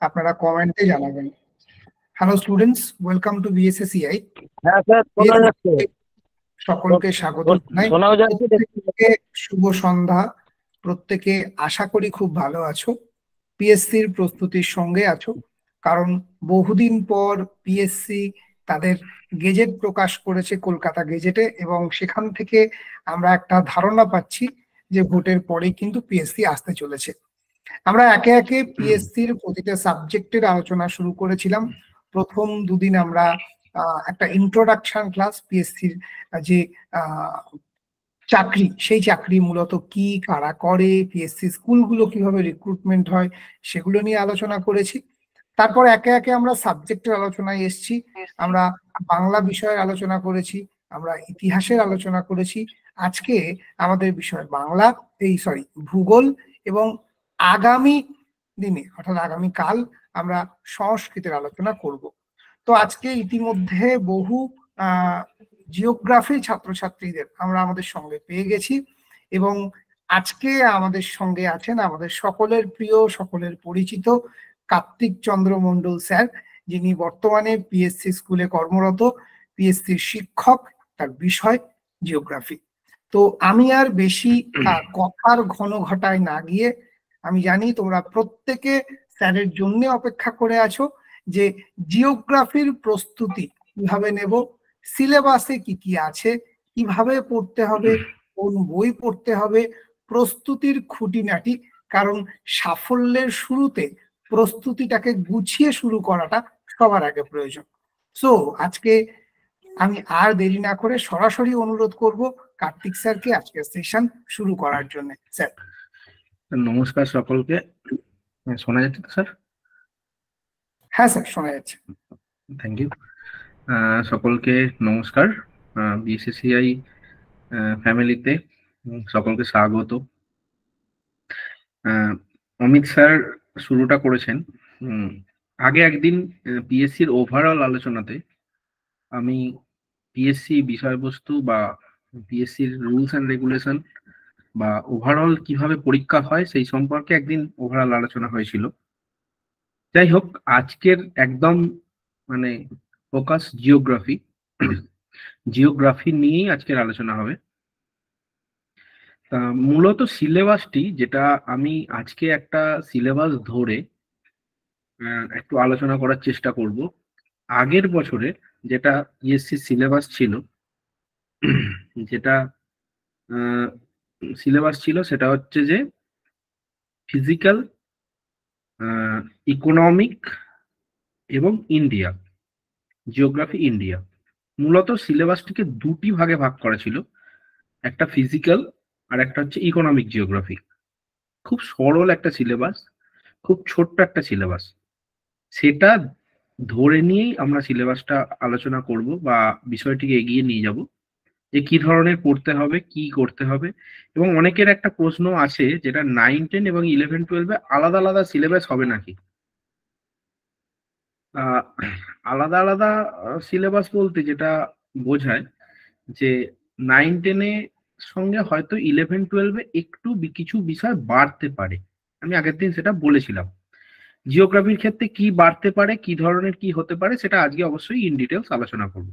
আপনারা কমেন্টে জানাবেন। Hello students, welcome to BSACI. হ্যাঁ স্যার, শোনা যাচ্ছে। সকলকে স্বাগত জানাই। শোনাও যাচ্ছে। প্রত্যেককে শুভ সন্ধ্যা। প্রত্যেকে আশা করি খুব ভালো আছো, পিএসসির প্রস্তুতির সঙ্গে আছো। কারণ বহুদিন পর পিএসসি তাদের গেজেট প্রকাশ করেছে, কলকাতা গেজেটে, এবং সেখান থেকে আমরা একটা ধারণা পাচ্ছি যে ভোটের পরেই কিন্তু পিএসসি আসতে চলেছে। আমরা একে একে পিএসসির প্রতিটা সাবজেক্টের আলোচনা শুরু করেছিলাম। প্রথম দুদিন আমরা একটা ইন্ট্রোডাকশন ক্লাস, পিএসসির যে চাকরি, সেই চাকরি মূলত কি, কারা করে, পিএসসি স্কুলগুলো কিভাবে রিক্রুটমেন্ট হয়, সেগুলো নিয়ে আলোচনা করেছি। তারপর একে একে আমরা সাবজেক্টের আলোচনায় এসেছি। আমরা বাংলা বিষয়ের আলোচনা করেছি, আমরা ইতিহাসের আলোচনা করেছি। আজকে আমাদের বিষয় বাংলা, ভূগোল, এবং আগামী দিনে অর্থাৎ আগামীকাল আমরা সংস্কৃতের আলোচনা করব। তো আজকে ইতিমধ্যে বহু জিওগ্রাফি ছাত্রছাত্রীদের আমরা আমাদের সঙ্গে পেয়ে গেছি, এবং আজকে আমাদের সঙ্গে আছেন আমাদের সকলের প্রিয়, সকলের পরিচিত কার্তিক চন্দ্র মণ্ডল স্যার, যিনি বর্তমানে পিএসসি স্কুলে কর্মরত, পিএসসির শিক্ষক, তার বিষয় জিওগ্রাফি। তো আমি আর বেশি কথার ঘন ঘটায় না গিয়ে, আমি জানি তোমরা প্রত্যেকে স্যারের জন্য অপেক্ষা করে আছো যে জিওগ্রাফির প্রস্তুতি কিভাবে নেব, সিলেবাসে কি কি আছে, কিভাবে পড়তে হবে, কোন বই পড়তে হবে, প্রস্তুতির খুঁটিনাটি। কারণ সাফল্যের শুরুতে প্রস্তুতিটাকে গুছিয়ে শুরু করাটা সবার আগে প্রয়োজন। সো আজকে আমি আর দেরি না করে সরাসরি অনুরোধ করব কার্তিক স্যারকে আজকের সেশন শুরু করার জন্য। স্যার। নমস্কার সকলকে। শোনা যাচ্ছে তো স্যার? হ্যাঁ স্যার, শোনা যাচ্ছে। Thank you. সকলকে নমস্কার। বিএসএসিআই ফ্যামিলিতে সকলকে স্বাগত। অমিত স্যার শুরুটা করেছেন। আগে একদিন পিএসসির ওভারঅল আলোচনাতে আমি পিএসসি বিষয়বস্তু বা পিএসসির রুলস অ্যান্ড রেগুলেশন বা ওভারঅল কিভাবে পরীক্ষা হয় সেই সম্পর্কে একদিন ওভারঅল আলোচনা হয়েছিল। যাই হোক, আজকের একদম মানে ফোকাস জিওগ্রাফি। জিওগ্রাফি নিয়েই আজকের আলোচনা হবে। তা মূলত সিলেবাসটি, যেটা আমি আজকে একটা সিলেবাস ধরে একটু আলোচনা করার চেষ্টা করব। আগের বছরে যেটা পিএসসি সিলেবাস ছিল, যেটা সিলেবাস ছিল সেটা হচ্ছে যে ফিজিক্যাল, ইকোনমিক এবং ইন্ডিয়া, জিওগ্রাফি ইন্ডিয়া। মূলত সিলেবাসটিকে দুটি ভাগে ভাগ করা ছিল, একটা ফিজিক্যাল আর একটা হচ্ছে ইকোনমিক জিওগ্রাফি। খুব সরল একটা সিলেবাস, খুব ছোট্ট একটা সিলেবাস। সেটা ধরে নিয়েই আমরা সিলেবাসটা আলোচনা করব বা বিষয়টিকে এগিয়ে নিয়ে যাব, যে কি ধরনের পড়তে হবে, কি করতে হবে। এবং অনেকের একটা প্রশ্ন আছে, যেটা 9, 10 এবং 11, 12-এ আলাদা আলাদা সিলেবাস হবে নাকি। আলাদা আলাদা সিলেবাস বলতে যেটা বোঝায় যে 9, 10-এ সঙ্গে হয়তো 11, 12-এ একটু কিছু বিষয় বাড়তে পারে। আমি আগের দিন সেটা বলেছিলাম। জিওগ্রাফির ক্ষেত্রে কি বাড়তে পারে, কি ধরনের কি হতে পারে, সেটা আজকে অবশ্যই ইন ডিটেলস আলোচনা করব।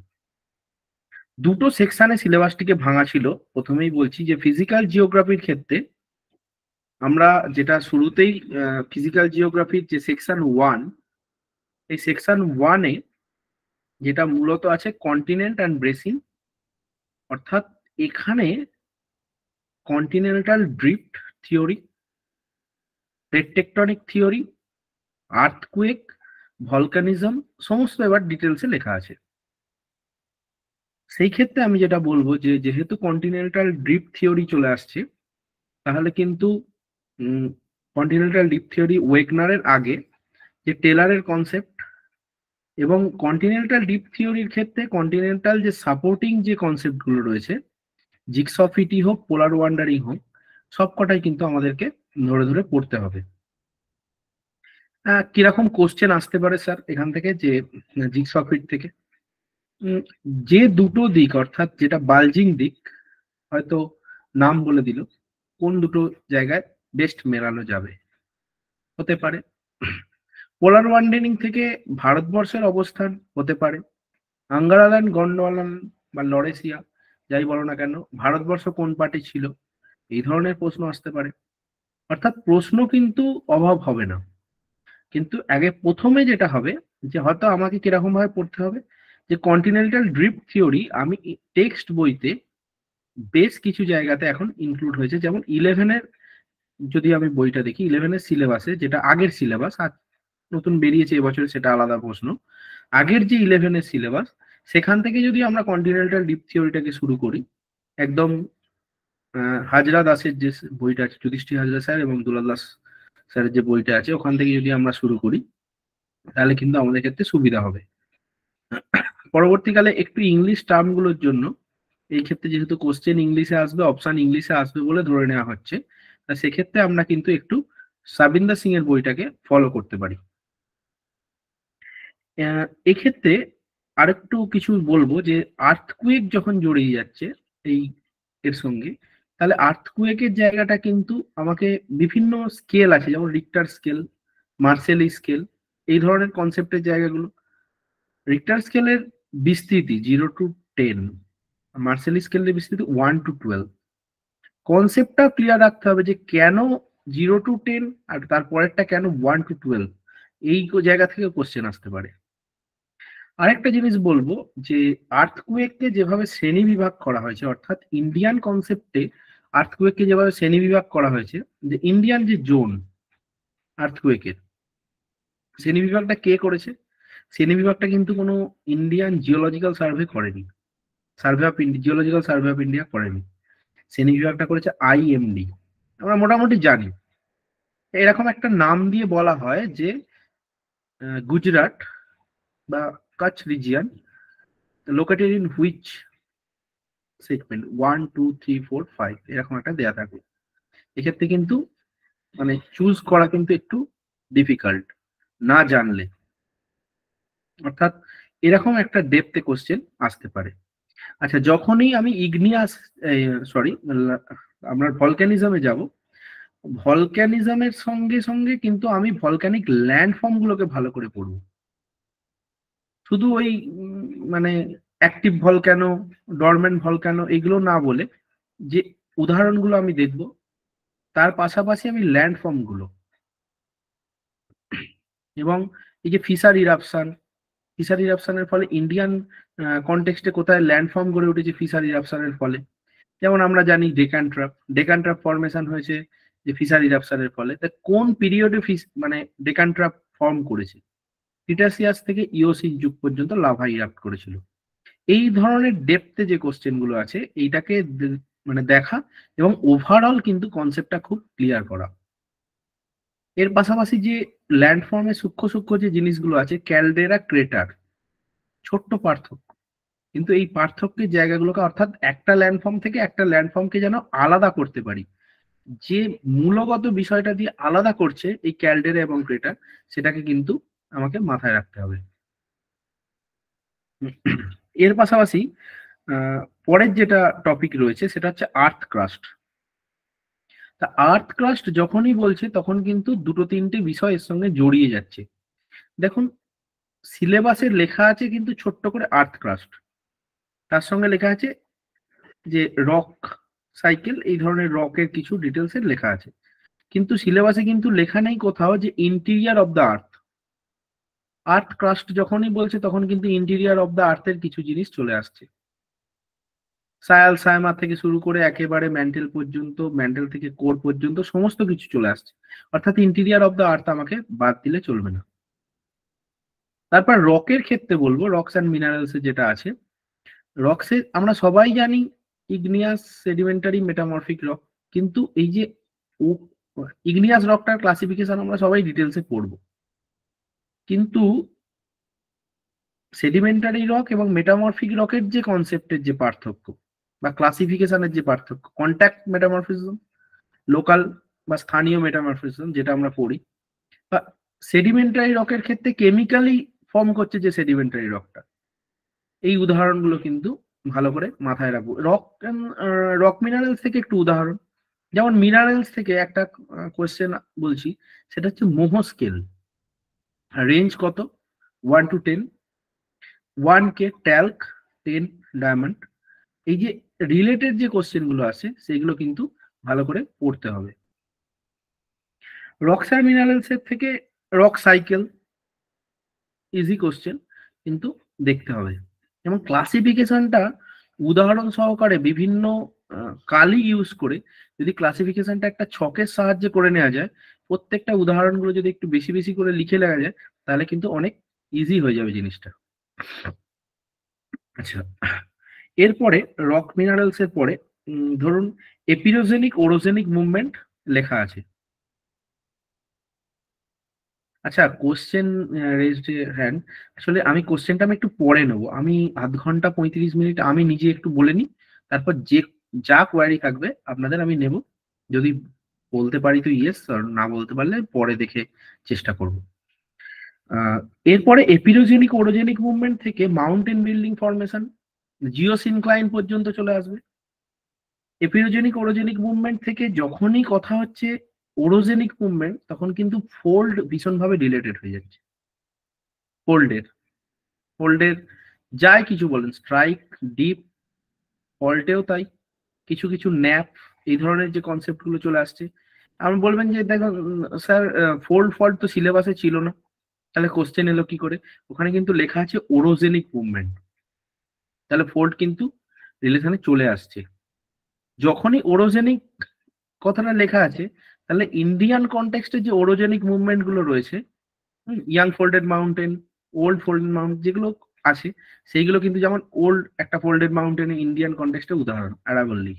দুটো সেকশনে সিলেবাসটিকে ভাঙা ছিল। প্রথমেই বলছি যে ফিজিক্যাল জিওগ্রাফির ক্ষেত্রে আমরা যেটা শুরুতেই ফিজিক্যাল জিওগ্রাফির যে সেকশন 1, এই সেকশন 1-এ যেটা মূলত আছে কন্টিনেন্ট অ্যান্ড বেসিন, অর্থাৎ এখানে continental drift theory, plate tectonic theory, earthquake, volcanism সমস্ত এবার ডিটেলসে লেখা আছে। সেই ক্ষেত্রে আমি যেটা বলবো যে যেহেতু কন্টিনেন্টাল ড্রিফট থিওরি চলে আসছে, তাহলে কিন্তু কন্টিনেন্টাল ড্রিফট থিওরি ওয়েগনারের আগে যে টেলারের কনসেপ্ট, এবং কন্টিনেন্টাল ড্রিফট থিওরির ক্ষেত্রে কন্টিনেন্টাল যে সাপোর্টিং যে কনসেপ্টগুলো রয়েছে, জিগসফ ফিটি হোক, পোলার ওয়ান্ডারিং হোক, সবকটাই কিন্তু আমাদেরকে ধরে ধরে পড়তে হবে। কিরকম কোশ্চেন আসতে পারে স্যার এখান থেকে, যে জিগসফ ফিট থেকে? যে দুটো দিক, অর্থাৎ যেটা বালজিং দিক, হয়তো নাম বলে দিল, কোন দুটো জায়গায় বেস্ট মেলানো যাবে, হতে পারে পোলার ওয়ার্ডেনিং থেকে ভারতবর্ষের অবস্থান হতে পারে, আঙ্গারাল্যান্ড, গন্ডওয়ালান বা লরেশিয়া, যাই বলো না কেন, ভারতবর্ষ কোন পার্টি ছিল, এই ধরনের প্রশ্ন আসতে পারে। অর্থাৎ প্রশ্ন কিন্তু অভাব হবে না, কিন্তু আগে প্রথমে যেটা হবে যে হয়তো আমাকে কিরকম ভাবে পড়তে হবে, যে কন্টিনেন্টাল ড্রিফট থিওরি আমি টেক্সট বইতে বেশ কিছু জায়গাতে এখন ইনক্লুড হয়েছে। যেমন 11-এর যদি আমি বইটা দেখি, 11-এর সিলেবাসে, যেটা আগের সিলেবাস, আর নতুন বেরিয়েছে এবছর সেটা আলাদা প্রশ্ন, আগের যে 11-এর সিলেবাস, সেখান থেকে যদি আমরা কন্টিনেন্টাল ড্রিফট থিওরিটাকে শুরু করি, একদম হাজরা দাসের যে বইটা আছে, যুধিষ্ঠির হাজরা স্যার এবং দুলাল দাস স্যারের যে বইটা আছে, ওখান থেকে যদি আমরা শুরু করি, তাহলে কিন্তু আমাদের ক্ষেত্রে সুবিধা হবে। পরবর্তীকালে একটু ইংলিশ টার্মগুলোর জন্য, এই ক্ষেত্রে যেহেতু কোশ্চেন ইংলিশে আসবে, অপশন ইংলিশে আসবে বলে ধরে নেওয়া হচ্ছে, তা সেক্ষেত্রে আমরা কিন্তু একটু সাবিন্দর সিং এর বইটাকে ফলো করতে পারি। এক্ষেত্রে আরেকটু কিছু বলবো, যে আর্থকুয়েক যখন জড়িয়ে যাচ্ছে এই এর সঙ্গে, তাহলে আর্থকুয়েকের জায়গাটা কিন্তু আমাকে বিভিন্ন স্কেল আছে, যেমন রিক্টার স্কেল, মার্সেলি স্কেল, এই ধরনের কনসেপ্টের জায়গাগুলো। রিক্টার স্কেলের বিস্তৃতি 0 to 10, মার্সেলি স্কেলের বিস্তৃতি 1 to 12। কনসেপ্টটা ক্লিয়ার রাখতে হবে যে কেন 0 to 10 আর তারপরেরটা কেন 1 to 12, এই জায়গা থেকে কোশ্চেন আসতে পারে। আরেকটা জিনিস বলবো, যে আর্থকুয়েককে যেভাবে শ্রেণী বিভাগ করা হয়েছে, অর্থাৎ ইন্ডিয়ান কনসেপ্টে আর্থকুয়েককে যেভাবে শ্রেণী বিভাগ করা হয়েছে, যে ইন্ডিয়ান যে জোন আর্থকুয়েকের, শ্রেণী বিভাগটা কে করেছে? শ্রেণী বিভাগটা কিন্তু কোনো ইন্ডিয়ান জিওলজিক্যাল সার্ভে করেনি, survey of India, geological survey of India করেনি। শ্রেণী বিভাগটা করেছে IMD। আমরা মোটামুটি জানি, এরকম একটা নাম দিয়ে বলা হয় যে গুজরাট বা Kutch region located in which segment 1 2 3 4 5, এরকম একটা দেয়া থাকে। এক্ষেত্রে কিন্তু মানে চুজ করা কিন্তু একটু ডিফিকাল্ট না জানলে, অর্থাৎ এরকম একটা ডেপথে কোশ্চেন আসতে পারে। আচ্ছা, যখনই আমি ইগনিয়াস, সরি, আমরা ভলক্যানিজমে যাব, ভলক্যানিজমের সঙ্গে সঙ্গে কিন্তু আমি ভলক্যানিক ল্যান্ডফর্ম গুলোকে ভালো করে পড়বো। শুধু ওই মানে অ্যাক্টিভ ভলক্যানো, ডরমেন্ট ভলক্যানো এগুলো না বলে, যে উদাহরণগুলো আমি দেখব, তার পাশাপাশি আমি ল্যান্ডফর্ম গুলো, এবং এই যে ফিশার ইরাপশন, ফিশার ইরাপশনের ফলে ইন্ডিয়ান কনটেক্সটে কোথায় ল্যান্ডফর্ম গড়ে উঠেছে ফিশার ইরাপশনের ফলে। যেমন আমরা জানি ডেকান ট্র্যাপ ফর্মেশন হয়েছে যে ফিশার ইরাপশনের ফলে। তা কোন পিরিয়ডে মানে ডেকান ট্র্যাপ ফর্ম করেছে? ক্রিটাসিয়াস থেকে ইওসিন যুগ পর্যন্ত লাভা ইরাপ্ট করেছিল। এই ধরনের ডেপথে যে কোশ্চেন গুলো আছে, এইটাকে মানে দেখা এবং ওভারঅল কিন্তু কনসেপ্টটা খুব ক্লিয়ার করা। এর পাশাপাশি যে ল্যান্ডফর্মে সূক্ষ্ম সূক্ষ্ম যে জিনিসগুলো আছে, ক্যালডেরা, ক্রেটার, ছোট্ট পার্থক্য, কিন্তু এই পার্থক্যের জায়গাগুলোকে, অর্থাৎ একটা ল্যান্ডফর্ম থেকে একটা ল্যান্ডফর্মকে যেন আলাদা করতে পারি, যে মূলগত বিষয়টা দিয়ে আলাদা করছে এই ক্যালডেরা এবং ক্রেটার, সেটাকে কিন্তু আমাকে মাথায় রাখতে হবে। এর পাশাপাশি পরের যেটা টপিক রয়েছে সেটা হচ্ছে আর্থ ক্রাস্ট। তা আর্থ ক্রাস্ট যখনই বলছে তখন কিন্তু দুটো তিনটে বিষয় এর সঙ্গে জড়িয়ে যাচ্ছে। দেখুন, সিলেবাসে লেখা আছে কিন্তু ছোট্ট করে আর্থ ক্রাস্ট, তার সঙ্গে লেখা আছে যে রক সাইকেল, এই ধরনের রকের কিছু ডিটেলস এর লেখা আছে, কিন্তু সিলেবাসে কিন্তু লেখা নেই কোথাও যে interior of the earth. Earth crust যখনই বলছে তখন কিন্তু ইন্টেরিয়ার অফ দ্য আর্থের কিছু জিনিস চলে আসছে, সায়াল সায়মা থেকে শুরু করে একেবারে ম্যান্টেল পর্যন্ত, ম্যান্টেল থেকে কোর পর্যন্ত সমস্ত কিছু চলে আসছে। অর্থাৎ ইন্টেরিয়ার অফ দ্য আর্থ আমাকে বাদ দিলে চলবে না। তারপর রকের ক্ষেত্রে বলবো, রকস অ্যান্ড মিনারেলস যেটা আছে, রকসে আমরা সবাই জানি ইগনিয়াস, সেডিমেন্টারি, মেটামরফিক রক। কিন্তু এই যে ইগনিয়াস রকটার ক্লাসিফিকেশন আমরা সবাই ডিটেলসে পড়বো, কিন্তু সেডিমেন্টারি রক এবং মেটামরফিক রকের যে কনসেপ্টের যে পার্থক্য বা ক্লাসিফিকেশনের যে পার্থক্য, কন্ট্যাক্ট মেটামরফিজম, লোকাল বা স্থানীয় মেটামরফিজম যেটা আমরা পড়ি, বা সেডিমেন্টারি রকের ক্ষেত্রে কেমিক্যালি ফর্ম করছে যে সেডিমেন্টারি রকটা, এই উদাহরণগুলো কিন্তু ভালো করে মাথায় রাখবো। রক মিনারেলস থেকে একটু উদাহরণ, যেমন মিনারেলস থেকে একটা কোয়েশ্চেন বলছি, সেটা হচ্ছে মোহ স্কেল। রেঞ্জ কত? 1 to 10, 1K ট্যাল্ক, 10 ডায়মন্ড। এই যে রিলেটেড যে কোশ্চেন গুলো আছে সেগুলো কিন্তু ভালো করে পড়তে হবে। রক্স আর মিনারেলস এর থেকে রক সাইকেল, ইজি কোশ্চেন, কিন্তু দেখতে হবে। এবং ক্লাসিফিকেশনটা উদাহরণ সহকারে বিভিন্ন কালি ইউজ করে যদি ক্লাসিফিকেশনটা একটা ছকের সাহায্যে করে নেওয়া যায়, প্রত্যেকটা উদাহরণগুলো যদি একটু বেশি বেশি করে লিখে নেওয়া যায়, তাহলে কিন্তু অনেক ইজি হয়ে যাবে জিনিসটা। আচ্ছা, এরপরে রক মিনারেলস এর পরে ধরুন এপিরোজেনিক ওরোজেনিক মুভমেন্ট লেখা আছে। আচ্ছা, কোশ্চেন রেজড হ্যান্ড, আসলে আমি কোশ্চেনটা আমি একটু পরে নেবো, আমি আধ ঘন্টা 35 মিনিট আমি নিজে একটু বলে নিই, তারপর যে যা কোয়ারি থাকবে আপনাদের আমি নেব। যদি বলতে পারি তো ইয়েস, আর না বলতে পারলে পরে দেখে চেষ্টা করব। এরপরে এপিরোজেনিক ওরোজেনিক মুভমেন্ট থেকে মাউন্টেন বিল্ডিং ফরমেশন, জিওসিনক্লাইন পর্যন্ত চলে আসবে। এপিরোজেনিক ওরোজেনিক মুভমেন্ট থেকে যখনই কথা হচ্ছে ওরোজেনিক মুভমেন্ট, তখন কিন্তু ফোল্ড ভীষণভাবে রিলেটেড হয়ে যাচ্ছে। ফোল্ডের ফোল্ডের যাই কিছু বলেন, স্ট্রাইক, ডিপ, ফল্টেও তাই, কিছু কিছু ন্যাপ, এই ধরনের যে কনসেপ্ট গুলো চলে আসছে। আপনি বলবেন যে দেখো স্যার, ফোল্ড ফল্ট তো সিলেবাসে ছিল না, তাহলে কোশ্চেন এলো কি করে? ওখানে কিন্তু লেখা আছে ওরোজেনিক মুভমেন্ট, তাহলে ফোল্ড কিন্তু রিলেশনে চলে আসছে। যখনই ওরোজেনিক কথাটা লেখা আছে, তাহলে ইন্ডিয়ান কনটেক্সটে যে ওরোজেনিক মুভমেন্ট গুলো রয়েছে, young folded mountain, old folded mountain যেগুলো আছে, সেইগুলো কিন্তু যেমন ওল্ড একটা ফোল্ডেড মাউন্টেন ইন্ডিয়ান কনটেক্সটে উদাহরণ আরাবল্লী,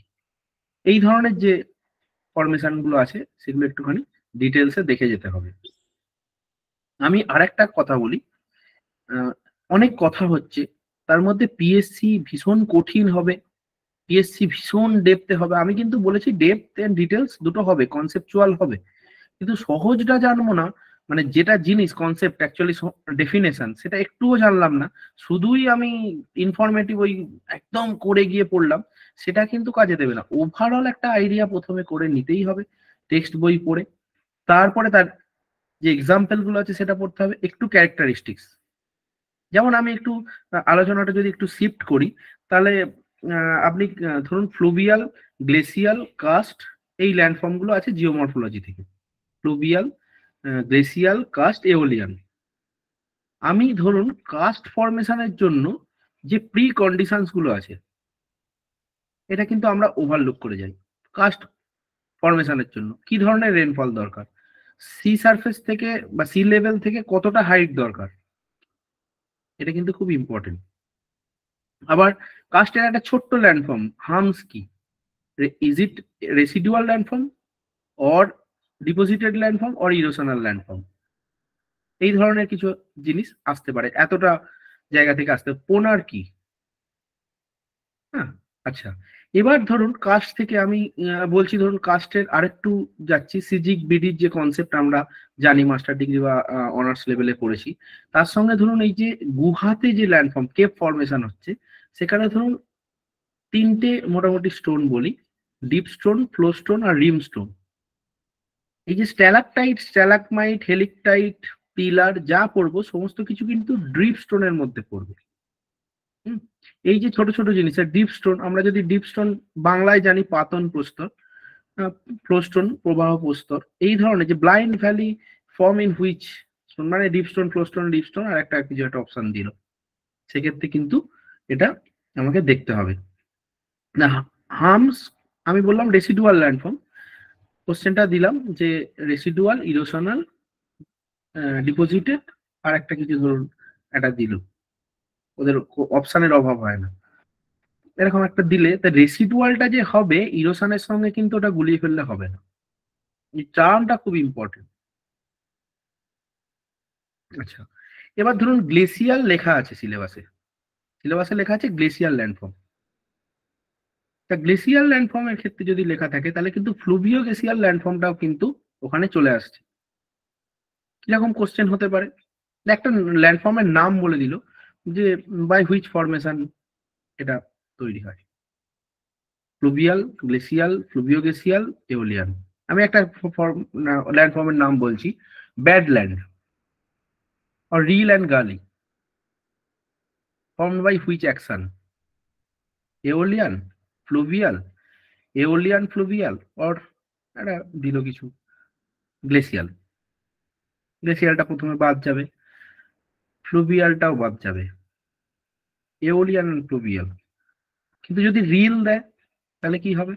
এই ধরনের যে ফরমেশন গুলো আছে সেগুলো একটুখানি ডিটেলসে দেখে যেতে হবে। আমি আরেকটা কথা বলি, অনেক কথা হচ্ছে তার মধ্যে পিএসসি ভীষণ কঠিন হবে, পিএসসি ভীষণ ডেপথে হবে। আমি কিন্তু বলেছি ডেপথ এন্ড ডিটেলস দুটো হবে, কনসেপচুয়াল হবে, কিন্তু সহজটা জানবো না, মানে যেটা জিনিস কনসেপ্ট অ্যাকচুয়ালি ডেফিনেশন সেটা একটুও জানলাম না, শুধুই আমি ইনফরমেটিভ ওই একদম করে গিয়ে পড়লাম, সেটা কিন্তু কাজে দেবে না। ওভারঅল একটা আইডিয়া প্রথমে করে নিতেই হবে টেক্সট বই পড়ে, তারপরে তার যে এক্সাম্পল গুলো আছে সেটা পড়তে হবে, একটু ক্যারেক্টারিস্টিক্স। যেমন আমি একটু আলোচনাটা যদি একটু শিফট করি, তাহলে আপনি ধরুন ফ্লুভিয়াল, গ্লেসিয়াল, কাস্ট, এই ল্যান্ডফর্ম গুলো আছে জিওমরফোলজি থেকে। Fluvial, glacial, karst, aeolian. আমি ধরুন কাস্ট ফরমেশনের জন্য যে প্রি কন্ডিশনস গুলো আছে, এটা কিন্তু আমরা ওভারলুক করে যাই। কাস্ট ফরমেশনের জন্য কি ধরনের রেনফল দরকার, সি সারফেস থেকে বা সি লেভেল থেকে কতটা হাইট দরকার, এটা কিন্তু খুব ইম্পর্টেন্ট। আবার কাস্টের একটা ছোট্ট ল্যান্ডফর্ম হামস কি, is it residual landform or deposited landform or erosional landform, এই ধরনের কিছু জিনিস আসতে পারে, এতটা জায়গা থেকে আসতে। পোনার কি, হ্যাঁ। আচ্ছা, এবার ধরুন কাস্ট থেকে আমি বলছি, ধরুন কাস্টের আরেকটু যাচ্ছি, সিজিক বিডির যে কনসেপ্ট আমরা জানি মাস্টার ডিগ্রি বা অনার্স লেভেলে পড়েছি, তার সঙ্গে ধরুন এই যে গুহাতে যে ল্যান্ডফর্ম কেপ ফরমেশন হচ্ছে, সেখানে ধরুন তিনটে মোটামুটি স্টোন বলি, ডিপ স্টোন, ফ্লো স্টোন আর রিম স্টোন। এই যে স্ট্যালাকটাইট, স্ট্যালাকমাইট, হেলিকটাইট, পিলার যা পড়বো সমস্ত কিছু কিন্তু ড্রিপ স্টোনের মধ্যে পড়বে। এই যে ছোট ছোট জিনিস, ডিপ স্টোন, আমরা যদি ডিপ স্টোন বাংলায় জানি পাতন প্রস্তর, ফ্লো স্টোন প্রবাহ প্রস্তর, এই ধরনের যে blind valley form in which, মানে drip stone, flow stone, drip stone, আর একটা কিছু একটা অপশন দিল, সেক্ষেত্রে কিন্তু এটা আমাকে দেখতে হবে না। হামস আমি বললাম রেসিডুয়াল ল্যান্ডফর্ম, কোশ্চেনটা দিলাম যে রেসিডুয়াল, ইরোশনাল, ডিপোজিটেড, আর একটা কিছু ধরুন একটা দিল, ওদের অপশনের অভাব হয় না, এরকম একটা দিলে তা রেসিডুয়ালটা যে হবে ইরোশনের সঙ্গে কিন্তু ওটা গুলিয়ে ফেললে হবে না, এই টার্মটা খুব ইম্পর্টেন্ট। আচ্ছা, এবার ধরুন গ্লেসিয়াল লেখা আছে সিলেবাসে, সিলেবাসে লেখা আছে গ্লেসিয়াল ল্যান্ডফর্ম। তা গ্লেসিয়াল ল্যান্ডফর্মের ক্ষেত্রে যদি লেখা থাকে, তাহলে কিন্তু ফ্লুভিও গ্লেসিয়াল ল্যান্ডফর্মটাও কিন্তু ওখানে চলে আসছে। কিরকম কোশ্চেন হতে পারে, একটা ল্যান্ডফর্মের নাম বলে দিল যে বাই হুইচ ফরমেশন এটা তৈরি হয়, ফ্লুভিয়াল, গ্লেসিয়াল, ফ্লুভিও গ্লেসিয়াল, এওলিয়ান। আমি একটা ল্যান্ডফর্মের নাম বলছি, ব্যাডল্যান্ড। or reel and gully formed by which action? Aeolian, fluvial, Aeolian fluvial or একটা দিল কিছু গ্লেসিয়াল। গ্লেসিয়ালটা প্রথমে বাদ যাবে, ফ্লুভিয়ালটাও বাদ যাবে, এওলিয়ান এন্ড ফ্লুভিয়াল। কিন্তু যদি রিল দেয় তাহলে কি হবে?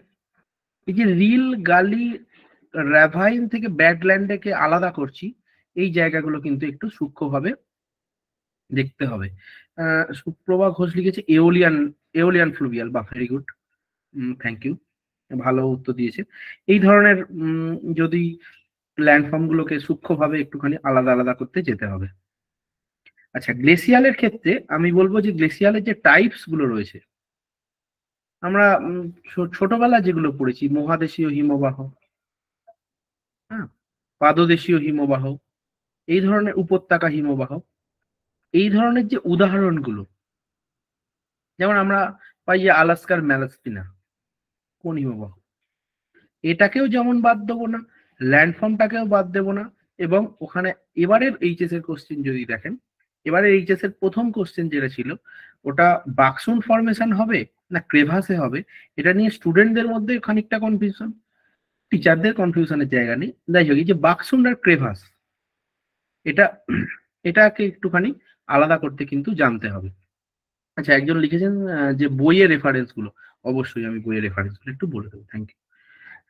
এই যে রিল, গালি, র্যাভাইন থেকে ব্যাডল্যান্ডকে আলাদা করছি, এই জায়গাগুলো কিন্তু একটু সূক্ষ্মভাবে দেখতে হবে। সুপ্রভা ঘোষ লিখেছে এওলিয়ান ফ্লুভিয়াল, বা ভেরি গুড, থ্যাংক ইউ, ভালো উত্তর দিয়েছে। এই ধরনের যদি ল্যান্ডফর্ম গুলোকে সূক্ষ্মভাবে একটুখানি আলাদা আলাদা করতে যেতে হবে। আচ্ছা, গ্লেসিয়ালের ক্ষেত্রে আমি বলবো যে গ্লেসিয়ালের যে টাইপস গুলো রয়েছে, আমরা ছোটবেলা যেগুলো পড়েছি, মহাদেশীয় হিমবাহ, হ্যাঁ, পাদদেশীয় হিমবাহ, এই ধরনের উপত্যকা হিমবাহ, এই ধরনের যে উদাহরণগুলো, যেমন আমরা পাই যে আলাস্কার ম্যালাস্পিনা কোন হিমবাহ, এটাকেও যেমন বাদ দেবো না, ল্যান্ডফর্মটাকেও বাদ দেবো না। এবং ওখানে এবারের এইচএস এর কোশ্চেন যদি দেখেন, এবারে এইচএস এর প্রথম কোশ্চেন যেটা ছিল, ওটা বাকসুন ফরমেশন হবে না ক্রেভাসে হবে, এটা নিয়ে স্টুডেন্টদের মধ্যে খানিকটা কনফিউশন, টিচারদের কনফিউশনের জায়গা নেই। যাই হোক, এই যে বাকসুন আর ক্রেভাস, এটাকে একটুখানি আলাদা করতে কিন্তু জানতে হবে। আচ্ছা, একজন লিখেছেন যে বইয়ের রেফারেন্স গুলো, অবশ্যই আমি বইয়ের রেফারেন্স গুলো একটু বলে দেবো, থ্যাংক ইউ।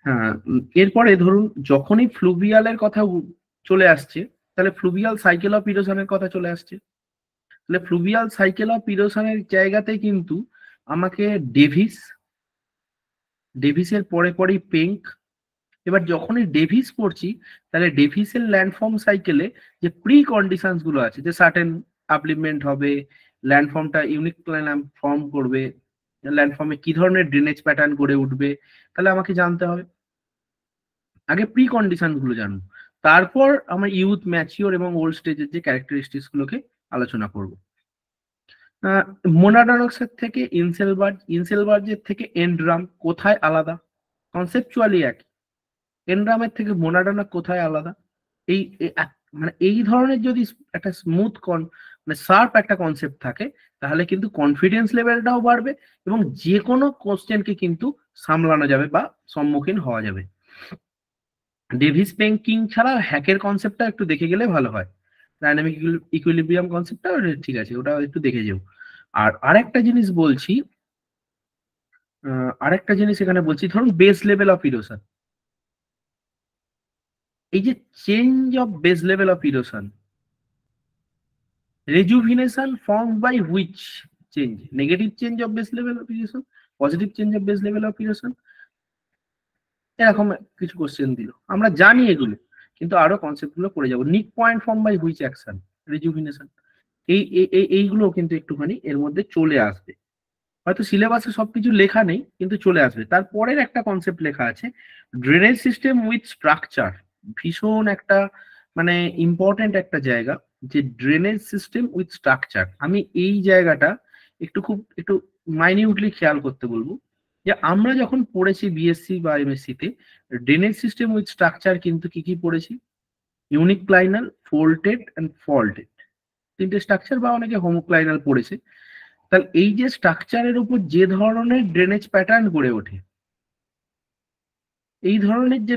হ্যাঁ, এরপরে ধরুন যখনই ফ্লুভিয়ালের কথা চলে আসছে, তাহলে ফ্লুভিয়াল সাইকেল অফ ইরোশনের কথা চলে আসছে। তাহলে ফ্লুভিয়াল সাইকেল অফ ইরোশনের জায়গাতে কিন্তু আমাকে ডেভিসের পরে পরেই পেঙ্ক। এবার যখনই ডেভিস পড়ছি, তাহলে ডেভিসের ল্যান্ডফর্ম সাইকেলে যে প্রি কন্ডিশনস গুলো আছে, যে সার্টেন আপলিমেন্ট হবে, ল্যান্ডফর্মটা ইউনিক ফর্ম করবে, ল্যান্ডফর্মে কি ধরনের ড্রেনেজ প্যাটার্ন গড়ে উঠবে, তাহলে আমাকে জানতে হবে। আগে প্রি কন্ডিশন গুলো জানবো, তারপর আমার ইউথ, ম্যাচিওর এবং ওল্ড স্টেজের যে ক্যারেক্টারিস্টিক্স গুলোকে আলোচনা করব। মোনাডানক্সের থেকে ইনসেলবার্জের থেকে এনড্রাম কোথায় আলাদা? কনসেপচুয়ালি একই। এনড্রামের থেকে মোনাডানক কোথায় আলাদা? এই মানে এই ধরনের যদি একটা স্মুথ মানে শার্প একটা কনসেপ্ট থাকে, তাহলে কিন্তু কনফিডেন্স লেভেলটাও বাড়বে এবং যে কোনো কোশ্চেনকে কিন্তু সামলানো যাবে বা সম্মুখীন হওয়া যাবে। ডেভিস পেঙ্কিং ছাড়া হ্যাকের কনসেপ্টটা একটু দেখে গেলে ভালো হয়। ডাইনামিক ইকুইলিব্রিয়াম কনসেপ্টটা ঠিক আছে, ওটা একটু দেখে যেও। আর আরেকটা জিনিস বলছি, এখানে বলছি, ধরুন বেস লেভেল অফ ইরোশন। এই যে change of base level of erosion, rejuvenation form by which change? Negative change of base level of erosion, positive change of base level of erosion, এরকম কিছু কোশ্চেন দিল। আমরা জানি এগুলো, কিন্তু আরো কনসেপ্ট গুলো পড়ে যাবো। Nick point form by which action, rejuvenation, এইগুলো কিন্তু একটুখানি এর মধ্যে চলে আসবে। হয়তো সিলেবাসে সবকিছু লেখা নেই, কিন্তু চলে আসবে। তারপরের একটা কনসেপ্ট লেখা আছে, ড্রেনেজ সিস্টেম উইথ স্ট্রাকচার। ভীষণ একটা মানে ইম্পর্টেন্ট একটা জায়গা, যে ড্রেনেজ সিস্টেম উইথ স্ট্রাকচার। আমি এই জায়গাটা একটু মাইনিউটলি খেয়াল করতে বলবো, যে আমরা যখন পড়েছি বিএসসি বা এমএসসি তে, ড্রেনেজ সিস্টেম উইথ স্ট্রাকচার কিন্তু কি কি পড়েছি? ইউনিক্লাইনাল, ফোল্টেড এন্ড ফল্টেড, তিনটে স্ট্রাকচার, বা অনেকে হোমোক্লাইনাল পড়েছে। তাহলে এই যে স্ট্রাকচারের উপর যে ধরনের ড্রেনেজ প্যাটার্ন গড়ে ওঠে, এই ধরনের যে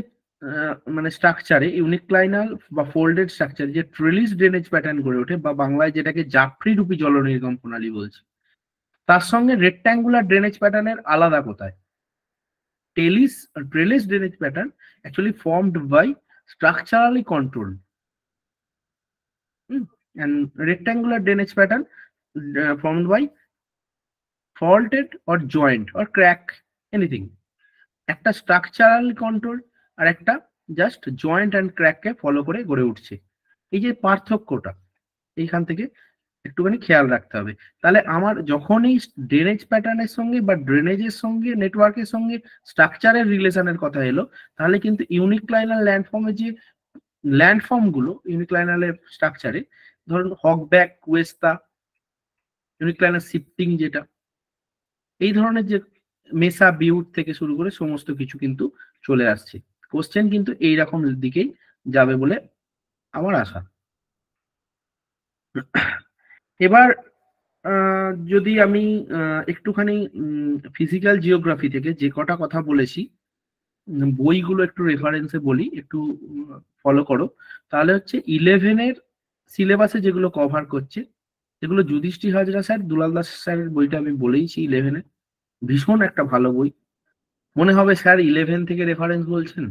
মানে স্ট্রাকচারে ইউনিক্লাইনাল বা ফোল্ডেড স্ট্রাকচার যে ট্রেলিস ড্রেনেজ প্যাটার্ন গড়ে ওঠে, বা বাংলায় যেটাকে জাফরি রূপী জলনির্গম প্রণালী বলছে, তার সঙ্গে রেক্ট্যাঙ্গুলার ড্রেনেজ প্যাটার্নের আলাদা কোথায়? Trellis drainage pattern actually formed by structurally controlled, and rectangular drainage pattern formed by faulted or joint or crack, anything. একটা স্ট্রাকচারালি কন্ট্রোল আর একটা জাস্ট জয়েন্ট অ্যান্ড ক্র্যাককে ফলো করে গড়ে উঠছে। এই যে পার্থক্যটা, এইখান থেকে একটুখানি খেয়াল রাখতে হবে। তাহলে আমার যখনই ড্রেনেজ প্যাটার্নের সঙ্গে বা ড্রেনেজের সঙ্গে নেটওয়ার্কের সঙ্গে স্ট্রাকচারের রিলেশনের কথা এলো, তাহলে কিন্তু ইউনিক্লাইনাল ল্যান্ডফর্মের যে ল্যান্ডফর্ম গুলো ইউনিক্লাইনালের স্ট্রাকচারে, ধরুন হকব্যাক, কুয়েস্তা, ইউনিক্লাইনাল শিফটিং, যেটা এই ধরনের যে মেসা বিউট থেকে শুরু করে সমস্ত কিছু কিন্তু চলে আসছে। কোশ্চেন কিন্তু এইরকম দিকেই যাবে বলে আমার আশা। এবার যদি আমি একটুখানি ফিজিক্যাল জিওগ্রাফি থেকে যে কটা কথা বলেছি বইগুলো একটু রেফারেন্সে বলি, একটু ফলো করো। তাহলে হচ্ছে 11-এর সিলেবাসে যেগুলো কভার করছে, যেগুলো যুধিষ্ঠির হাজরা স্যার, দুলাল দাস স্যারের বইটা আমি বলেইছি 11-এ, ভীষণ একটা ভালো বই। মনে হবে স্যার 11 থেকে রেফারেন্স বলছেন।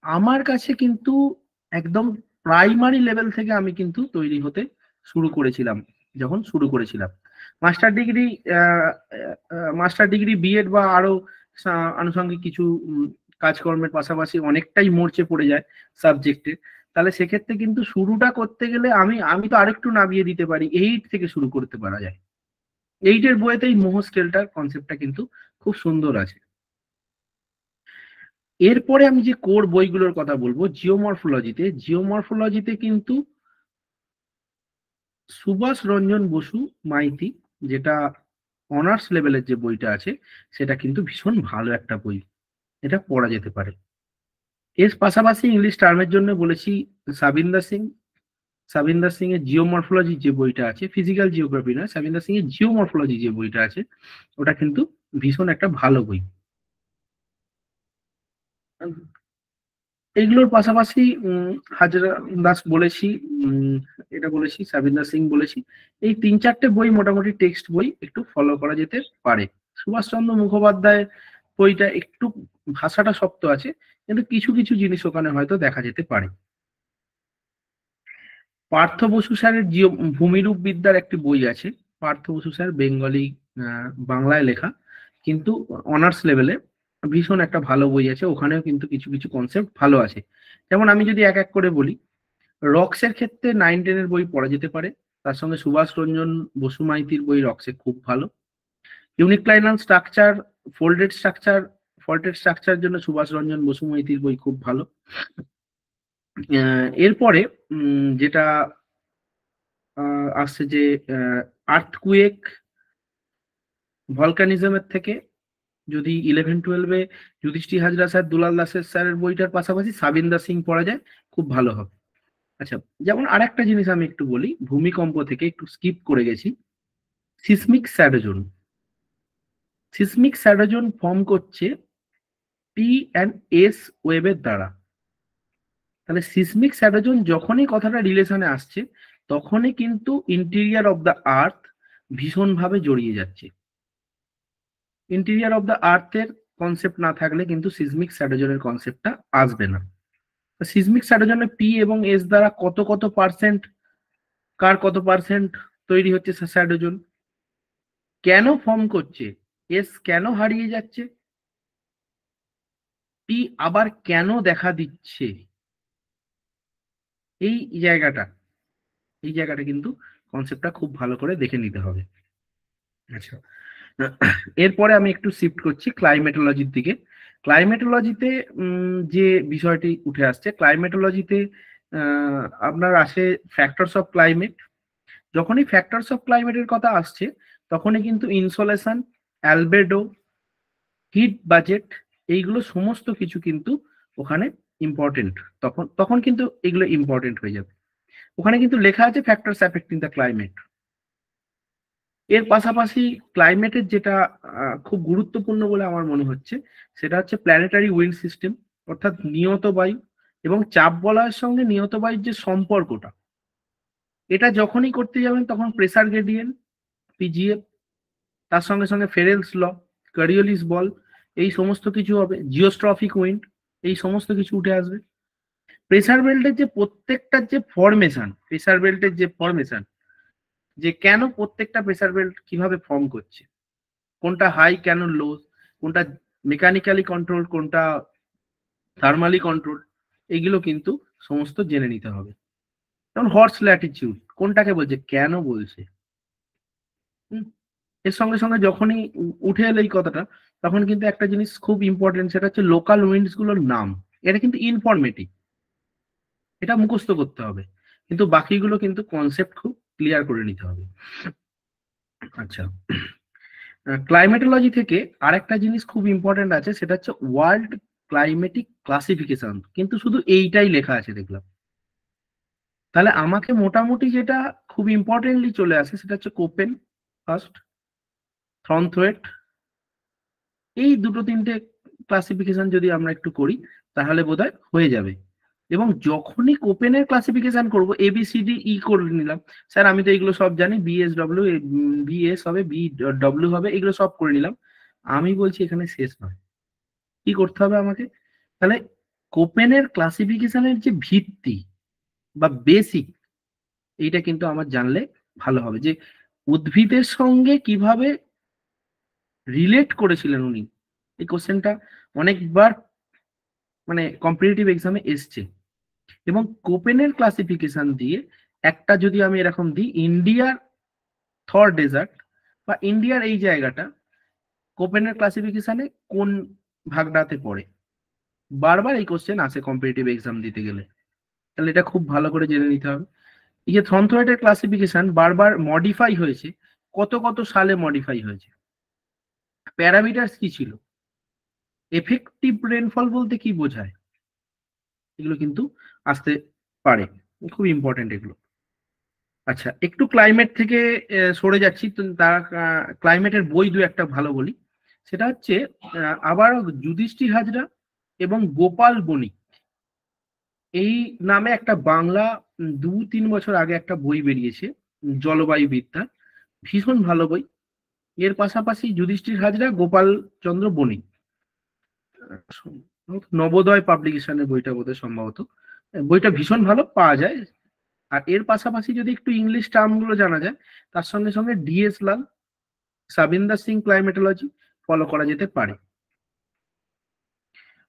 আমার কাছে কিন্তু একদম প্রাইমারি লেভেল থেকে আমি কিন্তু তৈরি হতে শুরু করেছিলাম। যখন শুরু করেছিলাম মাস্টার ডিগ্রি বিএড বা আরো আনুষঙ্গিক কিছু কাজকর্মের পাশাপাশি অনেকটাই মরচে পড়ে যায় সাবজেক্টে, তাহলে সেক্ষেত্রে কিন্তু শুরুটা করতে গেলে আমি তো আরেকটু নামিয়ে দিতে পারি, 8 থেকে শুরু করতে পারা যায়। 8-এর বইয়েতে এই মোহ স্কেলটার কনসেপ্টটা কিন্তু খুব সুন্দর আছে। এরপরে আমি যে কোর বইগুলোর কথা বলবো, জিওমরফোলজিতে কিন্তু সুভাষ রঞ্জন বসু মাইতি, যেটা অনার্স লেভেলের যে বইটা আছে, সেটা কিন্তু ভীষণ ভালো একটা বই, এটা পড়া যেতে পারে। এর পাশাপাশি ইংলিশ টার্মের জন্য বলেছি সাবিন্দর সিং এর জিওমরফোলজি যে বইটা আছে, ফিজিক্যাল জিওগ্রাফি নয়, সাবিন্দর সিং এর জিওমরফোলজি যে বইটা আছে, ওটা কিন্তু ভীষণ একটা ভালো বই। এগুলোর পাশাপাশি হাজরা দাস বলেছি, এটা বলেছি, সাবিন্দর সিং বলেছি। এই 3-4টে বই মোটামুটি টেক্সট বই, একটু ফলো করা যেতে পারে। সুভাষচন্দ্র মুখোপাধ্যায় বইটা একটু ভাষাটা শক্ত আছে, কিন্তু কিছু কিছু জিনিস ওখানে হয়তো দেখা যেতে পারে। পার্থ বসু স্যারের ভূমিরূপ বিদ্যার একটি বই আছে, পার্থ বসু স্যার বেঙ্গলি, বাংলায় লেখা, কিন্তু অনার্স লেভেলে ভীষণ একটা ভালো বই আছে, ওখানেও কিন্তু কিছু কিছু কনসেপ্ট ভালো আছে। যেমন আমি যদি এক এক করে বলি, রক্সের ক্ষেত্রে 9-10-এর বই পড়া যেতে পারে, তার সঙ্গে সুভাষ রঞ্জন বসু মাইতির বই রক্সে খুব ভালো। ইউনিক্লাইনাল স্ট্রাকচার, ফল্টেড স্ট্রাকচার জন্য সুভাষ রঞ্জন বসু মাইতির বই খুব ভালো। এরপরে যেটা আসছে যে আর্থকুয়েক ভলকানিজমের থেকে, যদি 11-12-এ যুধিষ্ঠির হাজরা স্যার, দুলাল দাসের স্যারের বইটার পাশাপাশি সাবিন্দর সিং পড়া যায়, খুব ভালো হবে। আচ্ছা, যেমন আরেকটা জিনিস আমি একটু বলি, ভূমিকম্প থেকে একটু স্কিপ করে গেছি, সিসমিক স্যাডোজন ফর্ম করছে P&S ওয়েবের দ্বারা। তাহলে সিসমিক স্যাডোজন যখনই কথাটা রিলেশনে আসছে, তখনই কিন্তু ইন্টেরিয়ার অফ দ্য আর্থ ভীষণভাবে জড়িয়ে যাচ্ছে। ইন্টেরিয়ার অফ দ্য আর্থের কনসেপ্ট না থাকলে কিন্তু সিসমিক স্যাডোজনের কনসেপ্টটা আসবে না। সিসমিক স্যাডোজনে পি এবং এস দ্বারা কত কত পার্সেন্ট, কার কত পার্সেন্ট তৈরি হচ্ছে স্যাডোজন, কেন ফর্ম করছে, এস কেন হারিয়ে যাচ্ছে, পি আবার কেন দেখা দিচ্ছে, এই জায়গাটা কিন্তু কনসেপ্টটা খুব ভালো করে দেখে নিতে হবে। আচ্ছা, এরপরে আমি একটু শিফট করছি ক্লাইমেটোলজির দিকে। ক্লাইমেটোলজিতে যে বিষয়টি উঠে আসছে, ক্লাইমেটোলজিতে আপনার আসে ফ্যাক্টরস অফ ক্লাইমেট। যখনই ফ্যাক্টরস অফ ক্লাইমেটের কথা আসছে, তখনই কিন্তু ইনসোলেশন, অ্যালবেডো, হিট বাজেট, এইগুলো সমস্ত কিছু কিন্তু ওখানে ইম্পর্টেন্ট। তখন কিন্তু এগুলো ইম্পর্টেন্ট হয়ে যাবে। ওখানে কিন্তু লেখা আছে ফ্যাক্টরস অ্যাফেক্টিং দ্য ক্লাইমেট। এর পাশাপাশি ক্লাইমেটের যেটা খুব গুরুত্বপূর্ণ বলে আমার মনে হচ্ছে, সেটা হচ্ছে প্ল্যানেটারি উইন্ড সিস্টেম, অর্থাৎ নিয়ত বায়ু এবং চাপ বলয়ের সঙ্গে নিয়ত বায়ুর যে সম্পর্কটা, এটা যখনই করতে যাবেন তখন প্রেসার গ্রেডিয়েন্ট, পিজিএফ, তার সঙ্গে সঙ্গে ফেরেলস ল, করিওলিস বল, এই সমস্ত কিছু হবে, জিওস্ট্রফিক উইন্ড, এই সমস্ত কিছু উঠে আসবে। প্রেসার বেল্টের যে প্রত্যেকটার যে ফরমেশন, প্রেসার বেল্টের যে ফরমেশন, যে কেন প্রত্যেকটা প্রেসার বেল্ট কিভাবে ফর্ম করছে, কোনটা হাই কেন লো, কোনটা মেকানিক্যালি কন্ট্রোল, কোনটা থার্মালি কন্ট্রোল, এগুলো কিন্তু সমস্ত জেনে নিতে হবে। যেমন হর্স ল্যাটিটিউড কোনটাকে বলছে, কেন বলছে। এর সঙ্গে সঙ্গে যখনই উঠে এলো এই কথাটা, তখন কিন্তু একটা জিনিস খুব ইম্পর্টেন্ট, সেটা হচ্ছে লোকাল উইন্ডস গুলোর নাম। এটা কিন্তু ইনফরমেটিভ, এটা মুখস্থ করতে হবে, কিন্তু বাকিগুলো কিন্তু কনসেপ্ট খুব ক্লিয়ার করে নিতে হবে। আচ্ছা, ক্লাইমেটোলজি থেকে আরেকটা জিনিস খুব ইম্পর্টেন্ট আছে, সেটা হচ্ছে ওয়ার্ল্ড ক্লাইমেটিক ক্লাসিফিকেশন, কিন্তু শুধু এইটাই লেখা আছে দেখলাম। তাহলে আমাকে মোটামুটি যেটা খুব ইম্পর্টেন্টলি চলে আসে সেটা হচ্ছে কোপেন ফার্স্ট, থ্রনথ্রোয়েট, এই দুটো তিনটে ক্লাসিফিকেশন যদি আমরা একটু করি তাহলে বোধহয় হয়ে যাবে। এবং যখনই কোপেনের ক্লাসিফিকেশন করব ABCD E করে নিলাম, স্যার আমি তো এগুলো সব জানি, BSW BS হবে, BW হবে, এগুলো সব করে নিলাম, আমি বলছি এখানে শেষ নয়। কি করতে হবে আমাকে? তাহলে কোপেনের ক্লাসিফিকেশনের যে ভিত্তি বা বেসিক, এইটা কিন্তু আমার জানলে ভালো হবে, যে উদ্ভিদের সঙ্গে কিভাবে রিলেট করেছিলেন উনি। এই কোশ্চেনটা অনেকবার মানে কম্পিটিটিভ এক্সামে এসছে। এবং কোপেনের ক্লাসিফিকেশন দিয়ে একটা যদি আমি এরকম দিই, ইন্ডিয়ার থর ডেজার্ট বা ইন্ডিয়ার এই জায়গাটা কোপেনের ক্লাসিফিকেশনে কোন ভাগটাতে পড়ে, বারবার এই কোশ্চেন আসে কম্পিটিটিভ এক্সাম দিতে গেলে, তাহলে এটা খুব ভালো করে জেনে নিতে হবে। এই যে থ্রনথ্রয়েটের ক্লাসিফিকেশন বারবার মডিফাই হয়েছে, কত কত সালে মডিফাই হয়েছে, প্যারামিটারস কি ছিল, এফেক্টিভ রেনফল বলতে কি বোঝায়, এগুলো কিন্তু আসতে পারে, খুব ইম্পর্টেন্ট এগুলো। আচ্ছা, একটু ক্লাইমেট থেকে সরে যাচ্ছি, তো তার ক্লাইমেটের বই দু একটা ভালো বলি। সেটা হচ্ছে আবার যুধিষ্ঠির হাজরা এবং গোপাল বণিক এই নামে একটা বাংলা 2-3 বছর আগে একটা বই বেরিয়েছে, জলবায়ু বিদ্যা, ভীষণ ভালো বই। এর পাশাপাশি যুধিষ্ঠির হাজরা, গোপাল চন্দ্র বণিক, নবোদয় পাবলিকেশনের বইটা বোধহয় সম্ভবত, বইটা ভীষণ ভালো, পাওয়া যায়। আর এর পাশাপাশি যদি একটু ইংলিশ টার্ম গুলো জানা যায়, তার সঙ্গে সঙ্গে DS লাল, সাবিন্দর সিং ক্লাইমেটোলজি ফলো করা যেতে পারে।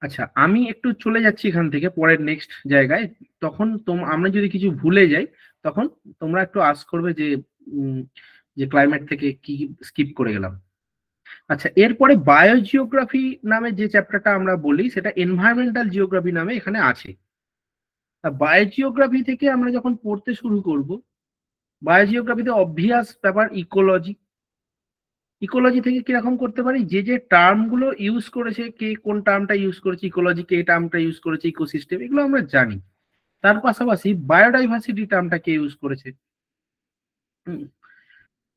আচ্ছা, আমি একটু চলে যাচ্ছি এখান থেকে পরের নেক্সট জায়গায়, তখন আমরা যদি কিছু ভুলে যাই তখন তোমরা একটু আস্ক করবে যে যে ক্লাইমেট থেকে কি স্কিপ করে গেলাম। আচ্ছা, এরপরে বায়োজিওগ্রাফি নামে যে চ্যাপ্টারটা আমরা বলি সেটা এনভায়রনমেন্টাল জিওগ্রাফি নামে এখানে আছে। বায়োজিওগ্রাফি থেকে আমরা যখন পড়তে শুরু করব, বায়োজিওগ্রাফিতে অবভিয়াস ব্যাপার ইকোলজি। ইকোলজি থেকে কিরকম করতে পারি, যে যে টার্ম গুলো ইউজ করেছে, কে কোন টার্মটা ইউজ করেছে, ইকোলজি কে টার্মটা ইউজ করেছে, ইকোসিস্টেম, এগুলো আমরা জানি। তার পাশাপাশি বায়োডাইভার্সিটি টার্মটা কে ইউজ করেছে,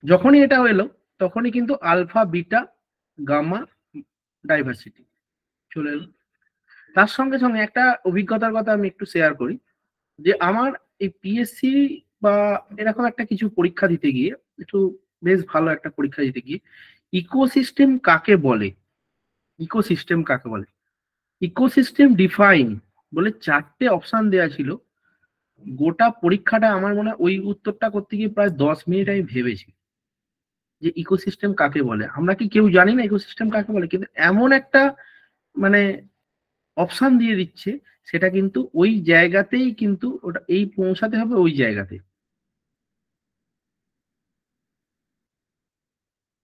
যখনই এটা এলো তখনই কিন্তু আলফা বিটা গামা ডাইভার্সিটি চলে এলো। তার সঙ্গে সঙ্গে একটা অভিজ্ঞতার কথা আমি একটু শেয়ার করি, যে আমার এই PSC বা এরকম একটা কিছু পরীক্ষা দিতে গিয়ে, একটু বেশ ভালো একটা পরীক্ষা দিতে গিয়ে, ইকোসিস্টেম কাকে বলে, ইকোসিস্টেম কাকে বলে, ইকোসিস্টেম ডিফাইন বলে 4টে অপশন দেওয়া ছিল। গোটা পরীক্ষাটা আমার মনে হয় ওই উত্তরটা করতে গিয়ে প্রায় 10 মিনিট আমি ভেবেছি যে ইকোসিস্টেম কাকে বলে। আমরা কি কেউ জানি না ইকোসিস্টেম কাকে বলে? কিন্তু এমন একটা মানে অপশন দিয়ে দিচ্ছে, সেটা কিন্তু ওই জায়গাতেই কিন্তু ওটা এই পৌঁছাতে হবে, ওই জায়গাতে।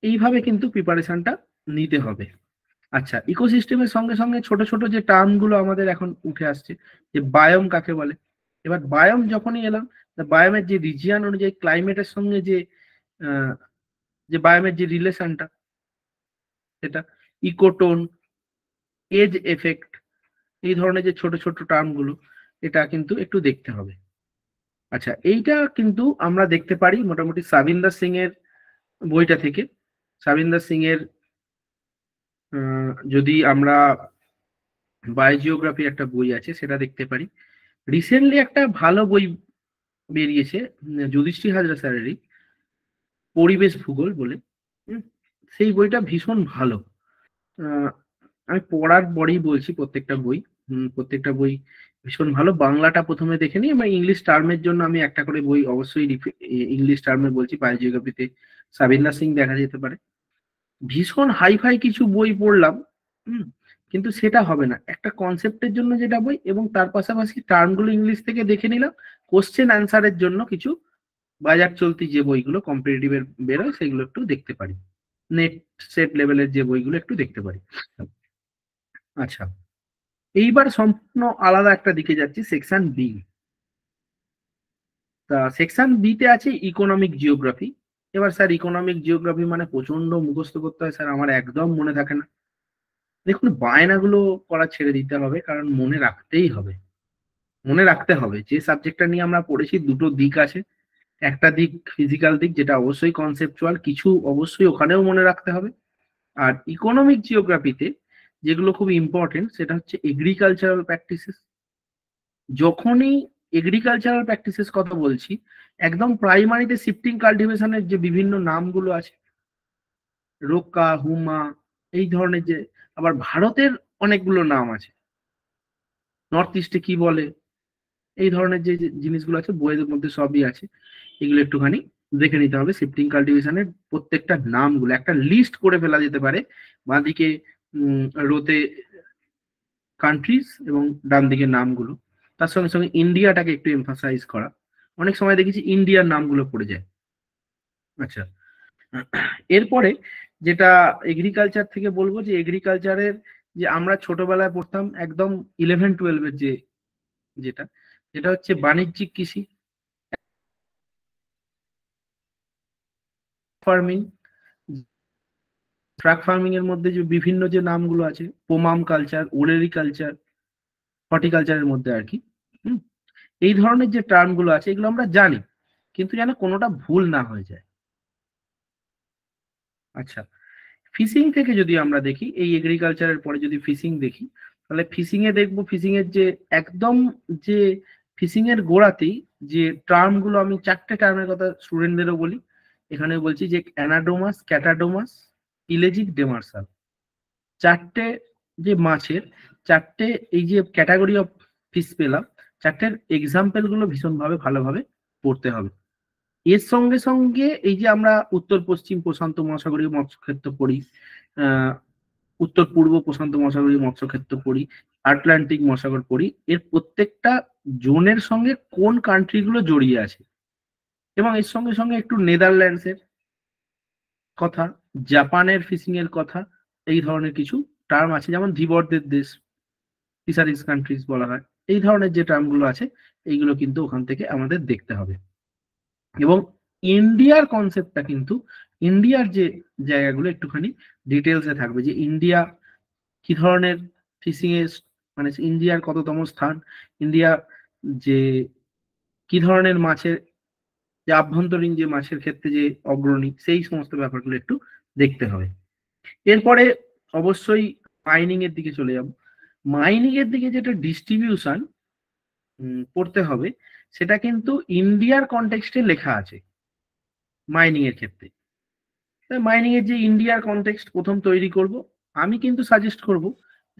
এইভাবে কিন্তু প্রিপারেশনটা নিতে হবে। আচ্ছা, ইকোসিস্টেমের সঙ্গে সঙ্গে ছোট ছোট যে টার্ম গুলো আমাদের এখন উঠে আসছে, যে বায়োম কাকে বলে। এবার বায়োম যখনই এলাম, বায়োমের যে রিজিয়ন অনুযায়ী ক্লাইমেটের সঙ্গে যে যে বায়োমের যে রিলেশনটা, সেটা ইকোটোন, এজ এফেক্ট, এই ধরনের যে ছোট ছোট টার্ম গুলো, এটা কিন্তু একটু দেখতে হবে। আচ্ছা, এইটা কিন্তু আমরা দেখতে পারি মোটামুটি সাবিন্দর সিং এর বইটা থেকে। সাবিন্দর সিং এর যদি আমরা বায়োজিওগ্রাফি একটা বই আছে সেটা দেখতে পারি। রিসেন্টলি একটা ভালো বই বেরিয়েছে যুধিষ্ঠির হাজরা স্যারেরই, পরিবেশ ভূগোল বলে। সেই বইটা ভীষণ ভালো। আমি পড়ার পরেই বলছি, প্রত্যেকটা বই ভীষণ ভালো। বাংলাটা প্রথমে দেখে নিই, এবং ইংলিশ টার্মের জন্য আমি একটা করে বই অবশ্যই ইংলিশ টার্মে বলছি। বায়োজিওগ্রাফিতে সাবিন্দর সিং দেখা যেতে পারে। ভীষণ হাইফাই কিছু বই পড়লাম, কিন্তু সেটা হবে না। একটা কনসেপ্টের জন্য যেটা বই, এবং তার পাশাপাশি টার্মগুলো ইংলিশ থেকে দেখে নিলাম, কোশ্চেন অ্যান্সারের জন্য কিছু বাজার চলতি যে বইগুলো কম্পিটিটিভ এর বেরোয় সেগুলো একটু দেখতে পারি, নেট সেট লেভেলের যে বইগুলো একটু দেখতে পারি। আচ্ছা, এইবার সম্পূর্ণ আলাদা একটা দিকে যাচ্ছি, সেকশন বি। তা সেকশন বি তে আছে ইকোনমিক জিওগ্রাফি। এবার স্যার ইকোনমিক জিওগ্রাফি মানে প্রচন্ড মুখস্থ করতে হয়, স্যার আমার একদম মনে থাকে না। দেখুন, বায়নাগুলো করা ছেড়ে দিতে হবে, কারণ মনে রাখতেই হবে। মনে রাখতে হবে যে সাবজেক্টটা নিয়ে আমরা পড়েছি দুটো দিক আছে। একটা দিক ফিজিক্যাল দিক, যেটা অবশ্যই কনসেপচুয়াল, কিছু অবশ্যই ওখানেও মনে রাখতে হবে। আর ইকোনমিক জিওগ্রাফিতে যেগুলো খুব ইম্পর্টেন্ট সেটা হচ্ছে এগ্রিকালচারাল প্র্যাকটিসেস। যখনই এগ্রিকালচারাল প্র্যাকটিসেস কথা বলছি, একদম প্রাইমারিতে শিফটিং কাল্টিভেশনের যে বিভিন্ন নামগুলো আছে, রোকা, হুমা, এই ধরনের যে, আবার ভারতের অনেকগুলো নাম আছে, নর্থ ইস্টে কি বলে, এই ধরনের যে যে জিনিসগুলো আছে বইয়ের মধ্যে সবই আছে। এগুলো একটুখানি দেখে নিতে হবে। শিফটিং কাল্টিভেশনের প্রত্যেকটা নামগুলো একটা লিস্ট করে ফেলা যেতে পারে। বাঁদিকে রোতে কান্ট্রিজ এবং ডান দিকে নামগুলো, তার সঙ্গে সঙ্গে ইন্ডিয়াটাকে একটু এমফাসাইজ করা। অনেক সময় দেখেছি ইন্ডিয়ার নামগুলো পড়ে যায়। আচ্ছা, এরপরে যেটা এগ্রিকালচার থেকে বলবো, যে এগ্রিকালচারের যে আমরা ছোটবেলায় পড়তাম একদম 11-12-এর যে যেটা যেটা হচ্ছে বাণিজ্যিক কৃষি, ফার্মিং, ট্রাক ফার্মিং এর মধ্যে যে বিভিন্ন যে নামগুলো আছে, পোমাম কালচার, ওলেরিকালচার, হর্টিকালচারের মধ্যে আর কি। হুম, এই ধরনের যে টার্ম গুলো আছে এগুলো আমরা জানি, কিন্তু যেন কোনোটা ভুল না হয়ে যায়। আচ্ছা, ফিশিং থেকে যদি আমরা দেখি, এই এগ্রিকালচারের পরে যদি ফিশিং দেখি, তাহলে ফিশিং এ দেখবো, ফিশিং এর যে একদম যে ফিশিং এর গোড়াতেই যে টার্ম গুলো, আমি চারটে টার্মের কথা স্টুডেন্টদেরও বলি, এখানে বলছি যে অ্যানাডোমাস, ক্যাটাডোমাস, ইলেজিক, ডেমার্সাল, চারটে যে মাছের চারটে এই যে ক্যাটাগরি অফ ফিশ পেলাম, চারটের এক্সাম্পল গুলো ভীষণভাবে ভালোভাবে পড়তে হবে। এর সঙ্গে সঙ্গে এই যে আমরা উত্তর পশ্চিম প্রশান্ত মহাসাগরীয় মৎস্যক্ষেত্র পড়ি, উত্তর পূর্ব প্রশান্ত মহাসাগরীয় মৎস্যক্ষেত্র পড়ি, আটলান্টিক মহাসাগর পড়ি, এর প্রত্যেকটা জোনের সঙ্গে কোন কান্ট্রি গুলো জড়িয়ে আছে, এবং এর সঙ্গে সঙ্গে একটু নেদারল্যান্ডসের কথা, জাপানের ফিশিং এর কথা, এই ধরনের কিছু টার্ম আছে, যেমন ধীবরদের দেশ, ফিশারিজ কান্ট্রিজ বলা হয়। এই ধরনের যে টার্মগুলো আছে এইগুলো কিন্তু ওখান থেকে আমাদের দেখতে হবে। এবং ইন্ডিয়ার কনসেপ্টটা কিন্তু, ইন্ডিয়ার যে জায়গাগুলো একটুখানি ডিটেলসে থাকবে, যে ইন্ডিয়া কি ধরনের ফিশিং এর, মানে ইন্ডিয়ার কততম স্থান, ইন্ডিয়া যে কি ধরনের মাছের, যে আভ্যন্তরীণ যে মাছের ক্ষেত্রে যে অগ্রণী, সেই সমস্ত ব্যাপারগুলো একটু দেখতে হবে। এরপরে অবশ্যই মাইনিং এর দিকে চলে যাব। মাইনিং এর দিকে যেটা ডিস্ট্রিবিউশন পড়তে হবে, সেটা কিন্তু ইন্ডিয়ার কনটেক্সটে লেখা আছে মাইনিং এর ক্ষেত্রে। মাইনিং এর যে ইন্ডিয়ার কনটেক্সট প্রথম তৈরি করব, আমি কিন্তু সাজেস্ট করব,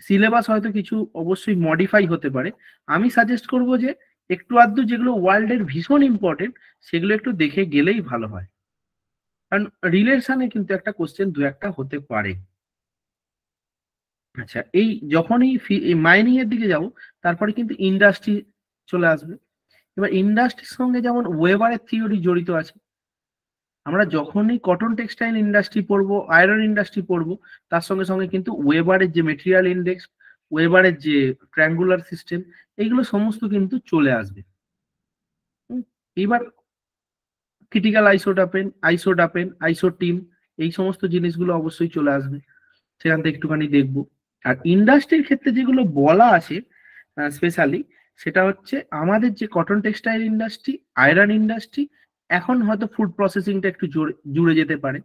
সিলেবাস হয়তো কিছু অবশ্যই মডিফাই হতে পারে, আমি সাজেস্ট করব যে একটু আধটু যেগুলো ওয়ার্ল্ডের ভীষণ ইম্পর্টেন্ট সেগুলো একটু দেখে গেলেই ভালো হয়, কারণ রিলেশনে কিন্তু একটা কোশ্চেন দু একটা হতে পারে। আচ্ছা, এই যখনই মাইনিং এর দিকে যাব, তারপরে কিন্তু ইন্ডাস্ট্রি চলে আসবে। এবার ইন্ডাস্ট্রির সঙ্গে যেমন ওয়েবারের থিওরি জড়িত আছে, আমরা যখনই কটন টেক্সটাইল ইন্ডাস্ট্রি পড়বো, আয়রন ইন্ডাস্ট্রি পড়বো, তার সঙ্গে সঙ্গে কিন্তু ওয়েবারের যে মেটেরিয়াল ইন্ডেক্স, ওয়েবারের যে ট্রায়াঙ্গুলার সিস্টেম, এইগুলো সমস্ত কিন্তু চলে আসবে। এবার ক্রিটিক্যাল আইসোডাপেন, আইসোটিম, এই সমস্ত জিনিসগুলো অবশ্যই চলে আসবে, সেখান থেকে একটুখানি দেখবো। আর ইন্ডাস্ট্রির ক্ষেত্রে যেগুলো বলা আছে স্পেশালি, সেটা হচ্ছে আমাদের যে cotton textile industry, iron industry, এখন হয়তো ফুড প্রসেসিংটা একটু জুড়ে যেতে পারে,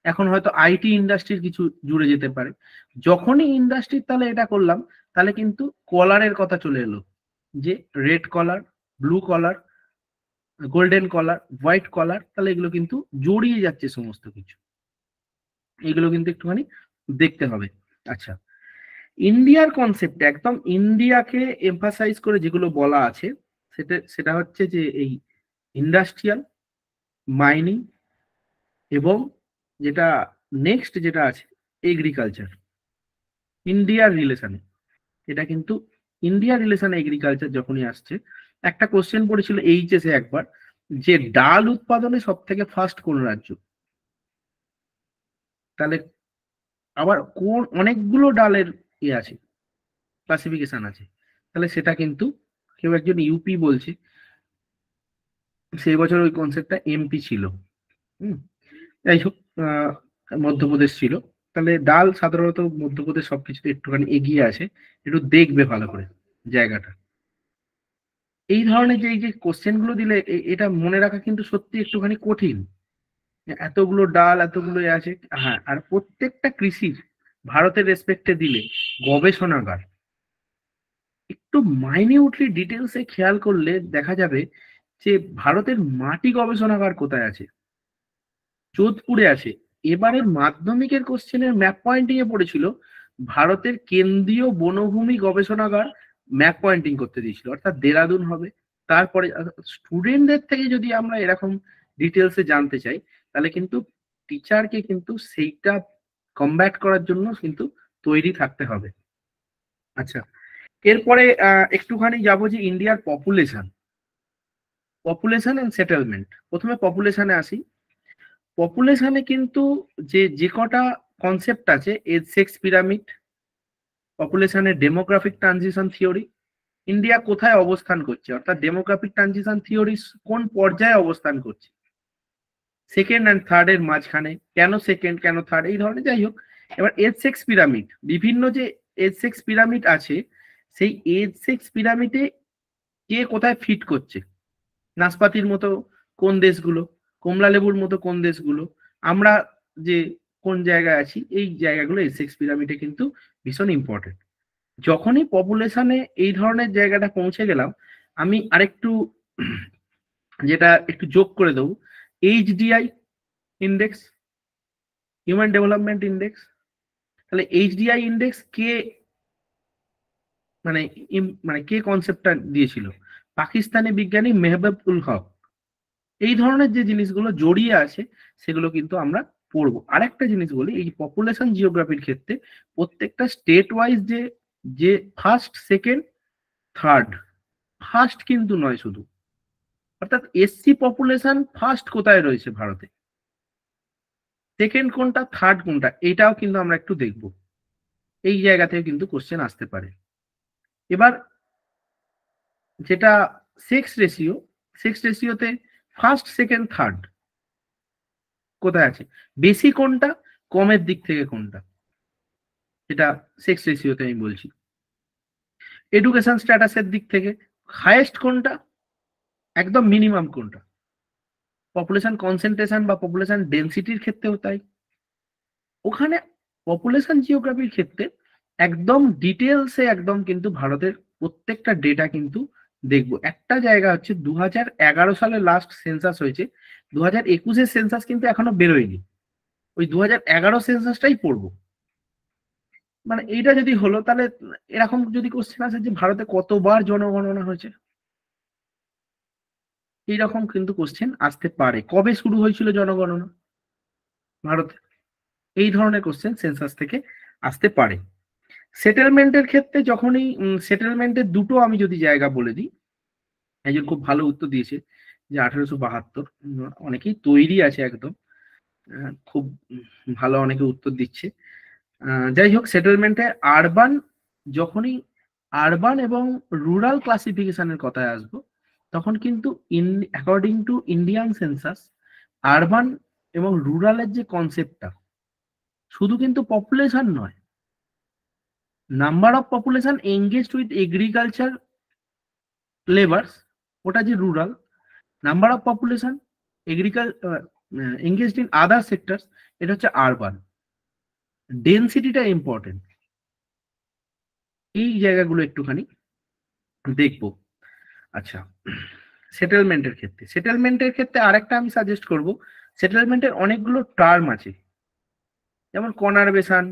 এখন হয়তো আইটি ইন্ডাস্ট্রির কিছু জুড়ে যেতে পারে। যখনই ইন্ডাস্ট্রির তাহলে এটা করলাম, তাহলে কিন্তু কলারের কথা চলে এলো, যে রেড কলার, ব্লু কলার, গোল্ডেন কলার, হোয়াইট কলার, তাহলে এগুলো কিন্তু জড়িয়ে যাচ্ছে সমস্ত কিছু, এগুলো কিন্তু একটুখানি দেখতে হবে। আচ্ছা, ইন্ডিয়ার কনসেপ্ট একদম ইন্ডিয়াকে এমফাসাইজ করে যেগুলো বলা আছে, সেটা হচ্ছে যে এই ইন্ডাস্ট্রিয়াল, মাইনিং, এবং যেটা নেক্সট যেটা আছে এগ্রিকালচার, ইন্ডিয়ার রিলেশনে। এটা কিন্তু ইন্ডিয়ার রিলেশনে এগ্রিকালচার যখনই আসছে, একটা কোশ্চেন পড়েছিল এইচএসে একবার, যে ডাল উৎপাদনে সব থেকে ফার্স্ট কোন রাজ্য, তাহলে আবার কোন অনেকগুলো ডালের আছে, ক্লাসিফিকেশন আছে, তাহলে সেটা কিন্তু কেউ একজন ইউপি বলছে, সেই বছর ওই কনসেপ্টটা এমপি ছিল। যাই হোক, মধ্যপ্রদেশ ছিল। তাহলে ডাল সাধারণত মধ্যপ্রদেশ সবকিছুতে একটুখানি এগিয়ে আছে, একটু দেখবে ভালো করে জায়গাটা। এই ধরনের যে এই যে কোশ্চেন গুলো দিলে এটা মনে রাখা কিন্তু সত্যি একটুখানি কঠিন। এতগুলো ডাল এতগুলো আছে, হ্যাঁ, আর প্রত্যেকটা কৃষির ভারতের রেসপেক্টে দিলে গবেষণাগার একটু মাইনিউটলি ডিটেলসে খেয়াল করলে দেখা যাবে যে ভারতের মাটি গবেষণাগার কোথায় আছে, যোধপুরে আছে। এবারের মাধ্যমিকের কোশ্চেনের ম্যাপ পয়েন্টিং এ পড়েছিল ভারতের কেন্দ্রীয় বনভূমি গবেষণাগার ম্যাপ পয়েন্টিং করতে দিয়েছিল, অর্থাৎ দেরাদুন হবে। তারপরে স্টুডেন্টদের থেকে যদি আমরা এরকম ডিটেলসে জানতে চাই তাহলে কিন্তু টিচারকে কিন্তু সেইটা কমব্যাট করার জন্য কিন্তু তৈরি থাকতে হবে। আচ্ছা, এরপরে একটুখানি যাবো যে ইন্ডিয়ার পপুলেশন এন্ড সেটেলমেন্ট। প্রথমে পপুলেশনে আসি। পপুলেশনে কিন্তু যে যে কটা কনসেপ্ট আছে, এজ সেক্স পিরামিড, পপুলেশনের ডেমোগ্রাফিক ট্রানজিশন থিওরি, ইন্ডিয়া কোথায় অবস্থান করছে, অর্থাৎ ডেমোগ্রাফিক ট্রানজিশন থিওরি কোন পর্যায়ে অবস্থান করছে, সেকেন্ড অ্যান্ড থার্ড এর মাঝখানে, কেন সেকেন্ড কেন থার্ড, এই ধরনের। যাই হোক, এবার এজ সেক্স পিরামিড, বিভিন্ন যে এজ সেক্স পিরামিড আছে সেই এজ সেক্স পিরামিডে কে কোথায় ফিট করছে, নাশপাতির মতো কোন দেশগুলো, কমলা লেবুর মতো কোন দেশগুলো, আমরা যে কোন জায়গায় আছি, এই জায়গাগুলো এজ সেক্স পিরামিডে কিন্তু ভীষণ ইম্পর্টেন্ট। যখনই পপুলেশনে এই ধরনের জায়গাটা পৌঁছে গেলাম, আমি আরেকটু যেটা একটু যোগ করে দেবো, HDI index, human development index. তাহলে এইচডিআই ইন্ডেক্স কে মানে মানে কে কনসেপ্টটা দিয়েছিল, পাকিস্তানি বিজ্ঞানী মেহবুব উল হক। এই ধরনের যে জিনিসগুলো জড়িয়ে আছে সেগুলো কিন্তু আমরা পড়বো। আরেকটা জিনিস বলি, এই পপুলেশন জিওগ্রাফির ক্ষেত্রে প্রত্যেকটা স্টেট ওয়াইজ যে যে ফার্স্ট সেকেন্ড থার্ড, ফার্স্ট কিন্তু নয় শুধু, অর্থাৎ এসসি পপুলেশন ফার্স্ট কোথায় রয়েছে ভারতে, সেকেন্ড কোনটা, থার্ড কোনটা, এটাও কিন্তু আমরা একটু দেখব। এই জায়গা থেকে কিন্তু কোশ্চেন আসতে পারে। এবার যেটা সেক্স রেশিওতে ফার্স্ট সেকেন্ড থার্ড কোথায় আছে, বেশি কোনটা, কমের দিক থেকে কোনটা, এটা সেক্স রেশিওতে আমি বলছি। এডুকেশন স্ট্যাটাসের দিক থেকে হাইয়েস্ট কোনটা, একদম মিনিমাম কোনটা, পপুলেশন কনসেন্ট্রেশন বা পপুলেশন ডেন্সিটির ক্ষেত্রেও তাই। ওখানে পপুলেশন জিওগ্রাফির ক্ষেত্রে একদম ডিটেলসে একদম কিন্তু ভারতের প্রত্যেকটা ডেটা কিন্তু দেখবো। একটা জায়গা হচ্ছে 2011 সালে লাস্ট সেন্সাস হয়েছে, 2021-এর সেন্সাস কিন্তু এখনো বেরোয়নি, ওই 2011 সেন্সাসটাই পড়বো। মানে এইটা যদি হলো তাহলে এরকম যদি কোশ্চেন আসে যে ভারতে কতবার জনগণনা হয়েছে, এইরকম কিন্তু কোশ্চেন আসতে পারে। কবে শুরু হয়েছিল জনগণনা ভারতে, এই ধরনের কোশ্চেন সেন্সাস থেকে আসতে পারে। সেটেলমেন্টের ক্ষেত্রে যখনই সেটেলমেন্টের দুটো আমি যদি জায়গা বলে দিই, একজন খুব ভালো উত্তর দিয়েছে যে 1872, অনেকেই তৈরি আছে একদম, খুব ভালো অনেকে উত্তর দিচ্ছে। যাই হোক, সেটেলমেন্টে আরবান, যখনই আরবান এবং রুরাল ক্লাসিফিকেশনের কথায় আসবো তখন কিন্তু according to Indian census urban এবং রুরালের যে কনসেপ্টটা শুধু কিন্তু পপুলেশন নয়, number of population engaged with agriculture labours, ওটা যে rural, number of population engaged in other sectors, এটা হচ্ছে আরবান। ডেন্সিটিটা ইম্পর্টেন্ট, এই জায়গাগুলো একটুখানি দেখবো। আচ্ছা, সেটেলমেন্টের ক্ষেত্রে আরেকটা আমি সাজেস্ট করব, সেটেলমেন্টের অনেকগুলো টার্ম আছে, যেমন কনারভেশন,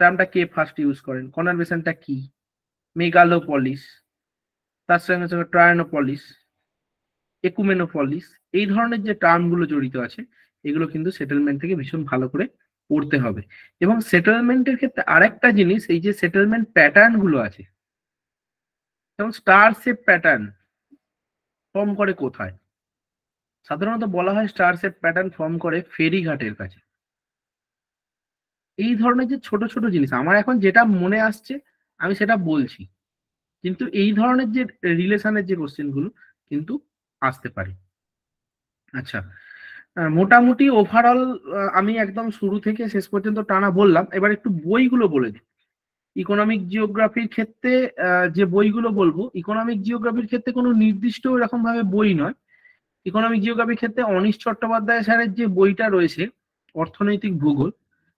টার্মটা কে ফার্স্ট ইউজ করেন, কনারভেশনটা কি, মেগালোপলিস, তার সঙ্গে সঙ্গে ট্রায়ানোপলিস, একুমেনোপলিস, এই ধরনের যে টার্মগুলো জড়িত আছে এগুলো কিন্তু সেটেলমেন্ট থেকে ভীষণ ভালো করে পড়তে হবে। এবং সেটেলমেন্টের ক্ষেত্রে আরেকটা জিনিস, এই যে সেটেলমেন্ট প্যাটার্ন গুলো আছে, যেমন স্টার শেপ প্যাটার্ন ফর্ম করে কোথায়, সাধারণত বলা হয় স্টার শেপ প্যাটার্ন ফর্ম করে ফেরিঘাটের কাছে। এই ধরনের যে ছোট ছোট জিনিস আমার এখন যেটা মনে আসছে আমি সেটা বলছি, কিন্তু এই ধরনের যে রিলেশনের যে কোশ্চেন গুলো কিন্তু আসতে পারে। আচ্ছা, মোটামুটি ওভারঅল আমি একদম শুরু থেকে শেষ পর্যন্ত টানা বললাম। এবার একটু বইগুলো বলে দিই। ইকোনমিক জিওগ্রাফির ক্ষেত্রে যে বইগুলো বলবো, ইকোনমিক জিওগ্রাফির ক্ষেত্রে কোনো নির্দিষ্ট এরকম ভাবে বই নয়। ইকোনমিক জিওগ্রাফির ক্ষেত্রে অনীশ চট্টোপাধ্যায় স্যারের যে বইটা রয়েছে অর্থনৈতিক ভূগোল,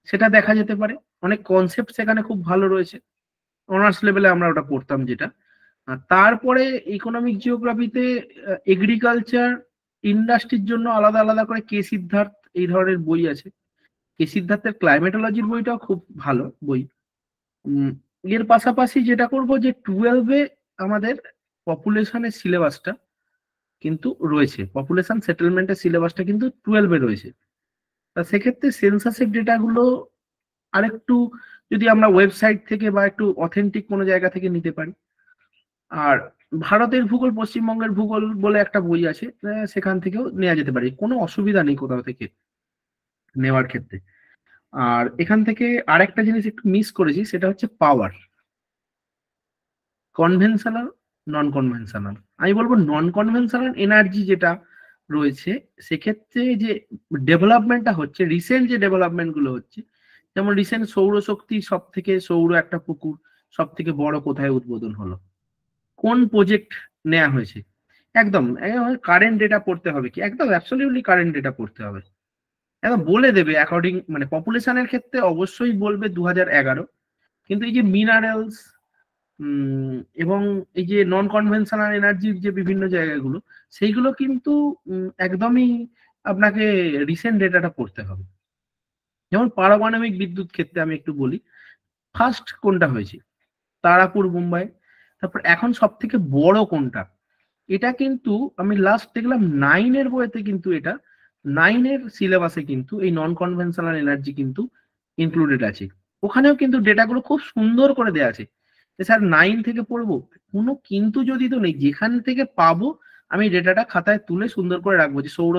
সেটা দেখা যেতে পারে। অনেক কনসেপ্ট সেখানে খুব ভালো রয়েছে, অনার্স লেভেলে আমরা ওটা পড়তাম যেটা। আর তারপরে ইকোনমিক জিওগ্রাফিতে এগ্রিকালচার, ইন্ডাস্ট্রির জন্য আলাদা আলাদা করে কে সিদ্ধার্থ এই ধরনের বই আছে। কে সিদ্ধার্থের ক্লাইমেটোলজির বইটাও খুব ভালো বই। এর পাশাপাশি যেটা করব যে 12-এ আমাদের পপুলেশনের সিলেবাসটা কিন্তু রয়েছে, পপুলেশন সেটেলমেন্টের সিলেবাসটা কিন্তু 12-এ রয়েছে। তা সেক্ষেত্রে সেন্সাসের ডেটাগুলো আরেকটু যদি আমরা ওয়েবসাইট থেকে বা একটু অথেন্টিক কোনো জায়গা থেকে নিতে পারি। আর ভারতের ভূগোল, পশ্চিমবঙ্গের ভূগোল বলে একটা বই আছে, সেখান থেকেও নেওয়া যেতে পারে, কোনো অসুবিধা নেই কোথাও থেকে নেওয়ার ক্ষেত্রে। আর এখান থেকে আরেকটা জিনিস একটু মিস করেছি, সেটা হচ্ছে পাওয়ার, কনভেনশনাল, নন কনভেনশনাল। আমি বলবো নন কনভেনশনাল এনার্জি যেটা রয়েছে, সেক্ষেত্রে যে ডেভেলপমেন্টটা হচ্ছে, রিসেন্ট যে ডেভেলপমেন্ট গুলো হচ্ছে, যেমন রিসেন্ট সৌরশক্তি, সব থেকে সৌর একটা পুকুর সব থেকে বড় কোথায় উদ্বোধন হলো, কোন প্রজেক্ট নেওয়া হয়েছে, একদম কারেন্ট ডেটা পড়তে হবে কি, একদম অ্যাবসলিউটলি কারেন্ট ডেটা পড়তে হবে, একদম বলে দেবে অ্যাকর্ডিং, মানে পপুলেশনের ক্ষেত্রে অবশ্যই বলবে 2011, কিন্তু এই যে মিনারেলস এবং এই যে নন কনভেনশনাল এনার্জির যে বিভিন্ন জায়গাগুলো, সেইগুলো কিন্তু একদমই আপনাকে রিসেন্ট ডেটাটা পড়তে হবে। যেমন পারমাণবিক বিদ্যুৎ ক্ষেত্রে আমি একটু বলি, ফার্স্ট কোনটা হয়েছে, তারাপুর মুম্বাই, তারপর এখন সব থেকে বড় কোনটা, এটা কিন্তু আমি লাস্ট দেখলাম 9-এর বইতে, কিন্তু এটা 9-এর সিলেবাসে কিন্তু এই নন কনভেনশনাল এনার্জি কিন্তু ইনক্লুডেড আছে। ওখানেও কিন্তু ডেটাগুলো খুব সুন্দর করে দেওয়া আছে। স্যার 9 থেকে পড়বো, কোনো কিন্তু যদি তো নেই, যেখান থেকে পাবো আমি ডেটাটা খাতায় তুলে সুন্দর করে রাখবো, যে সৌর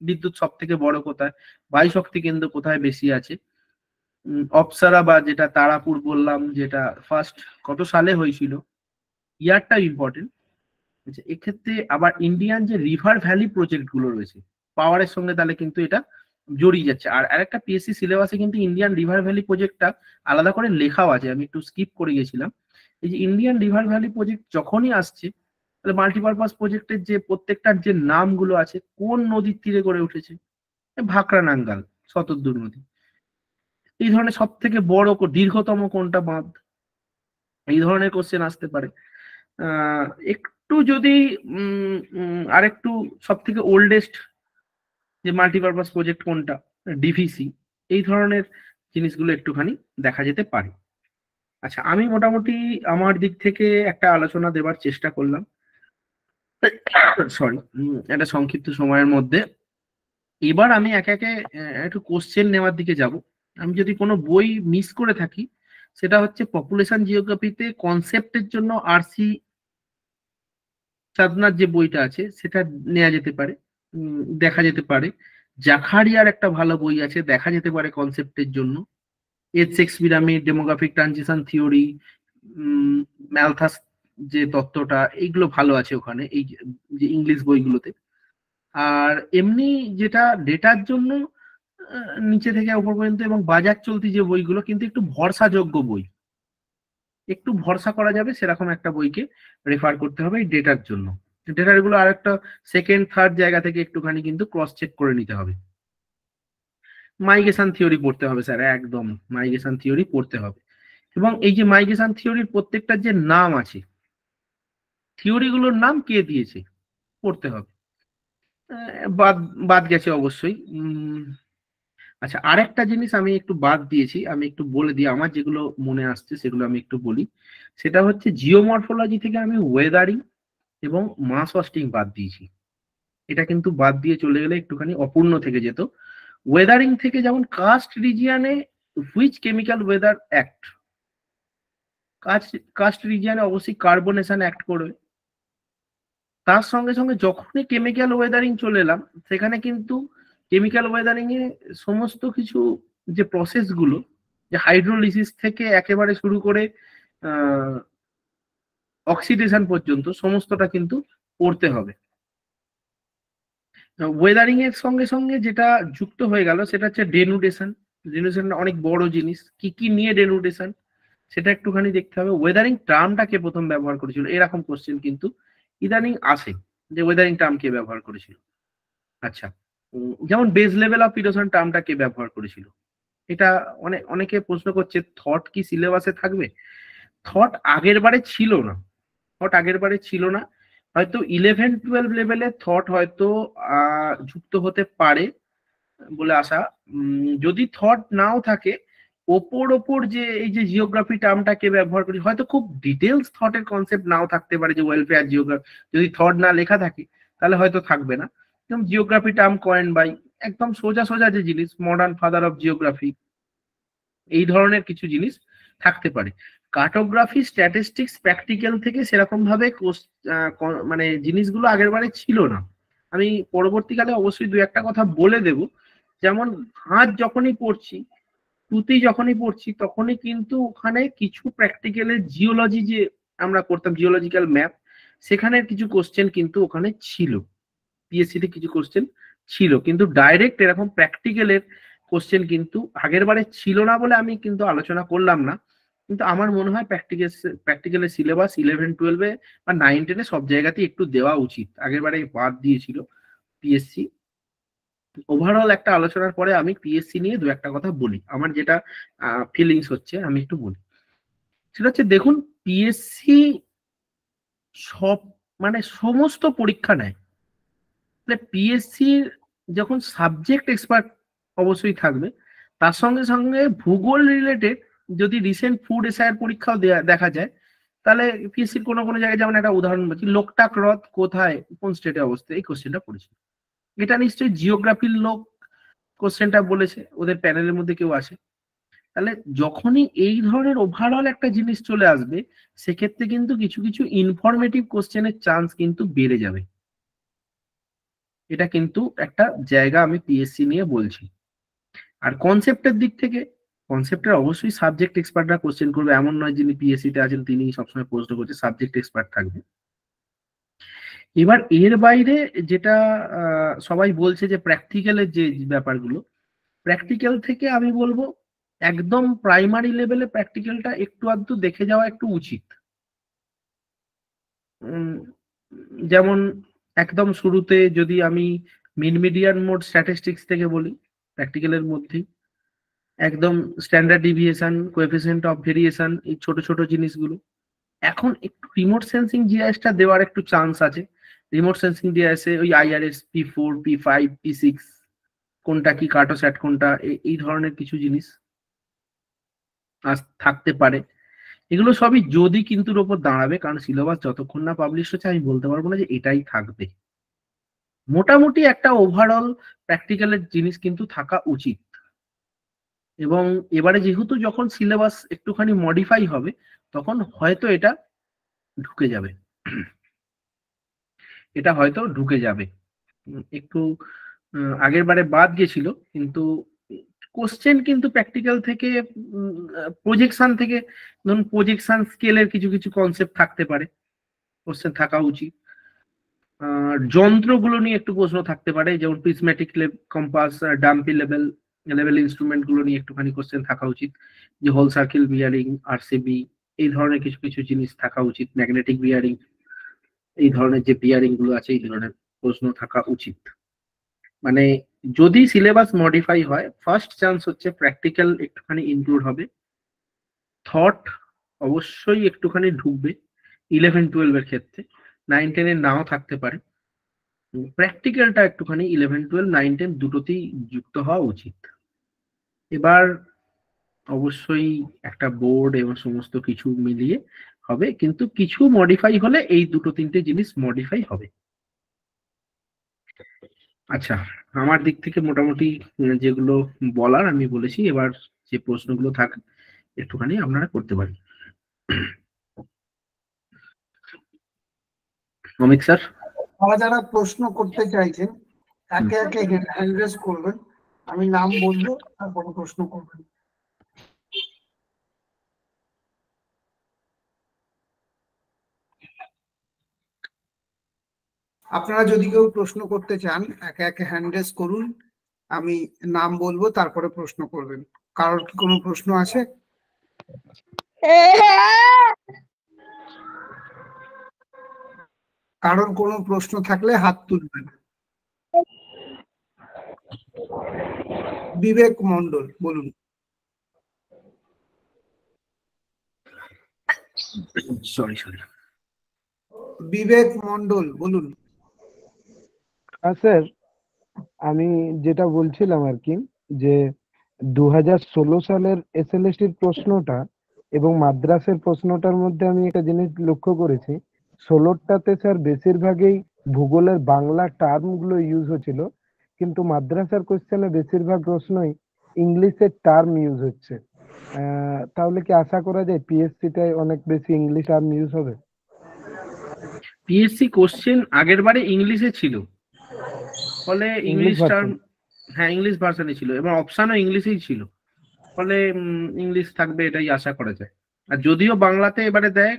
বিদ্যুৎ সব থেকে বড় কোথায়, বায়ু শক্তি কেন্দ্র কোথায় বেশি আছে, অপ্সারা বা যেটা তারাপুর বললাম, যেটা ফার্স্ট কত সালে হয়েছিল, ইয়ারটা ইম্পর্টেন্ট। আচ্ছা, এক্ষেত্রে আবার ইন্ডিয়ান যে রিভার ভ্যালি প্রজেক্ট গুলো রয়েছে পাওয়ারের সঙ্গে, তাহলে কিন্তু এটা জড়িয়ে যাচ্ছে। আর আরেকটা পিএসসি সিলেবাসে কিন্তু ইন্ডিয়ান রিভার ভ্যালি প্রজেক্টটা আলাদা করে লেখাও আছে, আমি একটু স্কিপ করে গেছিলাম। এই যে ইন্ডিয়ান রিভার ভ্যালি প্রজেক্ট যখনই আসছে, তাহলে মাল্টিপারপাস প্রজেক্টের যে প্রত্যেকটার যে নামগুলো আছে, কোন নদীর তীরে গড়ে উঠেছে, ভাকরা নাঙ্গাল, শতদ্রু নদী, এই ধরনের সব থেকে বড় দীর্ঘতম কোনটা বাঁধ, এই ধরনের কোশ্চেন আসতে পারে। একটু যদি আরেকটু সব থেকে ওল্ডেস্ট যে মাল্টিপারপাস প্রজেক্ট কোনটা, ডিভিসি, এই ধরনের জিনিসগুলো একটুখানি দেখা যেতে পারে। আচ্ছা, আমি মোটামুটি আমার দিক থেকে একটা আলোচনা দেবার চেষ্টা করলাম, সরি, একটা সংক্ষিপ্ত সময়ের মধ্যে। এবার আমি একে একে একটু কোশ্চেন নেওয়ার দিকে যাব। আমি যদি কোনো বই মিস করে থাকি, সেটা হচ্ছে পপুলেশন জিওগ্রাফিতে কনসেপ্টের জন্য আরসি সাধনার যে বইটা আছে সেটা নেওয়া যেতে পারে, দেখা যেতে পারে। জাখারিয়ার একটা ভালো বই আছে, দেখা যেতে পারে কনসেপ্টের জন্য। H-x pyramid, demographic transition theory, Malthus যে তত্ত্বটা, এইগুলো ভালো আছে ওখানে, এই যে ইংলিশ বইগুলোতে। আর এমনি যেটা ডেটার জন্য নিচে থেকে উপর পর্যন্ত এবং বাজার চলতি যে বইগুলো, কিন্তু একটু ভরসাযোগ্য বই, একটু ভরসা করা যাবে সেরকম একটা বইকে রেফার করতে হবে এই ডেটার জন্য। ডেটার গুলো আর একটা সেকেন্ড থার্ড জায়গা থেকে একটুখানি কিন্তু ক্রস চেক করে নিতে হবে। মাইগ্রেশন থিওরি পড়তে হবে স্যার, একদম মাইগ্রেশন থিওরি পড়তে হবে। এবং এই যে মাইগ্রেশন থিওরির প্রত্যেকটা যে নাম আছে, থিওরিগুলোর নাম কে দিয়েছে পড়তে হবে। বাদ বাদ গেছে অবশ্যই। আচ্ছা, আরেকটা জিনিস আমি একটু বাদ দিয়েছি, আমি একটু বলে দিই, আমার যেগুলো মনে আসছে সেগুলো আমি একটু বলি। সেটা হচ্ছে জিওমরফোলজি থেকে আমি ওয়েদারিং এবং মাস ওয়াস্টিং বাদ দিয়েছি। এটা কিন্তু বাদ দিয়ে চলে গেলে একটুখানি অপূর্ণ থেকে যেত। ওয়েদারিং থেকে যেমন কাস্ট রিজিয়নে which chemical weather act, karst রিজিয়নে অবশ্যই কার্বনেশন অ্যাক্ট করবে। তার সঙ্গে সঙ্গে যখনই কেমিক্যাল ওয়েদারিং চলে এলাম, সেখানে কিন্তু কেমিক্যাল ওয়েদারিং এ সমস্ত কিছু যে প্রসেস গুলো, যে হাইড্রোলিসিস থেকে একেবারে শুরু করে অক্সিডেশন পর্যন্ত সমস্তটা কিন্তু পড়তে হবে। ওয়েদারিং এর সঙ্গে সঙ্গে যেটা যুক্ত হয়ে গেল সেটা হচ্ছে ডেনুডেশন। ডেনুডেশন অনেক বড় জিনিস, কি কি নিয়ে ডেনুডেশন, সেটা একটুখানি দেখতে হবে। ওয়েদারিং টার্মটা কে প্রথম ব্যবহার করেছিল, এরকম কোশ্চেন কিন্তু ইদানিং আসে, যে ওয়েদারিং টার্ম কে ব্যবহার করেছিল। আচ্ছা, যেমন বেস লেভেল অফ ইরোশন টার্মটা কে ব্যবহার করেছিল, এটা অনেকে প্রশ্ন করছে থট কি সিলেবাসে থাকবে। থট আগের বারে ছিল না, থট আগের বারে ছিল না, হয়তো 11-12 লেভেলে থট হয়তো যুক্ত হতে পারে বলে আশা। যদি থট নাও থাকে, ওপর যে এই যে জিওগ্রাফি টার্মটাকে ব্যবহার করি, হয়তো খুব ডিটেলস থটের কনসেপ্ট নাও থাকতে পারে, যে ওয়েলফেয়ার জিওগ্রাফি যদি থট না লেখা থাকে তাহলে হয়তো থাকবে না। যেমন জিওগ্রাফি টার্ম কয়েন বাই, একদম সোজা সোজা যে জিনিস, মডার্ন ফাদার অফ জিওগ্রাফি, এই ধরনের কিছু জিনিস থাকতে পারে। কার্টোগ্রাফি, স্ট্যাটিস্টিক্স, প্র্যাকটিক্যাল থেকে সেরকম ভাবে মানে জিনিসগুলো আগের বারে ছিল না। আমি পরবর্তীকালে অবশ্যই দু একটা কথা বলে দেব। যেমন আজ যখনই পড়ছি, টুতি যখনই পড়ছি, তখনই কিন্তু ওখানে কিছু প্র্যাকটিক্যালের জিওলজি যে আমরা করতাম, জিওলজিক্যাল ম্যাপ, সেখানের কিছু কোশ্চেন কিন্তু ওখানে ছিল, পিএসসি তে কিছু কোশ্চেন ছিল, কিন্তু ডাইরেক্ট এরকম প্র্যাকটিক্যালের কোশ্চেন কিন্তু আগের বারে ছিল না বলে আমি কিন্তু আলোচনা করলাম না। কিন্তু আমার মনে হয় প্র্যাকটিক্যালের সিলেবাস 11-12 বা 9-10 সব জায়গাতেই একটু দেওয়া উচিত, আগের বারে বাদ দিয়েছিল পিএসসি। ওভারঅল একটা আলোচনার পরে আমি পিএসসি নিয়ে দু একটা কথা বলি, আমার যেটা ফিলিংস হচ্ছে আমি একটু বলি। সেটা হচ্ছে, দেখুন, পিএসসি সব মানে সমস্ত পরীক্ষা নেয়, পিএসসি যখন সাবজেক্ট এক্সপার্ট অবশ্যই থাকবে, তার সঙ্গে সঙ্গে ভূগোল রিলেটেড যদি রিসেন্ট ফুড এসআইআর পরীক্ষাও দেখা যায়, তাহলে পিএসসির কোনো কোনো জায়গায়, যেমন একটা উদাহরণ বলছি, লোকটাক হ্রদ কোথায়, কোন স্টেটে অবস্থিত, এই কোশ্চেনটা পড়েছিল। এটা নিশ্চয়ই জিওগ্রাফির লোক কোশ্চেনটা বলেছে, ওদের প্যানেলের মধ্যে কেউ আসে। তাহলে যখনই এই ধরনের ওভারঅল একটা জিনিস চলে আসবে, সেক্ষেত্রে কিন্তু কিছু কিছু ইনফরমেটিভ কোশ্চেনের চান্স কিন্তু বেড়ে যাবে। এটা কিন্তু একটা জায়গা আমি পিএসসি নিয়ে বলছি। আর কনসেপ্টের দিক থেকে, কনসেপ্টের অবশ্যই সাবজেক্ট এক্সপার্টরা কোশ্চেন করবে, এমন নয় যিনি পিএসসি তে আছেন তিনি সবসময় প্রশ্ন করছে, সাবজেক্ট এক্সপার্ট থাকবে। এবার এর বাইরে যেটা সবাই বলছে যে প্র্যাকটিক্যালের যে ব্যাপারগুলো, প্র্যাকটিক্যাল থেকে আমি বলবো একদম প্রাইমারি লেভেলে প্র্যাকটিক্যালটা একটু আধটু দেখে যাওয়া একটু উচিত। যেমন একদম শুরুতে যদি আমি মিডিয়ান মোড স্ট্যাটিস্টিক্স থেকে বলি, প্র্যাকটিক্যালের মধ্যেই একদম standard deviation, coefficient of variation, এই ছোট ছোট জিনিসগুলো। এখন একটু রিমোট সেন্সিং জিআইএসটা দেওয়ার একটু চান্স আছে। রিমোট সেন্সিং জিআইএসে ওই আইআরএস P4, P5, P6 কোনটা কি, কার্টোস্যাট কোনটা, এই ধরনের কিছু জিনিস থাকতে পারে। এগুলো সবই যদি কিন্তুর ওপর দাঁড়াবে, কারণ সিলেবাস যতক্ষণ না পাবলিশ হচ্ছে আমি বলতে পারবো না যে এটাই থাকবে। মোটামুটি একটা ওভারঅল প্র্যাকটিক্যালের জিনিস কিন্তু থাকা উচিত। এবং এবারে যেহেতু যখন সিলেবাস একটুখানি মডিফাই হবে, তখন হয়তো এটা ঢুকে যাবে, এটা হয়তো ঢুকে যাবে। একটু আগের বারে বাদ গেছিল, কিন্তু কোশ্চেন কিন্তু প্র্যাকটিক্যাল থেকে, প্রজেকশন থেকে, ধরুন প্রজেকশন স্কেলের কিছু কিছু কনসেপ্ট থাকতে পারে, কোশ্চেন থাকা উচিত। যন্ত্রগুলো নিয়ে একটু প্রশ্ন থাকতে পারে, যেমন prismatic compass, dumpy level instrument গুলো নিয়ে একটুখানি কোশ্চেন থাকা উচিত। যে হোল সার্কেল বিয়ারিং, আরসিবি, এই ধরনের কিছু কিছু জিনিস থাকা উচিত। ম্যাগনেটিক বিয়ারিং, এই ধরনের যে বিয়ারিং গুলো আছে, এই ধরনের প্রশ্ন থাকা উচিত। মানে যদি সিলেবাস মডিফাই হয়, ফার্স্ট চান্স হচ্ছে প্র্যাকটিক্যাল একটুখানি ইনক্লুড হবে, থট অবশ্যই একটুখানি ঢুকবে 11-12 এর ক্ষেত্রে, 9-10 এর নাও থাকতে পারে। প্র্যাকটিক্যালটা একটুখানি 11-12, 9-10 দুটোতেই যুক্ত হওয়া উচিত। এবার অবশ্যই একটা বোর্ড এবং সমস্ত কিছু মিলিয়ে হবে, কিন্তু কিছু মডিফাই হলে এই দুটো তিনটে জিনিস মডিফাই হবে। আচ্ছা, আমার দিক থেকে মোটামুটি যেগুলো বলার আমি বলেছি। এবার যে প্রশ্নগুলো থাকে একটুখানি আপনারা করতে পারেন। অমিত স্যার, যারা যারা প্রশ্ন করতে চাইছেন একে একে হ্যান্ড রেজ করবেন, আমি নাম বলবো, তারপরে প্রশ্ন করবেন। আপনারা যদি কেউ প্রশ্ন করতে চান একে একে হ্যান্ড রেজ করুন, আমি নাম বলবো, তারপরে প্রশ্ন করবেন। কারোর কি কোনো প্রশ্ন আছে? কারণ কোনো প্রশ্ন থাকলে হাত তুলবেন। বিবেক মন্ডল বলুন। সরি। বিবেক মন্ডল বলুন। স্যার, আমি যেটা বলছিলাম আর কি, যে 2016 সালের এসএলএসটির প্রশ্নটা এবং মাদ্রাসের প্রশ্নটার মধ্যে আমি একটা জিনিস লক্ষ্য করেছি। 16টাতে স্যার বেশিরভাগই ভূগোলের বাংলা টার্ম গুলো ইউজ হচ্ছিল, কিন্তু মাদ্রাসার কোশ্চেনে বেশিরভাগ প্রশ্নই ইংলিশের টার্ম ইউজ হচ্ছে। তাহলে কি আশা করা যায় পিএসসি টায় অনেক বেশি ইংলিশ টার্ম ইউজ হবে? পিএসসি কোশ্চেন আগের বারে ইংলিশে ছিল, ফলে ইংলিশ টার্ম, হ্যাঁ ইংলিশ ভার্সনে ছিল এবং অপশনও ইংলিশেই ছিল, ফলে ইংলিশ থাকবে এটাই আশা করা যায়। আর যদিও বাংলাতে এবারে দেয়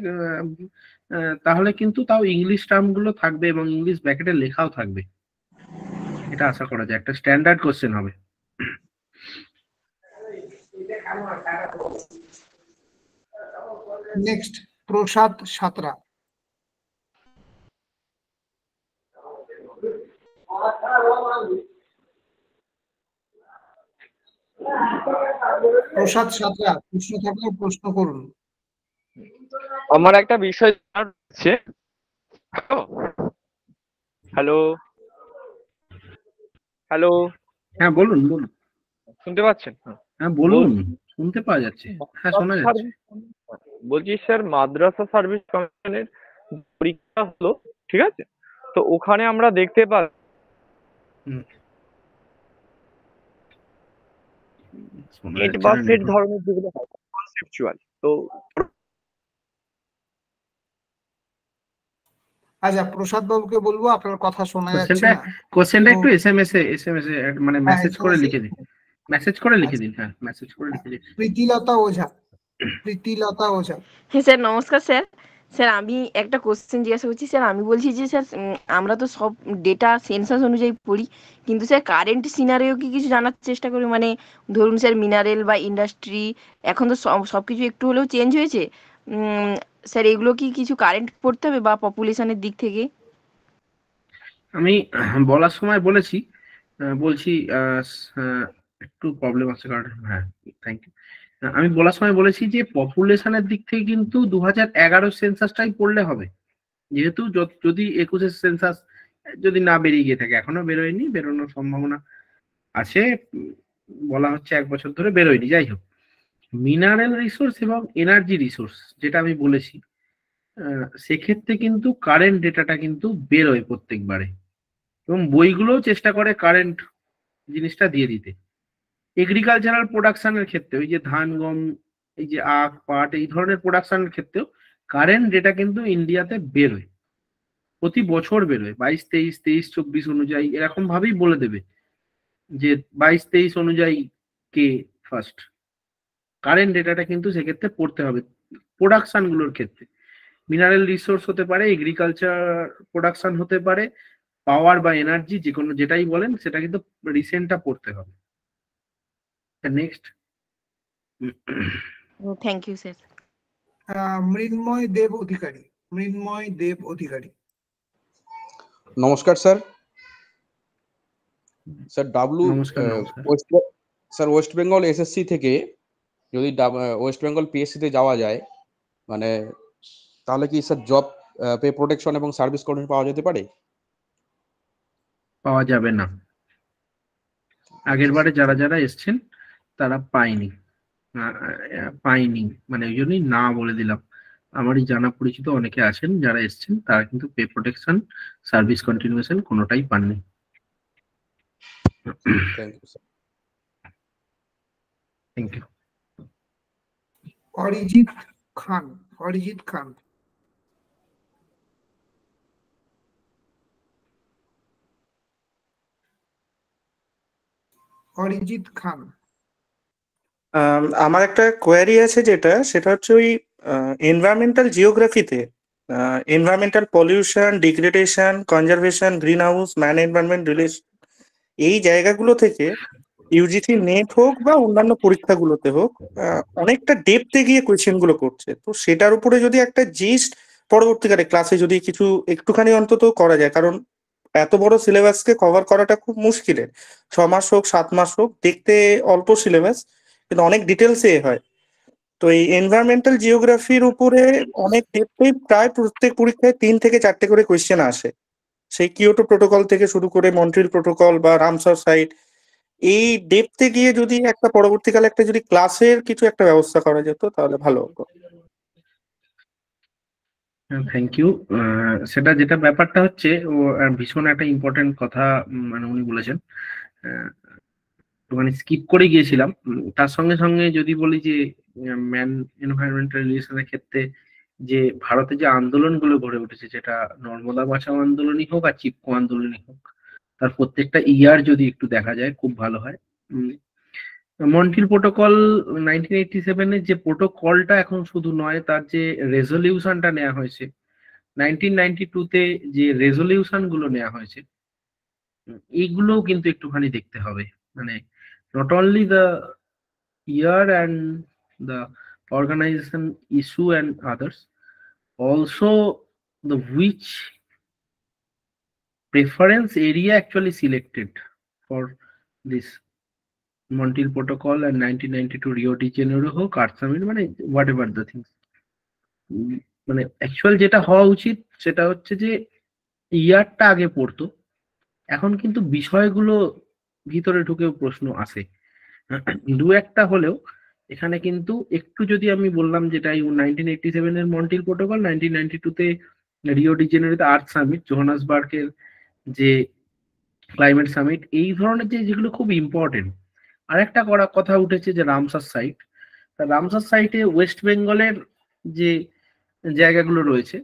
তাহলে কিন্তু তাও ইংলিশ টার্ম গুলো থাকবে এবং ইংলিশ ব্র্যাকেটে লেখাও থাকবে, এটা আশা করা যায়, একটা স্ট্যান্ডার্ড কোশ্চেন হবে। নেক্সট প্রসাদ সাঁতরা। প্রসাদ সাঁতরা, প্রশ্ন থাকলে প্রশ্ন করুন। আমার একটা বিষয় জানার আছে। হ্যালো হ্যালো, হ্যাঁ বলুন। শুনতে পাচ্ছেন? হ্যাঁ বলুন, শুনতে পাওয়া যাচ্ছে, হ্যাঁ শোনা যাচ্ছে। বলছি স্যার, মাদ্রাসা সার্ভিস কমিশনের পরীক্ষা হলো, ঠিক আছে? তো ওখানে আমরা দেখতে পাই সেট বা সেট ধরনের যেগুলো হয় কনসেপচুয়াল। তো আচ্ছা, প্রসাদ বাবুকে বলবো, আপনার কথা শোনা যাচ্ছে না। কোশ্চেনটা একটু এসএমএস এ মানে মেসেজ করে লিখে দিন, হ্যাঁ মেসেজ করে লিখে দিন। প্রীতিলতা ওঝা। হ্যাঁ স্যার, নমস্কার স্যার। স্যার আমি একটা কোশ্চেন জিজ্ঞাসা করছি স্যার। আমি বলছি যে স্যার আমরা তো সব ডেটা সেন্সাস অনুযায়ী পড়ি, কিন্তু স্যার কারেন্ট সিনারিও কি কিছু জানার চেষ্টা করি? মানে ধরুন স্যার, মিনারেল বা ইন্ডাস্ট্রি এখন তো সবকিছু একটু হলেও চেঞ্জ হয়েছে। স্যার এগুলো কি কিছু কারেন্ট পড়তে হবে বা পপুলেশনের দিক থেকে? আমি বলার সময় বলছি একটু প্রবলেম আছে কারণ, হ্যাঁ থ্যাংক ইউ। আমি বলার সময় বলেছি যে পপুলেশনের দিক থেকে কিন্তু 2011 সেন্সাসটাই পড়লে হবে, যেহেতু যদি 21 সেন্সাস যদি না বেরিয়ে গিয়ে থাকে, এখনো বেরোয়নি, বেরোনোর সম্ভাবনা আছে, বলা হচ্ছে 1 বছর ধরে বেরোয়নি। যাই হোক, মিনারেল রিসোর্স এবং এনার্জি রিসোর্স যেটা আমি বলেছি, সেক্ষেত্রে কিন্তু কারেন্ট ডেটাটা কিন্তু বেরোয় প্রত্যেকবারে, এবং বইগুলোও চেষ্টা করে কারেন্ট জিনিসটা দিয়ে দিতে। এগ্রিকালচারাল প্রোডাকশনের ক্ষেত্রে, ওই যে ধান গম, এই যে আখ পাট, এই ধরনের প্রোডাকশনের ক্ষেত্রেও কারেন্ট ডেটা কিন্তু ইন্ডিয়াতে বেরোয়, প্রতি বছর বেরোয় 22, 23, 23, 24 অনুযায়ী, এরকম ভাবেই বলে দেবে যে 22, 23 অনুযায়ী কে ফার্স্ট। কারেন্ট ডেটাটা কিন্তু সেক্ষেত্রে পড়তে হবে প্রোডাকশন গুলোর ক্ষেত্রে। মিনারেল রিসোর্স হতে পারে, এগ্রিকালচার প্রোডাকশন হতে পারে, পাওয়ার বা এনার্জি, যে কোনো যেটাই বলেন, সেটা কিন্তু রিসেন্টটা পড়তে হবে। Next. Thank you sir. Mrinmoy Deb Adhikari. নমস্কার sir. Sir sir West Bengal SSC থেকে যদি ওয়েস্ট বেঙ্গল পিএসসি তে যাওয়া যায়, মানে তাহলে কি স্যার জব পে প্রোটেকশন এবং সার্ভিস কন্ডিশন পাওয়া যেতে পারে? পাওয়া যাবে না, আগের বারে যারা এসছেন তারা পায়নি, মানে ওই জন্যই না বলে দিলাম। আমারই জানা পরিচিত অনেকে আছেন যারা এসছেন, তারা কিন্তু পে প্রোটেকশন, সার্ভিস কন্টিনিউশন কোনোটাই পাননি। Thank you sir. Thank you. Arijit Khan. আমার একটা কোয়ারি আছে, সেটা হচ্ছে ওই এনভায়রনমেন্টাল জিওগ্রাফিতে environmental pollution, degradation, conservation, green house, man environment relation, এই জায়গাগুলো থেকে ইউজিসি নেট হোক বা অন্যান্য পরীক্ষাগুলোতে হোক, অনেকটা ডেপথে গিয়ে কোয়েশ্চেন গুলো করছে। তো সেটার উপরে যদি একটা জিস্ট পরবর্তীকালে ক্লাসে যদি কিছু একটুখানি অন্তত করা যায়, কারণ এত বড় সিলেবাসকে কভার করাটা খুব মুশকিলের। 6 মাস হোক 7 মাস হোক, দেখতে অল্প সিলেবাস কিন্তু অনেক ডিটেলসে হয়। তো এই এনভায়রনমেন্টাল জিওগ্রাফির উপরে অনেক ডেপথে প্রায় প্রত্যেক পরীক্ষায় 3 থেকে 4টে করে কোয়েশ্চেন আসে। সেই কিয়োটো প্রোটোকল থেকে শুরু করে মন্ট্রিল প্রোটোকল বা রামসার সাইট, এই ডেপথে গিয়ে যদি একটা পরবর্তীকালে একটা যদি ক্লাসের কিছু একটা ব্যবস্থা করা যেত তাহলে ভালো হতো। Thank you. সেটা যেটা ব্যাপারটা হচ্ছে, ও ভীষণ একটা ইম্পর্টেন্ট কথা মানে উনি বলেছেন। মানে স্কিপ করে গিয়েছিলাম। তার সঙ্গে সঙ্গে যদি বলি যে ম্যান এনভায়রনমেন্টাল রিলেশনের ক্ষেত্রে যে ভারতে যে আন্দোলনগুলো গড়ে উঠেছে, যেটা নর্মদা বাঁচাও আন্দোলনই হোক আর চিপকো আন্দোলনই হোক, তার প্রত্যেকটা ইয়ার যদি একটু দেখা যায় খুব ভালো হয়। মন্ট্রিল প্রোটোকল 1987 এর যে প্রোটোকলটা এখন শুধু নয়, তার যে রেজলিউশনটা নেওয়া হয়েছে 1992-তে, যে রেজলিউশন গুলো নেওয়া হয়েছে, এইগুলোও কিন্তু একটুখানি দেখতে হবে। মানে not only the year and the organization issue and others, also the which preference area actually selected for this Montreal Protocol and 1992 Rio de Janeiro হোক, Earth Summit, মানে whatever the things, মানে অ্যাকচুয়াল যেটা হওয়া উচিত সেটা হচ্ছে যে ইয়ারটা আগে পড়তো। এখন কিন্তু বিষয়গুলো ভিতরে ঢুকেও প্রশ্ন আসে দু একটা হলেও। এখানে কিন্তু একটু যদি আমি বললাম, যেটা 1987 এর মন্ট্রিল প্রোটোকল, 1992-তে রিও ডি জেনেরোতে আর্থ সামিট, জোহান্সবার্গের যে ক্লাইমেট সামিট, এই ধরনের যেগুলো খুব ইম্পর্টেন্ট। আরেকটা কথা উঠেছে যে রামসার সাইট। তা রামসার সাইটে ওয়েস্ট বেঙ্গলের যে জায়গাগুলো রয়েছে,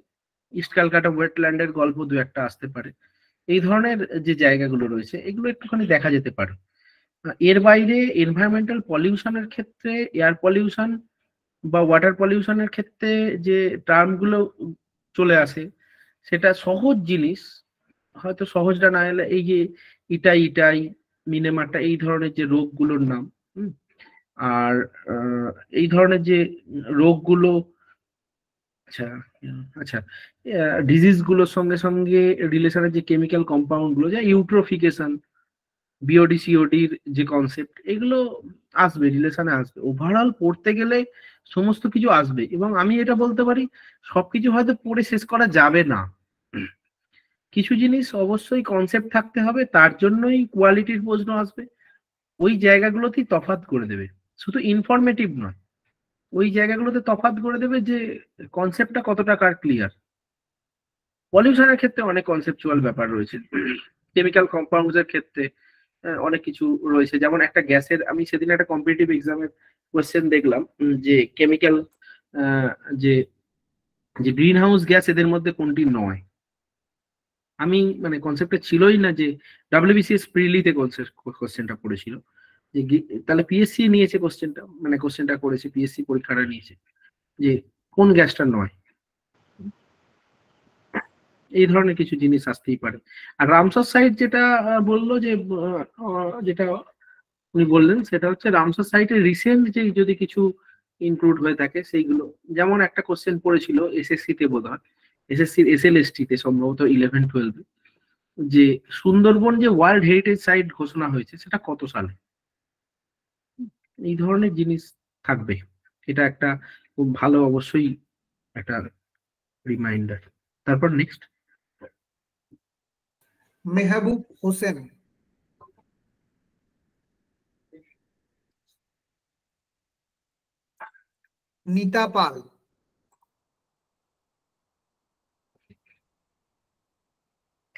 ইস্ট ক্যালকাটা ওয়েটল্যান্ডের গল্প দু একটা আসতে পারে, এই ধরনের যে জায়গাগুলো রয়েছে এগুলো একটুখানি দেখা যেতে পারে। এর বাইরে এনভায়রনমেন্টাল পলিউশনের ক্ষেত্রে, এয়ার পলিউশন বা ওয়াটার পলিউশনের ক্ষেত্রে যে টার্মগুলো চলে আসে, সেটা সহজ জিনিস, হয়তো সহজটা না এলে এই যে ইটাই মিনেমাটা, এই ধরনের যে রোগগুলোর নাম, আর এই ধরনের যে রোগগুলো, আচ্ছা আচ্ছা, ডিজিজ গুলোর সঙ্গে সঙ্গে রিলেশনের যে কেমিক্যাল কম্পাউন্ড গুলো, যা ইউট্রোফিকেশন, বিওডি সিওডির যে কনসেপ্ট, এগুলো আসবে, রিলেশনে আসবে। ওভারঅল পড়তে গেলে সমস্ত কিছু আসবে, এবং আমি এটা বলতে পারি সবকিছু হয়তো পড়ে শেষ করা যাবে না। কিছু জিনিস অবশ্যই কনসেপ্ট থাকতে হবে, তার জন্যই কোয়ালিটির প্রশ্ন আসবে। ওই জায়গাগুলোতেই তফাৎ করে দেবে, শুধু ইনফরমেটিভ নয়, ওই জায়গাগুলোতে তফাৎ করে দেবে যে কনসেপ্টটা কতটা কার ক্লিয়ার। পলিউশনের ক্ষেত্রে অনেক কনসেপচুয়াল ব্যাপার রয়েছে, কেমিক্যাল কম্পাউন্ডস এর ক্ষেত্রে অনেক কিছু রয়েছে। যেমন একটা গ্যাসের, আমি সেদিন একটা কম্পিটিটিভ এক্সামের কোয়েশ্চেন দেখলাম যে কেমিক্যাল, যে যে গ্রিন হাউস গ্যাস, এদের মধ্যে কোনটি নয়। আমি মানে কনসেপ্টটা ছিলই না যে ডাব্লিউবিসিএস প্রিলিতে কোশ্চেনটা পড়েছিল, যে তাহলে পিএসসি নিয়েছে কোশ্চেনটা, মানে কোশ্চেনটা করেছে পিএসসি পরীক্ষাটা নিয়েছে যে কোন গ্যাসটা নয়। এই ধরনের কিছু জিনিস আসতেই পারে। আর রামসার সাইট যেটা বললো, যে যেটা উনি বললেন, সেটা হচ্ছে রামসার সাইটে রিসেন্ট যে যদি কিছু ইনক্লুড হয়ে থাকে সেইগুলো, যেমন একটা কোশ্চেন পড়েছিল এসএসসি তে, বোধ হয় এসএসসির এসএলএসটি তে, সম্ভবত 11-12, যে সুন্দরবন যে ওয়ার্ল্ড হেরিটেজ সাইট ঘোষণা হয়েছে সেটা কত সালে। এই ধরনের জিনিস থাকবে, এটা একটা খুব ভালো অবশ্যই একটা রিমাইন্ডার। তারপর নেক্সট মেহবুব হোসেন। নিতা পাল।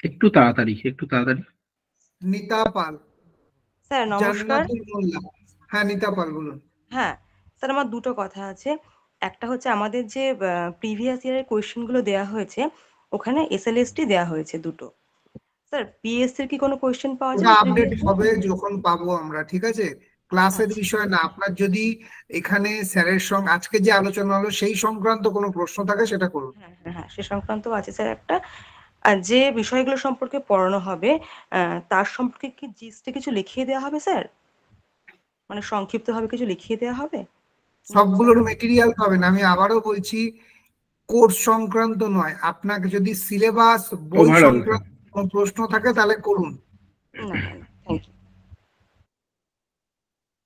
একটু তাড়াতাড়ি নিতা পাল। স্যার নমস্কার। জান্নাতুল মোল্লা। হ্যাঁ, নিতা পাল বলুন। হ্যাঁ স্যার, আমার দুটো কথা আছে। একটা হচ্ছে আমাদের যে প্রিভিয়াস ইয়ারের কোয়েশ্চেনগুলো দেওয়া হয়েছে, ওখানে এসএলএসটি দেওয়া হয়েছে দুটো। স্যার পিএসসির কি কোনো কোয়েশ্চেন পাওয়া ওটা যায় আপডেট হবে যখন পাবো আমরা, ঠিক আছে? ক্লাসের বিষয় না, আপনার যদি এখানে স্যারের সঙ্গে আজকে যে আলোচনা হলো সেই সংক্রান্ত কোনো প্রশ্ন থাকে সেটা করুন। হ্যাঁ, সে সংক্রান্ত আছে স্যার একটা। আর যে বিষয়গুলো সম্পর্কে পড়ানো হবে তার সম্পর্কে কি জিস্টে কিছু লিখিয়ে দেওয়া হবে স্যার? মানে সংক্ষিপ্তভাবে কিছু লিখিয়ে দেওয়া হবে? সবগুলোর মেটেরিয়াল পাবেন। আমি আবারও বলছি, কোর্স সংক্রান্ত নয়, আপনাকে যদি সিলেবাস বই Overall, সংক্রান্ত কোনো প্রশ্ন থাকে তাহলে করুন। না না না, থ্যাংক ইউ।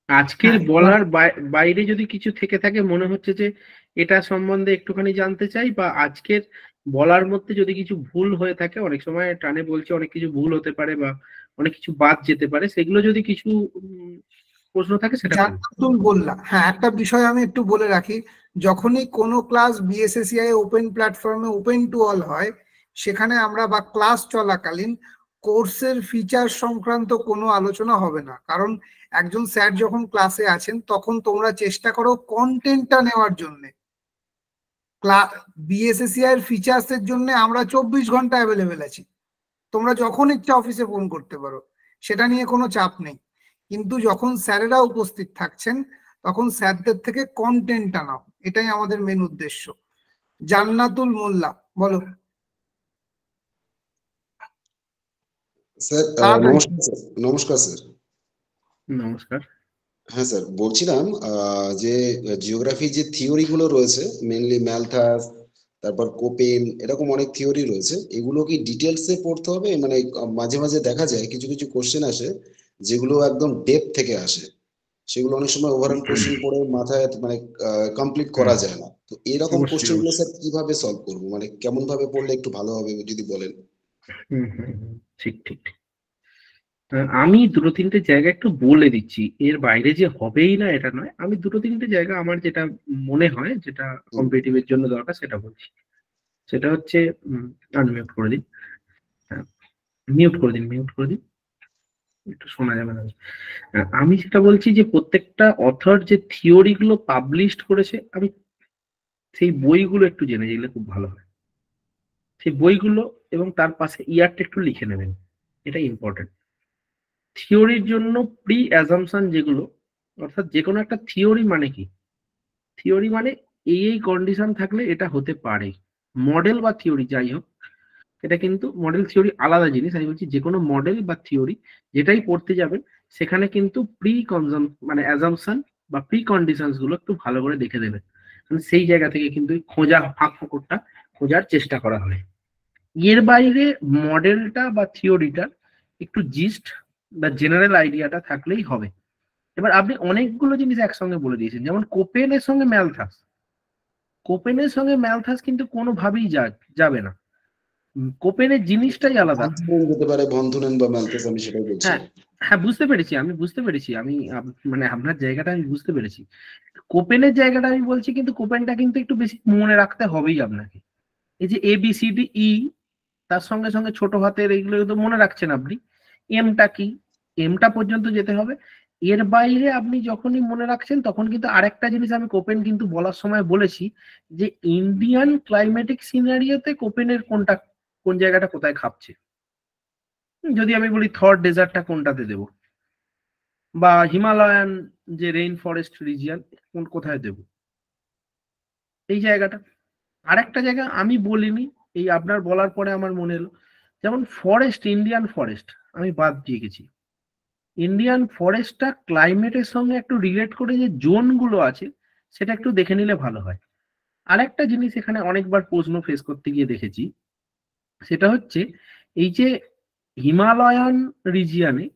আজকের হ্যাঁ, বলার বাইরে যদি কিছু থেকে থাকে মনে হচ্ছে যে এটা সম্বন্ধে একটুখানি জানতে চাই, বা আজকের বলার মধ্যে যদি কিছু ভুল হয়ে থাকে, অনেক সময় টানে বলছে অনেক কিছু ভুল হতে পারে বা অনেক কিছু বাদ যেতে পারে, সেগুলো যদি কিছু প্রশ্ন থাকে সেটা করুন। জান্নাতুল বললাম, হ্যাঁ একটা বিষয় আমি একটু বলে রাখি, যখনই কোনো ক্লাস বিএসএসিআই ওপেন প্ল্যাটফর্মে ওপেন টু অল হয়, সেখানে আমরা বা ক্লাস চলাকালীন কোর্সের ফিচার সংক্রান্ত কোনো আলোচনা হবে না। কারণ একজন স্যার যখন ক্লাসে আছেন তখন তোমরা চেষ্টা করো কন্টেন্টটা নেওয়ার জন্য। বিএসএসিআই এর ফিচার্স এর জন্য আমরা 24 ঘন্টা অ্যাভেলেবেল আছি, তোমরা যখন ইচ্ছা অফিসে ফোন করতে পারো, সেটা নিয়ে কোনো চাপ নেই। কিন্তু যখন স্যারেরা উপস্থিত থাকছেন তখন স্যারদের থেকে কন্টেন্টটা নাও, এটাই আমাদের মেন উদ্দেশ্য। জান্নাতুল মোল্লা, বলো। স্যার তাড়াতাড়ি। নমস্কার স্যার। নমস্কার স্যার। নমস্কার। হ্যাঁ স্যার, বলছিলাম যে জিওগ্রাফি যে থিওরি গুলো রয়েছে, মেনলি ম্যালথাস, তারপর কোপেন, এরকম অনেক থিওরি রয়েছে, এগুলো কি ডিটেলসে পড়তে হবে? মানে মাঝে মাঝে দেখা যায় কিছু কিছু কোশ্চেন আসে যেগুলো একদম ডেপথ থেকে আসে, সেগুলো অনেক সময় ওভারঅল কোশ্চেন পড়ে মাথায় মানে কমপ্লিট করা যায় না। তো এরকম অবশ্যই, কোশ্চেন গুলো অবশ্যই। স্যার কিভাবে সলভ করবো, মানে কেমন ভাবে পড়লে একটু ভালো হবে যদি বলেন। ঠিক ঠিক ঠিক। আমি দুটো তিনটে জায়গা একটু বলে দিচ্ছি, এর বাইরে যে হবেই না এটা নয়, আমি দুটো তিনটে জায়গা আমার যেটা মনে হয় যেটা কম্পিটিটিভের জন্য দরকার সেটা বলছি। সেটা হচ্ছে, আনমিউট করে দিন, হ্যাঁ মিউট করে দিন, মিউট করে দিন, একটু শোনা যাবে না। আমি যেটা বলছি যে প্রত্যেকটা অথর যে থিওরি গুলো পাবলিশড করেছে, আমি সেই বইগুলো একটু জেনে গেলে খুব ভালো হয়। সেই বইগুলো এবং তার পাশে ইয়ারটা একটু লিখে নেবেন, এটা ইম্পর্টেন্ট। থিওরির জন্য প্রি অ্যাজাম্পশন যেগুলো, অর্থাৎ যে কোনো একটা থিওরি মানে কি, থিওরি মানে এই কন্ডিশন থাকলে এটা হতে পারে। মডেল বা থিওরি যাই হোক, এটা কিন্তু মডেল থিওরি আলাদা জিনিস। আমি বলছি যে কোনো মডেল বা থিওরি যেটাই পড়তে যাবেন, সেখানে কিন্তু প্রি মানে অ্যাজাম্পশন বা প্রি কন্ডিশনস গুলো একটু ভালো করে দেখে দেবেন। সেই জায়গা থেকে কিন্তু খোঁজা ফাঁক ফোকরটা খোঁজার চেষ্টা করা হয়। এর বাইরে মডেলটা বা থিওরিটা একটু জিস্ট বা জেনারেল আইডিয়াটা থাকলেই হবে। এবার আপনি অনেকগুলো জিনিস একসঙ্গে বলে দিয়েছেন, যেমন কোপেনের সঙ্গে ম্যালথাস, কোপেনের সঙ্গে ম্যালথাস কিন্তু কোনোভাবেই যাবে না। কোপেনের জিনিসটাই আলাদা। যেতে পারে বন্ধুনেন বা ম্যালথাস, আমি সেটাই বলছি। হ্যাঁ হ্যাঁ, বুঝতে পেরেছি, আমি বুঝতে পেরেছি, আমি মানে আপনার জায়গাটা আমি বুঝতে পেরেছি। কোপেনের জায়গাটা আমি বলছি, কিন্তু কোপেনটা কিন্তু একটু বেশি মনে রাখতে হবেই আপনাকে। এই যে ABCDE, তার সঙ্গে সঙ্গে ছোট হাতের এইগুলো তো মনে রাখছেন আপনি, এমটা কি, এমটা পর্যন্ত যেতে হবে। এর বাইরে আপনি যখনই মনে রাখছেন তখন কিন্তু আরেকটা জিনিস আমি কোপেন কিন্তু বলার সময় বলেছি, যে ইন্ডিয়ান ক্লাইমেটিক সিনারিওতে কোপেনের কোনটা, কোন জায়গাটা কোথায় খাপছে। যদি আমি বলি থর ডেজার্টটা কোনটাতে দেব, বা হিমালয়ান যে রেইন ফরেস্ট রিজিয়ন কোথায় দেব, এই জায়গাটা। আরেকটা জায়গা আমি বলিনি, এই আপনার বলার পরে আমার মনে এলো, যেমন ফরেস্ট, ইন্ডিয়ান ফরেস্ট আমি বাদ দিয়ে গেছি। ইন্ডিয়ান ফরেস্টটা ক্লাইমেটের সঙ্গে একটু রিলেট করে যে জোন গুলো আছে সেটা একটু দেখে নিলে ভালো হয়। আরেকটা জিনিস এখানে অনেকবার প্রশ্ন ফেস করতে গিয়ে দেখেছি, সেটা হচ্ছে এই যে হিমালয়ান রিজিয়নে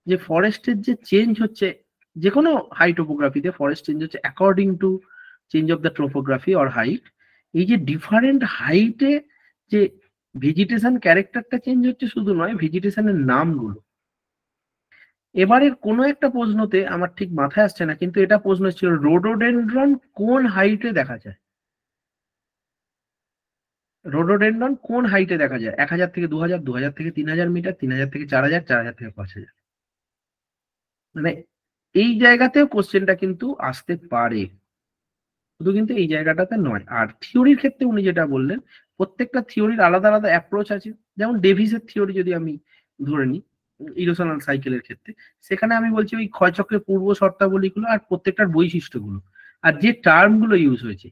যে ফরেস্টের যে চেঞ্জ হচ্ছে, যে কোনো হাই টোপোগ্রাফিতে ফরেস্ট চেঞ্জ হচ্ছে according to change of the topography or height. এই যে ডিফারেন্ট হাইটে যে ভেজিটেশন ক্যারেক্টারটা চেঞ্জ হচ্ছে শুধু নয়, ভেজিটেশনের নামগুলো। এবারের কোনো একটা প্রশ্নতে আমার ঠিক মাথায় আসছে না, কিন্তু এটা প্রশ্ন ছিল রোডোডেনড্রন কোন হাইটে দেখা যায়, রোডোডেনড্রন কোন হাইটে দেখা যায়, 1000 থেকে 2000, 2000 থেকে 3000 মিটার, 3000 থেকে 4000, 4000 থেকে 5000। মানে এই জায়গাতেও কোশ্চেনটা কিন্তু আসতে পারে, শুধু কিন্তু এই জায়গাটাতে নয়। আর থিওরির ক্ষেত্রে উনি যেটা বললেন, প্রত্যেকটা থিওরির আলাদা আলাদা অ্যাপ্রোচ আছে। যেমন ডেভিসের থিওরি যদি আমি ধরে নিই ইরোশনাল সাইকেলের ক্ষেত্রে, সেখানে আমি বলছি ওই ক্ষয়চক্রের পূর্ব শর্তাবলীগুলো আর প্রত্যেকটার বৈশিষ্ট্যগুলো আর যে টার্মগুলো ইউজ হয়েছে,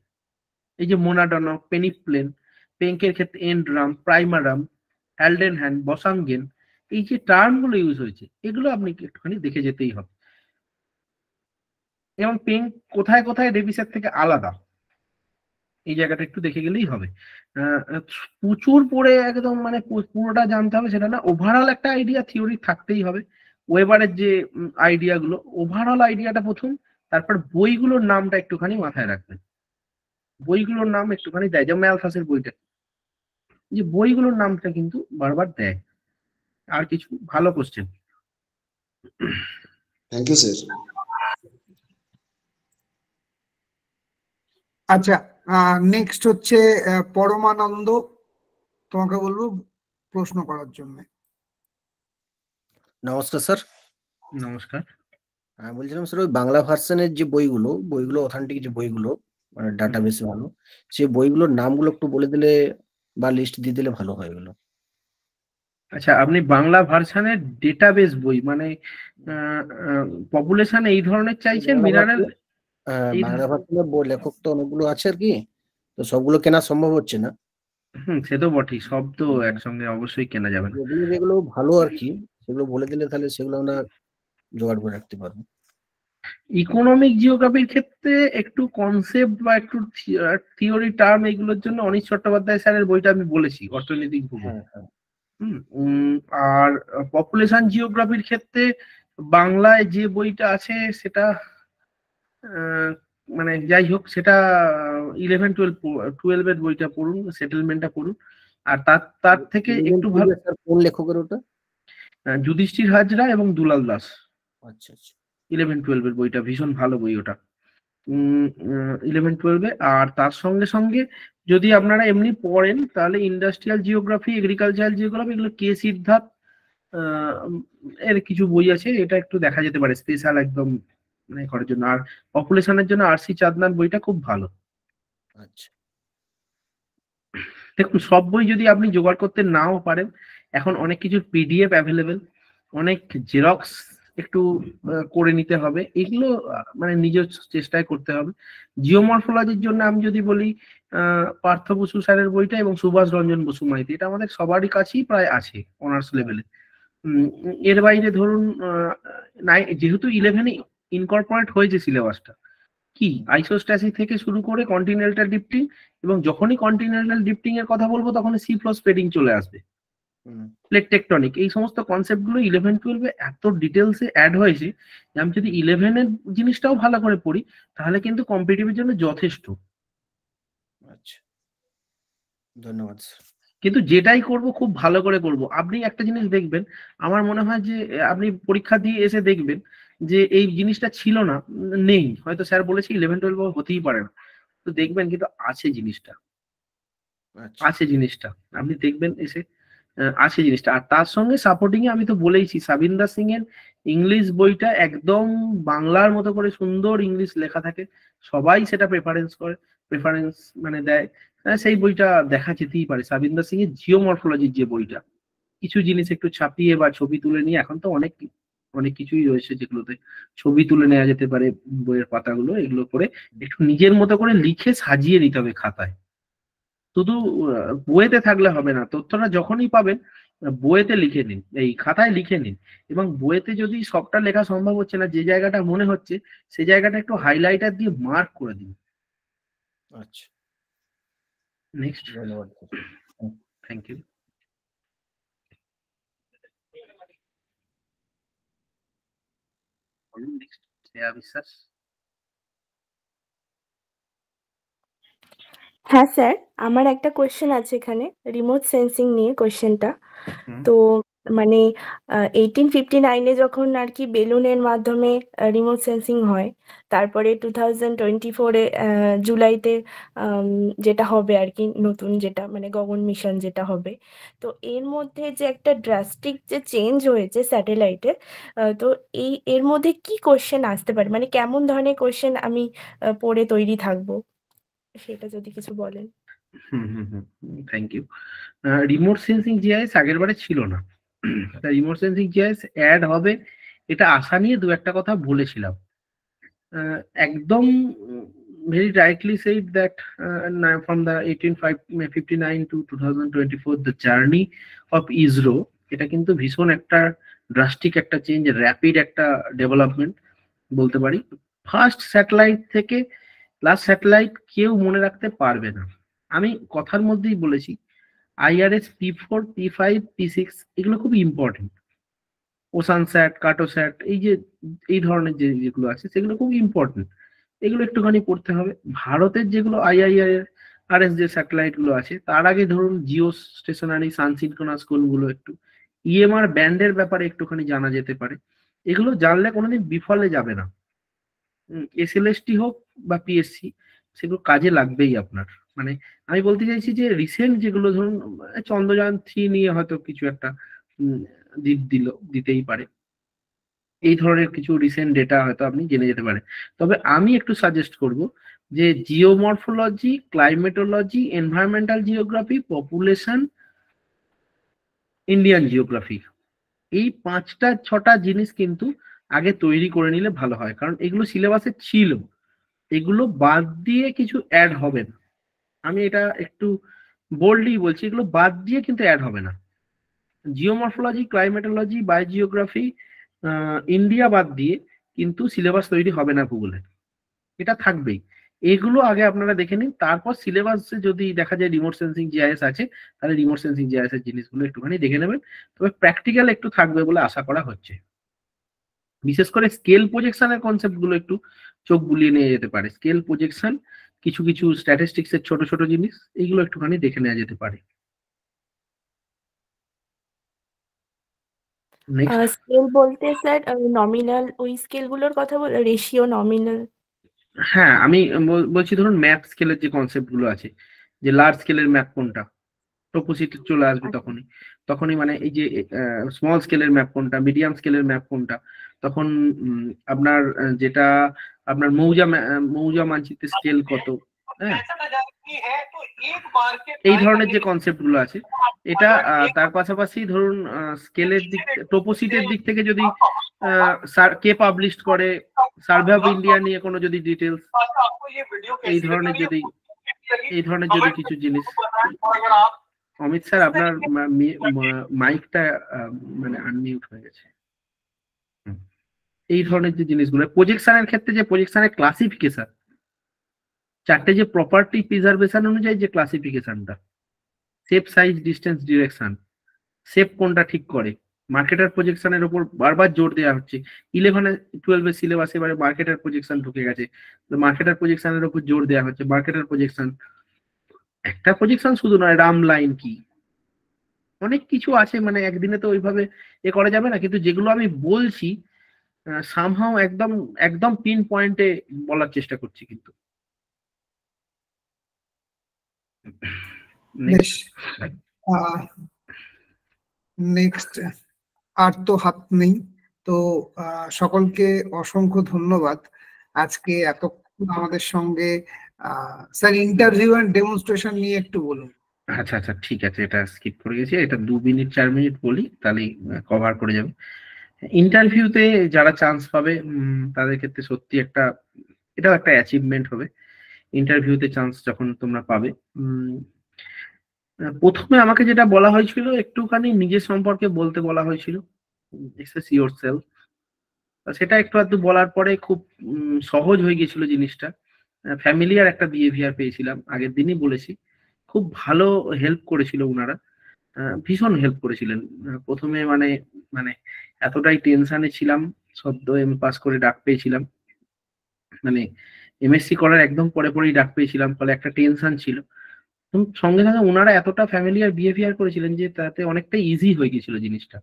এই যে মোনাডন, পেনিপ্লেন, পেঙ্কের ক্ষেত্রে এন্ড্রাম, প্রাইমারাম, হ্যালডেনহ্যান্ড, বসাঙ্গেন, এই যে টার্মগুলো ইউজ হয়েছে এগুলো আপনি একটুখানি দেখে যেতেই হবে। এবং পেন কোথায় কোথায় ডেভিসের থেকে আলাদা, এই জায়গাটা একটু দেখে গেলেই হবে। আহ, প্রচুর পড়ে একদম মানে পুরোটা জানতে হবে সেটা না, ওভারঅল একটা আইডিয়া থিওরি থাকতেই হবে। ওয়েবারের যে আইডিয়া গুলো, ওভারঅল আইডিয়াটা প্রথম, তারপর বইগুলোর নামটা একটুখানি মাথায় রাখবেন। বইগুলোর নাম একটুখানি দেয়, যেমন ম্যালথাসের বইটা, যে বইগুলোর নামটা কিন্তু বারবার দেয়। আর কিছু ভালো কোশ্চেন। Thank you sir. আচ্ছা, নেক্সট হচ্ছে পরমানন্দ, তোমাকে বলবো প্রশ্ন করার জন্য। নমস্কার স্যার। নমস্কার। বলছিলাম স্যার, ওই বাংলা ভার্সনের যে বইগুলো অথেন্টিক যে বইগুলো, মানে ডাটাবেসে ভালো, সেই বইগুলোর নামগুলো একটু বলে দিলে বা লিস্ট দিয়ে দিলে ভালো হয় এগুলো। আচ্ছা, আপনি বাংলা ভার্সনের ডেটাবেস বই মানে পপুলেশন এই ধরনের চাইছেন? মিনারেল বাংলা ভার্সনের বই লেখক তো অনেকগুলো আছে আর কি, তো সবগুলো কেনা সম্ভব হচ্ছে না। সে তো বটেই, সব তো একসঙ্গে অবশ্যই কেনা যাবে না। যেগুলো ভালো আর কি সেগুলো বলে দিলে তাহলে সেগুলো আমরা জোগাড় করে রাখতে পারবো। ইকোনমিক জিওগ্রাফির ক্ষেত্রে একটু কনসেপ্ট বা একটু থিওরি টার্ম এগুলোর জন্য অনিশ চট্টোপাধ্যায় স্যারের বইটা আমি বলেছি, অর্থনৈতিক ভূগোল। আর পপুলেশন জিওগ্রাফির ক্ষেত্রে বাংলায় যে বইটা আছে সেটা মানে যাই হোক, সেটা 11-12 এর বইটা পড়ুন, সেটেলমেন্টটা পড়ুন। আর তার থেকে একটু ভালো কোন লেখকের ওটা? যুধিষ্ঠির হাজরা এবং দুলাল দাস। আচ্ছা আচ্ছা। 11-12 এর বইটা ভীষণ ভালো বই ওটা, 11-12-এ। আর তার সঙ্গে সঙ্গে যদি আপনারা এমনি পড়েন তাহলে ইন্ডাস্ট্রিয়াল জিওগ্রাফি, এগ্রিকালচারাল জিওগ্রাফি, এগুলো কে সিদ্ধার্থ এর কিছু বই আছে, এটা একটু দেখা যেতে পারে স্পেশাল একদম মানে করার জন্য। আর পপুলেশনের জন্য আর সি চাঁদনার বইটা খুব ভালো। আচ্ছা, দেখুন সব বই যদি আপনি জোগাড় করতে নাও পারেন, এখন অনেক কিছুর পিডিএফ অ্যাভেলেবেল, অনেক জেরক্স একটু করে নিতে হবে, এগুলো মানে নিজের চেষ্টায় করতে হবে। জিওমরফোলজির জন্য আমি যদি বলি পার্থ বসু স্যারের বইটা এবং সুভাষ রঞ্জন বসু মাইতি, এটা আমাদের সবারই কাছেই প্রায় আছে অনার্স লেভেলে। এর বাইরে ধরুন যেহেতু 11-এ ইনকর্পোরেট হয়েছে সিলেবাসটা, কি আইসোস্ট্যাসি থেকে শুরু করে কন্টিনেন্টাল ডিপটিং, এবং যখনই কন্টিনেন্টাল ডিপটিং এর কথা বলবো তখন সি ফ্লো স্প্রেডিং চলে আসবে, প্লেট টেকটনিক, এই সমস্ত কনসেপ্ট গুলো 11-12-এ এত ডিটেলসে অ্যাড হয়েছে যে আমি যদি 11-এর জিনিসটাও ভালো করে পড়ি তাহলে কিন্তু কম্পিটিটিভের জন্য যথেষ্ট। আচ্ছা, ধন্যবাদ স্যার। কিন্তু যেটাই করব খুব ভালো করে করব। আপনি একটা জিনিস দেখবেন, আমার মনে হয় যে আপনি পরীক্ষা দিয়ে এসে দেখবেন যে এই জিনিসটা ছিল না, নেই, হয়তো স্যার বলেছে 11-12 হতেই পারে না, তো দেখবেন কিন্তু আছে জিনিসটা, আছে জিনিসটা, আপনি দেখবেন এসে আছে জিনিসটা। আর তার সঙ্গে সাপোর্টিং এ আমি তো বলেইছি, সাবিন্দা সিং এর ইংলিশ বইটা একদম বাংলার মতো করে সুন্দর ইংলিশ লেখা থাকে, সবাই সেটা প্রেফারেন্স মানে দেয়, সেই বইটা দেখা যেতেই পারে। সাবিন্দা সিং এর জিওমরফোলজির যে বইটা, কিছু জিনিস একটু ছাপিয়ে বা ছবি তুলে নিয়ে, এখন তো অনেক অনেক কিছুই রয়েছে যেগুলোতে ছবি তুলে নেওয়া যেতে পারে বইয়ের পাতাগুলো, এগুলো করে একটু নিজের মতো করে লিখে সাজিয়ে নিতে হবে খাতায়। শুধু বইয়েতে থাকলে হবে না, তথ্যটা যখনই পাবেন বইয়েতে লিখে নিন, এই খাতায় লিখে নিন। এবং বইয়েতে যদি সবটা লেখা সম্ভব হচ্ছে না, যে জায়গাটা মনে হচ্ছে সেই জায়গাটা একটু হাইলাইটার দিয়ে মার্ক করে দিন। আচ্ছা, নেক্সট। ধন্যবাদ। Thank you. নেক্সট শ্রেয়া বিশ্বাস। হ্যাঁ স্যার, আমার একটা কোয়েশ্চেন আছে এখানে রিমোট সেন্সিং নিয়ে কোয়েশ্চেনটা। তো মানে 1859-এ যখন আর কি বেলুনের মাধ্যমে রিমোট সেন্সিং হয়, তারপরে 2024-এ জুলাইতে যেটা হবে আর কি নতুন, যেটা মানে গগন মিশন যেটা হবে, তো এর মধ্যে যে একটা ড্রাস্টিক যে চেঞ্জ হয়েছে স্যাটেলাইটে, তো এর মধ্যে কি কোয়েশ্চেন আসতে পারে, মানে কেমন ধরনের কোয়েশ্চেন আমি পড়ে তৈরি থাকবো, সেটা যদি কিছু বলেন। Thank you. Remote sensing GIS আগের বারে ছিল না, রিমোট সেন্সিং জিআইএস অ্যাড হবে এটা আশা নিয়ে দু একটা কথা বলেছিলাম। একদম very rightly said that from the 1859 to 2024 the journey of ISRO, এটা কিন্তু ভীষণ একটা ড্রাস্টিক একটা চেঞ্জ, র্যাপিড একটা ডেভেলপমেন্ট বলতে পারি। ফার্স্ট স্যাটেলাইট থেকে লাস্ট স্যাটেলাইট কেউ মনে রাখতে পারবে না। আমি কথার মধ্যেই বলেছি IRS P4, P5, P6 এগুলো খুব ইম্পর্টেন্ট। ওসানস্যাট, কার্টোস্যাট এই ধরনের যেগুলো আছে সেগুলো খুব ইম্পর্টেন্ট, এগুলো একটুখানি পড়তে হবে। ভারতের যেগুলো IIRS যে স্যাটেলাইট গুলো আছে তার আগে ধরুন জিও স্টেশনারি, সানসিনক্রোনাস কোনগুলো একটু EMR ব্যান্ডের ব্যাপারে একটুখানি জানা যেতে পারে। এগুলো জানলে কোনোদিন বিফলে যাবে না। SLST হোক বা PSC সেগুলো কাজে লাগবেই আপনার। মানে আমি বলতে চাইছি যে রিসেন্ট যেগুলো ধরুন চন্দ্রযান 3 নিয়ে হয়তো কিছু একটা দিতেই পারে, এই ধরনের কিছু রিসেন্ট ডেটা হয়তো আপনি জেনে যেতে পারেন। তবে আমি একটু সাজেস্ট করব যে geomorphology, climatology, environmental geography, population, Indian geography, এই 5-6টা জিনিস কিন্তু আগে তৈরি করে নিলে ভালো হয়, কারণ এগুলো সিলেবাসে ছিল, এগুলো বাদ দিয়ে কিছু অ্যাড হবে না। আমি এটা একটু বোল্ডলি বলছি, এগুলো বাদ দিয়ে কিন্তু অ্যাড হবে না। জিওমরফোলজি, ক্লাইমেটোলজি, বায়োজিওগ্রাফি, ইন্ডিয়া বাদ দিয়ে কিন্তু সিলেবাস তৈরি হবে না ভূগোলে, এটা থাকবেই। এগুলো আগে আপনারা দেখে নিন, তারপর সিলেবাসে যদি দেখা যায় রিমোট সেন্সিং GIS আছে তাহলে রিমোট সেন্সিং GIS এর জিনিসগুলো একটুখানি দেখে নেবেন। তবে প্র্যাকটিক্যাল একটু থাকবে বলে আশা করা হচ্ছে। বিশেষ করে স্কেল প্রজেকশনের কনসেপ্ট গুলো একটু চোখ বুলিয়ে নিয়ে যেতে পারে। স্কেল প্রজেকশন, কিছু কিছু স্ট্যাটিস্টিক্স এর ছোট ছোট জিনিস, এইগুলো একটুখানি দেখে নেওয়া যেতে পারে। স্কেল বলতে স্যার নমিনাল ওই স্কেলগুলোর কথা বল, রেশিও, নমিনাল? হ্যাঁ, আমি বলছি ধরুন ম্যাপ স্কেলের যে কনসেপ্ট গুলো আছে, যে লার্জ স্কেলের ম্যাপ কোনটা, টপোসিটি চলে আসবে তখনই মানে এই যে স্মল স্কেলের ম্যাপ কোনটা, মিডিয়াম স্কেলের ম্যাপ কোনটা, তখন আপনার যেটা আপনার মৌজা মানচিত্রের স্কেল কত, হ্যাঁ, এই ধরনের যে কনসেপ্ট গুলো আছে এটা। তার পাশাপাশি ধরুন স্কেলের দিক, টপোসিটের দিক থেকে যদি কে পাবলিশ করে, সার্ভে অফ ইন্ডিয়া নিয়ে কোনো যদি ডিটেলস, এই ধরনের যদি কিছু জিনিস। অমিত স্যার আপনার মাইকটা মানে আনমিউট হয়ে গেছে। এই ধরনের যে জিনিসগুলো, প্রজেকশনের ক্ষেত্রে যে প্রজেকশনের ক্লাসিফিকেশন, 4টে যে প্রপার্টি প্রিজার্ভেশন অনুযায়ী যে ক্লাসিফিকেশনটা, shape, size, distance, direction, shape কোনটা ঠিক করে, মার্কেটার প্রজেকশনের উপর বারবার জোর দেওয়া হচ্ছে। 11-12 এর সিলেবাসে এবারে মার্কেটার প্রজেকশন ঢুকে গেছে, মার্কেটার প্রজেকশনের উপর জোর দেওয়া হচ্ছে। মার্কেটার প্রজেকশন একটা প্রজেকশন শুধু নয়, রাম লাইন কি, অনেক কিছু আছে, মানে একদিনে তো ওইভাবে করা যাবে না, কিন্তু যেগুলো আমি বলছি সামহাও একদম পিন পয়েন্টে বলার চেষ্টা করছি কিন্তু। নেক্সট আর তো হাত নেই তো, সকলকে অসংখ্য ধন্যবাদ আজকে এতক্ষণ আমাদের সঙ্গে। স্যার ইন্টারভিউ এন্ড ডেমনস্ট্রেশন নিয়ে একটু বলুন। আচ্ছা ঠিক আছে, এটা স্কিপ করে গেছি, এটা 2 মিনিট 4 মিনিট বলি তাহলেই কভার করে যাবে। ইন্টারভিউতে যারা চান্স পাবে তাদের ক্ষেত্রে সত্যি এটাও একটা অ্যাচিভমেন্ট হবে। ইন্টারভিউতে চান্স যখন তোমরা পাবে, প্রথমে আমাকে যেটা বলা হয়েছিল একটুখানি নিজের সম্পর্কে বলতে বলা হয়েছিল, এক্সপ্রেস ইয়োরসেলফ। সেটা একটু আধটু বলার পরে খুব সহজ হয়ে গেছিল জিনিসটা। ফ্যামিলিয়ার একটা বিহেভিয়ার পেয়েছিলাম, আগের দিনই বলেছি। খুব ভালো হেল্প করেছিল ওনারা, ভীষণ হেল্প করেছিলেন। প্রথমে মানে এতটাই টেনশনে ছিলাম, সদ্য পাস করে ডাক পেয়েছিলাম, মানে MSc করার একদম পরেই ডাক পেয়েছিলাম, ফলে একটা টেনশন ছিল। সঙ্গে সঙ্গে ওনারা এতটা ফ্যামিলিয়ার বিহেভিয়ার করেছিলেন যে তাতে অনেকটা ইজি হয়ে গেছিল জিনিসটা।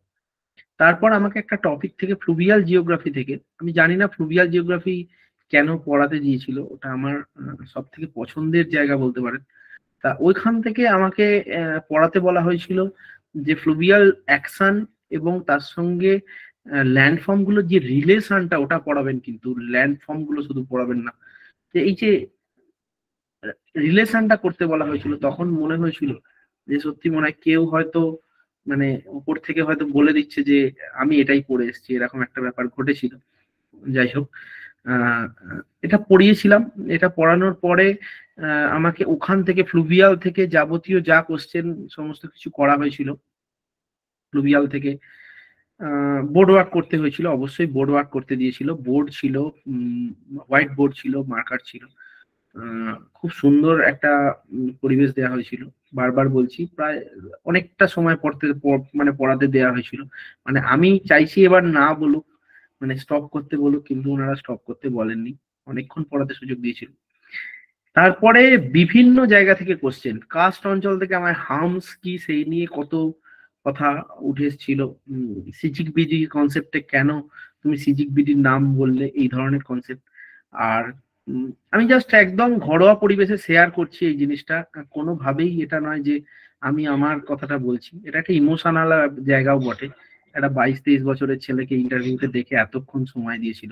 তারপর আমাকে একটা টপিক থেকে, ফ্লুভিয়াল জিওগ্রাফি থেকে, আমি জানি না ফ্লুভিয়াল জিওগ্রাফি কেন পড়াতে দিয়েছিল, ওটা আমার সব থেকে পছন্দের জায়গা বলতে পারেন। তা ওইখান থেকে আমাকে পড়াতে বলা হয়েছিল যে ফ্লুভিয়াল অ্যাকশন এবং তার সঙ্গে ল্যান্ডফর্ম গুলোর যে রিলেশনটা, ওটা পড়াবেন, কিন্তু ল্যান্ডফর্ম গুলো শুধু পড়াবেন না। যে এই যে রিলেশনটা করতে বলা হয়েছিল, তখন মনে হয়েছিল যে সত্যি মনে হয় কেউ হয়তো মানে উপর থেকে হয়তো বলে দিচ্ছে যে আমি এটাই পড়ে এসেছি, এরকম একটা ব্যাপার ঘটেছিল। যাই হোক, এটা পড়িয়েছিলাম। এটা পড়ানোর পরে আমাকে ওখান থেকে ফ্লুভিয়াল থেকে যাবতীয় যা কোশ্চেন সমস্ত কিছু করা হয়েছিল ফ্লুভিয়াল থেকে। বোর্ড ওয়ার্ক করতে হয়েছিল, অবশ্যই বোর্ড ওয়ার্ক করতে দিয়েছিল। বোর্ড ছিল, হোয়াইট বোর্ড ছিল, মার্কার ছিল, খুব সুন্দর একটা পরিবেশ দেওয়া হয়েছিল। বারবার বলছি, প্রায় অনেকটা সময় মানে পড়াতে দেওয়া হয়েছিল। মানে আমি চাইছি এবার না বলুক, মানে স্টপ করতে বলুক, কিন্তু ওনারা স্টপ করতে বলেননি, অনেকক্ষণ পড়াতে সুযোগ দিয়েছিল। তারপরে বিভিন্ন জায়গা থেকে কোশ্চেন, কাস্ট অঞ্চল থেকে আমার হার্মস কি সেই নিয়ে কত কথা উঠে এসেছিল। সিজিক বিডি কনসেপ্টে কেন তুমি সিজিক বিডির নাম বললে, এই ধরনের কনসেপ্ট। আর আমি জাস্ট একদম ঘরোয়া পরিবেশে শেয়ার করছি এই জিনিসটা, কোনোভাবেই এটা নয় যে আমি আমার কথাটা বলছি। এটা একটা ইমোশনাল জায়গাও বটে। একটা 22-23 বছরের ছেলেকে ইন্টারভিউতে দেখে এতক্ষণ সময় দিয়েছিল,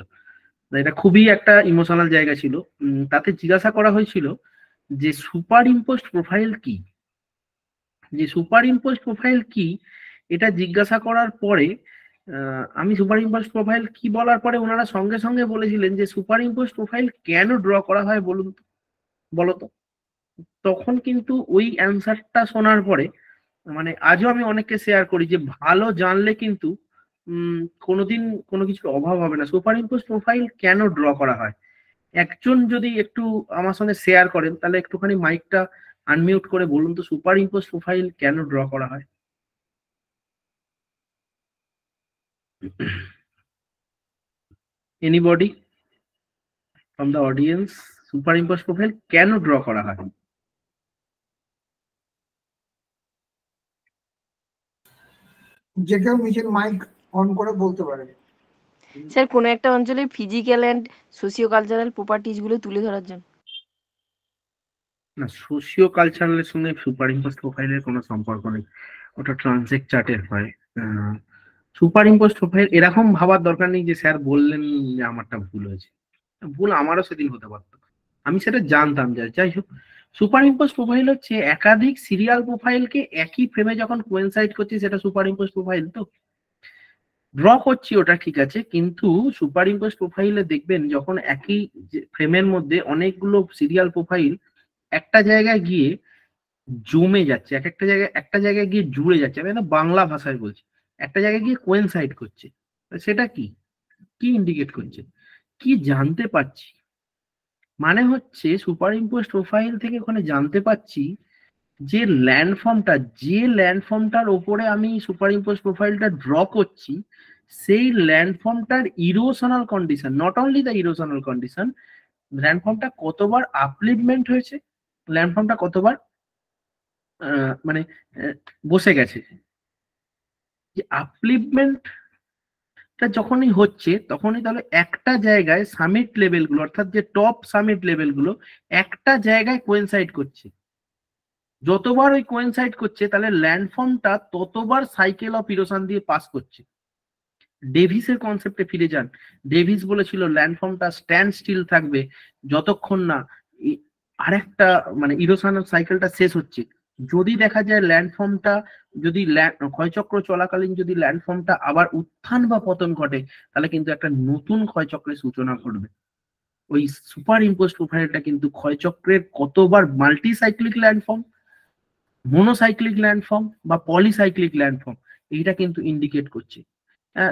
এটা খুবই একটা ইমোশনাল জায়গা ছিল। তাতে জিজ্ঞাসা করা হয়েছিল যে সুপার ইম্পোজড প্রোফাইল কি, যে সুপার ইম্পোজড প্রোফাইল কি, এটা জিজ্ঞাসা করার পরে আমি সুপার ইম্পোজড প্রোফাইল কি বলার পরে ওনারা সঙ্গে সঙ্গে বলেছিলেন যে সুপার ইম্পোজড প্রোফাইল কেন ড্র করা হয় বলুন তো, বলতো। তখন কিন্তু ওই অ্যান্সারটা শোনার পরে, মানে আজও আমি অনেককে শেয়ার করি যে ভালো জানলে কিন্তু কোনোদিন কোনো কিছুর অভাব হবে না। সুপার ইম্পোজ প্রোফাইল কেন ড্র করা হয়, একজন যদি একটু আমার সঙ্গে শেয়ার করেন, তাহলে একটুখানি মাইকটা আনমিউট করে বলুন তো, সুপার ইম্পোজ প্রোফাইল কেন ড্র করা হয়? Anybody from the audience, super impose profile কেন ড্র করা হয়? যে কেউ নিজের মাইক অন করে বলতে পারে। স্যার কোনো একটা অঞ্চলের physical and socio cultural properties গুলো তুলে ধরার জন্য। না, সোশিও কালচারালের সঙ্গে সুপার ইম্পোজ প্রোফাইলের কোনো সম্পর্ক নেই, ওটা ট্রানজেক্ট চার্টের হয়। সুপার ইম্পোজ প্রোফাইল এরকম ভাবার দরকার নেই যে স্যার বললেন যে আমারটা ভুল হয়েছে, ভুল আমারও সেদিন হতে পারতো, আমি সেটা জানতাম। যাই হোক, সুপার ইম্পোজ প্রোফাইল হচ্ছে একাধিক সিরিয়াল প্রোফাইলকে একই ফ্রেমে যখন কোয়েনসাইড করছি, সেটা সুপার ইম্পোজ প্রোফাইল। তো ড্র করছি ওটা ঠিক আছে, কিন্তু সুপার ইম্পোজ প্রোফাইলে দেখবেন যখন একই ফ্রেমের মধ্যে অনেকগুলো সিরিয়াল প্রোফাইল একটা জায়গায় গিয়ে জমে যাচ্ছে, একটা জায়গায় গিয়ে জুড়ে যাচ্ছে, আমি না বাংলা ভাষায় বলছি, একটা জায়গায় গিয়ে কোয়েনসাইড করছে, সেটা কি কি ইন্ডিকেট করছে, কি জানতে পারছি? মানে হচ্ছে সুপার ইম্পোজ প্রোফাইল থেকে ওখানে জানতে পারছি যে ল্যান্ডফর্মটার ওপরে আমি সুপার ইম্পোজ প্রোফাইলটা ড্র করছি, সেই ল্যান্ডফর্মটার erosional condition, not only the erosional condition, ল্যান্ডফর্মটা কতবার আপলিভমেন্ট হয়েছে, ল্যান্ডফর্মটা কতবার মানে বসে গেছে। যে আপলিভমেন্টটা যখনই হচ্ছে, তখনই তাহলে একটা জায়গায় সামিট লেভেলগুলো, অর্থাৎ যে টপ সামিট লেভেলগুলো একটা জায়গায় কোয়েনসাইড করছে। যতবার ওই কোয়েনসাইড করছে, তাহলে ল্যান্ডফর্মটা ততবার সাইকেল অফ ইরোশন দিয়ে পাস করছে। ডেভিসের কনসেপ্টে ফিরে যান, ডেভিস বলেছিল ল্যান্ডফর্মটা স্ট্যান্ড স্টিল থাকবে যতক্ষণ না আরেকটা মানে ইরোশনাল সাইকেলটা শেষ হচ্ছে। যদি দেখা যায় ল্যান্ডফর্মটা যদি ক্ষয়চক্র চলাকালীন যদি ল্যান্ডফর্মটা আবার উত্থান বা পতন ঘটে, তাহলে কিন্তু একটা নতুন ক্ষয়চক্রের সূচনা ঘটবে। ওই সুপার ইম্পোজ প্রোফাইলটা কিন্তু ক্ষয়চক্রের কতবার মাল্টিসাইক্লিক ল্যান্ডফর্ম, মোনোসাইক্লিক ল্যান্ডফর্ম বা পলিসাইক্লিক ল্যান্ডফর্ম, এইটা কিন্তু ইন্ডিকেট করছে।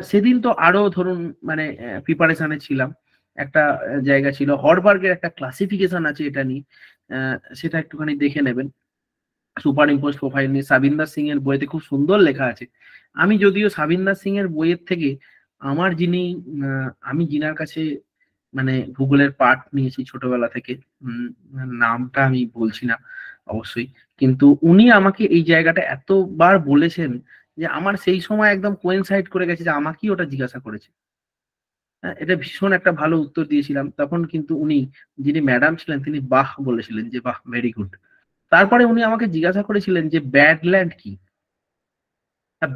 সেদিন তো আরো ধরুন মানে প্রিপারেশনে ছিলাম, একটা জায়গা ছিল হরবার্গের একটা ক্লাসিফিকেশন আছে এটা নিয়ে, সেটা একটুখানি দেখে নেবেন। সুপার ইম্পোজ প্রোফাইল নিয়ে সাবিন্দার সিং এর বইতে খুব সুন্দর লেখা আছে। আমি যদিও সাবিন্দার সিং এর বইয়ের থেকে আমি যিনার কাছে মানে ভূগোলের পাঠ নিয়েছি ছোটবেলা থেকে, নামটা আমি বলছি না অবশ্যই, কিন্তু উনি আমাকে এই জায়গাটা এতবার বলেছেন যে আমার সেই সময় একদম কোয়েনসাইড করে গেছে যে আমাকেই ওটা জিজ্ঞাসা করেছে। এটা ভীষণ একটা ভালো উত্তর দিয়েছিলাম তখন, কিন্তু উনি যিনি ম্যাডাম ছিলেন তিনি বাহ বলেছিলেন যে বাহ ভেরি গুড। তারপরে উনি আমাকে জিজ্ঞাসা করেছিলেন যে ব্যাডল্যান্ড কি।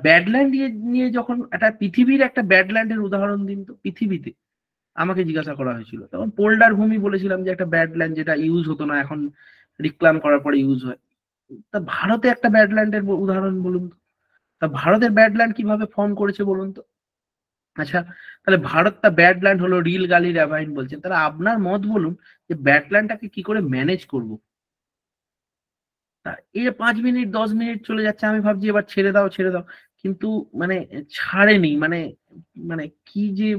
ব্যাডল্যান্ড নিয়ে যখন একটা পৃথিবীর একটা ব্যাডল্যান্ডের উদাহরণ দিন তো, পৃথিবীতে আমাকে জিজ্ঞাসা করা হয়েছিল, তখন পোল্ডার ভূমি বলেছিলাম যে একটা ব্যাডল্যান্ড যেটা ইউজ হতো না, এখন রিক্লাম করার পরে ইউজ হয়। তা ভারতে একটা ব্যাডল্যান্ডের উদাহরণ বলুন তো, তা ভারতের ব্যাডল্যান্ড কিভাবে ফর্ম করেছে বলুন তো। আচ্ছা, তাহলে ভারতটা ব্যাডল্যান্ড হলো, রিল গালি র্যাভাইন বলছেন, তাহলে আপনার মত বলুন যে ব্যাডল্যান্ডটাকে কি করে ম্যানেজ করব। তা 5 মিনিট 10 মিনিট চলে যাচ্ছে, আমি ভাবছি এবার ছেড়ে দাও ছেড়ে দাও, কিন্তু মানে ছাড়েনি, মানে মানে কি যে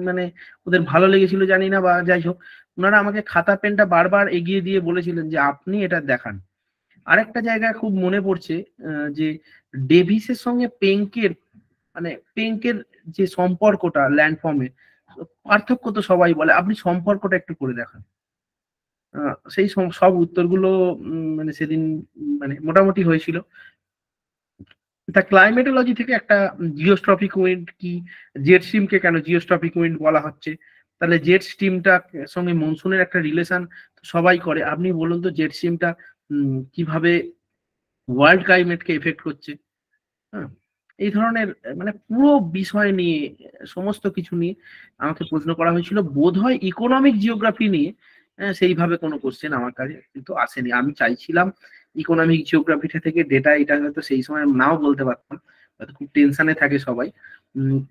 মানে ওদের ভালো লেগেছিল জানি না, বা যাই হোক ওনারা আমাকে খাতা পেনটা বারবার এগিয়ে দিয়ে বলেছিলেন যে আপনি এটা দেখান। আরেকটা জায়গায় খুব মনে পড়ছে যে ডেভিসের সঙ্গে পেঙ্কের, মানে পেঙ্কের যে সম্পর্কটা ল্যান্ডফর্মে, পার্থক্য তো সবাই বলে, আপনি সম্পর্কটা একটু করে দেখান। সেই সব উত্তরগুলো মানে সেদিন মানে মোটামুটি হয়েছিল। তা ক্লাইমেটোলজি থেকে একটা জিওস্ট্রপিক উইন্ড কি, জেট স্ট্রিমকে কেন জিওস্ট্রপিক উইন্ড বলা হচ্ছে, তাহলে জেট স্ট্রিমটা সঙ্গে মনসুনের একটা রিলেশন সবাই করে, আপনি বলুন তো জেট স্ট্রিমটা কিভাবে ওয়ার্ল্ড ক্লাইমেটকে এফেক্ট করছে। হ্যাঁ, এই ধরনের মানে পুরো বিষয় নিয়ে, সমস্ত কিছু নিয়ে আমাকে প্রশ্ন করা হয়েছিল। বোধ হয় ইকোনমিক জিওগ্রাফি নিয়ে সেইভাবে কোনো কোশ্চেন আমার কাছে কিন্তু আসেনি। আমি চাইছিলাম ইকোনমিক জিওগ্রাফিটা থেকে ডেটা, এটা হয়তো সেই সময় নাও বলতে পারতাম, হয়তো খুব টেনশনে থাকে সবাই,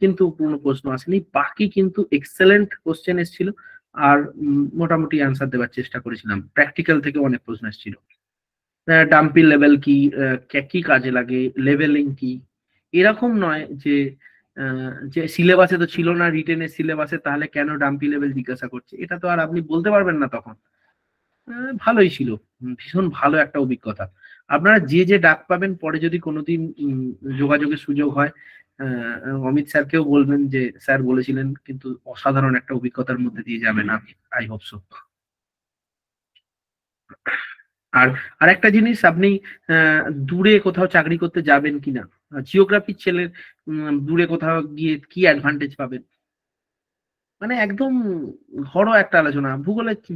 কিন্তু কোনো প্রশ্ন আসেনি। বাকি কিন্তু এক্সেলেন্ট কোশ্চেন এসেছিল, আর মোটামুটি অ্যান্সার দেওয়ার চেষ্টা করেছিলাম। প্র্যাকটিক্যাল থেকে অনেক প্রশ্ন এসেছিল। ডাম্পি লেভেল কি, কি কাজে লাগে, লেভেলিং কি, এরকম নয় যে যে সিলেবাসে তো ছিল না, রিটেনের সিলেবাসে, তাহলে কেন ডাম্পি লেভেল জিজ্ঞাসা করছে, এটা তো আর আপনি বলতে পারবেন না তখন। ভালোই ছিল, ভীষণ ভালো একটা অভিজ্ঞতা। আপনারা যে যে ডাক পাবেন, পরে যদি কোনোদিন যোগাযোগের সুযোগ হয়, অমিত স্যারকেও বলবেন যে স্যার বলেছিলেন, কিন্তু অসাধারণ একটা অভিজ্ঞতার মধ্যে দিয়ে যাবেন আপনি, আই হোপ সো। আর আরেকটা জিনিস, আপনি দূরে কোথাও চাকরি করতে যাবেন কিনা, জিওগ্রাফির ছেলের দূরে কোথাও গিয়ে কি অ্যাডভান্টেজ পাবেন, মানে একদম ঘরোয়া একটা আলোচনা।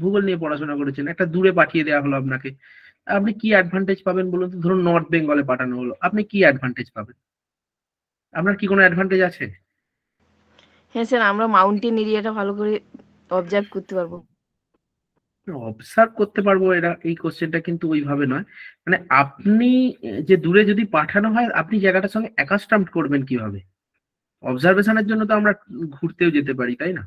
ভূগোল নিয়ে পড়াশোনা করেছেন, একটা দূরে পাঠিয়ে দেওয়া হলো আপনাকে, আপনি কি অ্যাডভান্টেজ পাবেন বলুন তো? ধরুন নর্থ বেঙ্গলে পাঠানো হলো, আপনি কি অ্যাডভান্টেজ পাবেন? আপনার কি কোনো অ্যাডভান্টেজ আছে? হ্যাঁ স্যার, আমরা মাউন্টেন এরিয়াটা ভালো করে অবজার্ভ করতে পারবো। অবজার্ভ করতে পারবো, এরা এই কোশ্চেনটা কিন্তু ওইভাবে নয়। মানে আপনি যে দূরে যদি পাঠানো হয়, আপনি জায়গাটার সঙ্গে অ্যাকাস্টামড করবেন কিভাবে? অবজারভেশনের জন্য তো আমরা ঘুরতেও যেতে পারি, তাই না?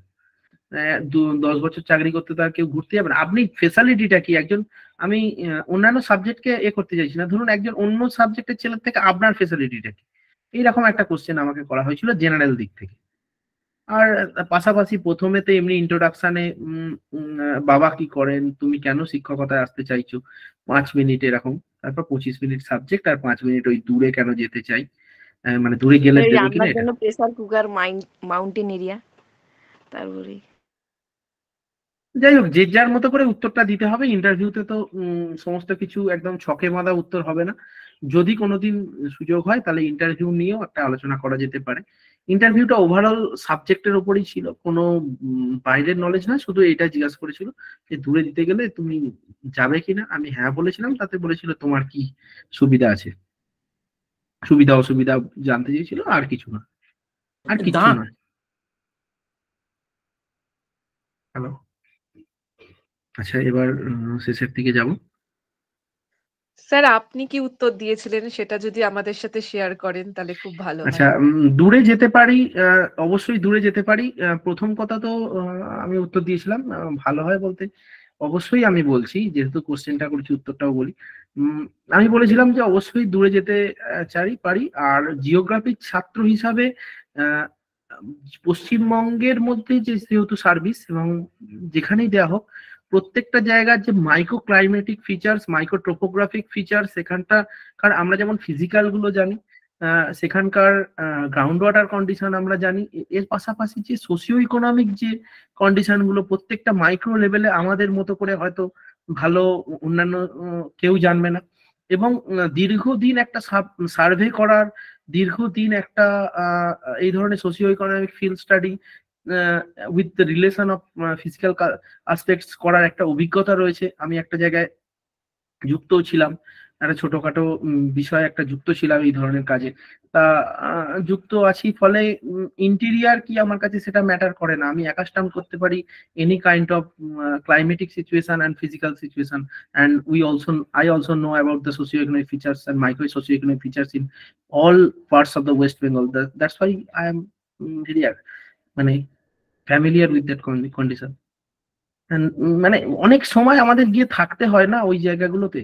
10 বছর চাকরি করতে তো আর কেউ ঘুরতে যাবে না। আপনি ফেসিলিটিটা কি, একজন আমি অন্যান্য সাবজেক্টকে করতে চাইছি না, ধরুন একজন অন্য সাবজেক্টের ছেলের থেকে আপনার ফেসিলিটিটা কি, এইরকম একটা কোশ্চেন আমাকে করা হয়েছিল জেনারেল দিক থেকে। আর পাশাপাশি প্রথমেতে এমনি ইন্ট্রোডাকশনে বাবা কি করেন, তুমি কেন শিক্ষকতায় আসতে চাইছো, 5 মিনিট এরকম। তারপর 25 মিনিট সাবজেক্ট, আর 5 মিনিট ওই দূরে কেন যেতে চাই, মানে দূরে গেলে দেবে কিনা রান্নার এটা। জন্য প্রেসার কুকার, মাউন্টেন এরিয়া, তারপরে যাই হোক, যে যার মতো করে উত্তরটা দিতে হবে। ইন্টারভিউতে তো সমস্ত কিছু একদম ছকে বাঁধা উত্তর হবে না। যদি কোনোদিন সুযোগ হয়, তাহলে ইন্টারভিউ নিয়েও একটা আলোচনা করা যেতে পারে। ইন্টারভিউটা ওভারঅল সাবজেক্টের উপরই ছিল, কোনো বাইরের নলেজ না, শুধু এটা জিজ্ঞাসা করেছিল যে দূরে দিতে গেলে তুমি যাবে কিনা। আমি হ্যাঁ বলেছিলাম, তাতে বলেছিল তোমার কি সুবিধা আছে, সুবিধা অসুবিধা জানতে চেয়েছিল, আর কিছু না, আর কিছু না। হ্যালো, আচ্ছা এবার শেষের দিকে যাব। স্যার, আপনি কি উত্তর দিয়েছিলেন সেটা যদি আমাদের সাথে শেয়ার করেন তাহলে খুব ভালো হয়। আচ্ছা, দূরে যেতে পারি, অবশ্যই দূরে যেতে পারি। প্রথম কথা তো আমি উত্তর দিয়েছিলাম, ভালো হয় বলতে অবশ্যই আমি বলছি, যেহেতু কোশ্চেনটা করেছি উত্তরটাও বলি। আমি বলেছিলাম যে অবশ্যই দূরে যেতে পারি। আর জিওগ্রাফির ছাত্র হিসাবে পশ্চিমবঙ্গের মধ্যে যে যেহেতু সার্ভিস, এবং যেখানেই দেওয়া হোক, প্রত্যেকটা জায়গার যে micro climatic features, micro topographic features, সেখানকার আমরা যেমন ফিজিক্যাল গুলো জানি, সেখানকার গ্রাউন্ড ওয়াটার কন্ডিশন আমরা জানি, এর পাশাপাশি যে সোশিও ইকোনমিক যে কন্ডিশন গুলো প্রত্যেকটা মাইক্রো লেভেলে আমাদের মতো করে হয়তো ভালো অন্যান্য কেউ জানবে না। এবং দীর্ঘদিন একটা সার্ভে করার, দীর্ঘদিন একটা এই ধরনের socio economic field study with the relation of physical aspects করার একটা অভিজ্ঞতা রয়েছে। আমি একটা জায়গায় যুক্তও ছিলাম, একটা ছোটখাটো বিষয় একটা যুক্ত ছিলাম এই ধরনের কাজে। তা যুক্ত আছি, ফলে ইন্টেরিয়ার কি আমার কাছে সেটা ম্যাটার করে না। আমি অ্যাকাস্টাম করতে পারি any kind of climatic situation and physical situation, and I also know about the socioeconomic features and micro socioeconomic features in all parts of the West Bengal. That's why I am very মানে familiar with that condition. মানে অনেক সময় আমাদের গিয়ে থাকতে হয় না ওই জায়গাগুলোতে,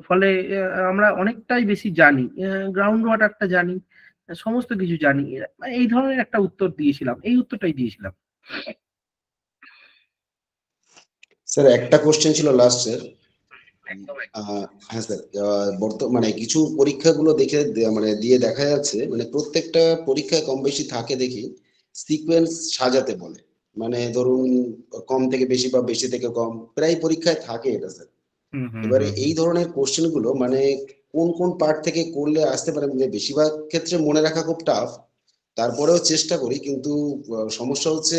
ফলে আমরা অনেকটাই বেশি জানি, গ্রাউন্ড ওয়াটারটা জানি, সমস্ত কিছু জানি, এই ধরনের একটা উত্তর দিয়েছিলাম, এই উত্তরটাই দিয়েছিলাম। স্যার একটা কোশ্চেন ছিল লাস্ট স্যার। হ্যাঁ স্যার, বর্তমানে কিছু পরীক্ষাগুলো দেখে মানে দিয়ে দেখা যাচ্ছে মানে প্রত্যেকটা পরীক্ষায় কম বেশি থাকে দেখি সিকোয়েন্স সাজাতে বলে, মানে ধরুন কম থেকে বেশি বা বেশি থেকে কম প্রায় পরীক্ষায় থাকে এটা স্যার। এবারে এই ধরনের কোশ্চেন গুলো মানে কোন কোন পার্ট থেকে করলে আসতে পারে, মানে বেশিরভাগ ক্ষেত্রে মনে রাখা খুব টাফ, তারপরেও চেষ্টা করি, কিন্তু সমস্যা হচ্ছে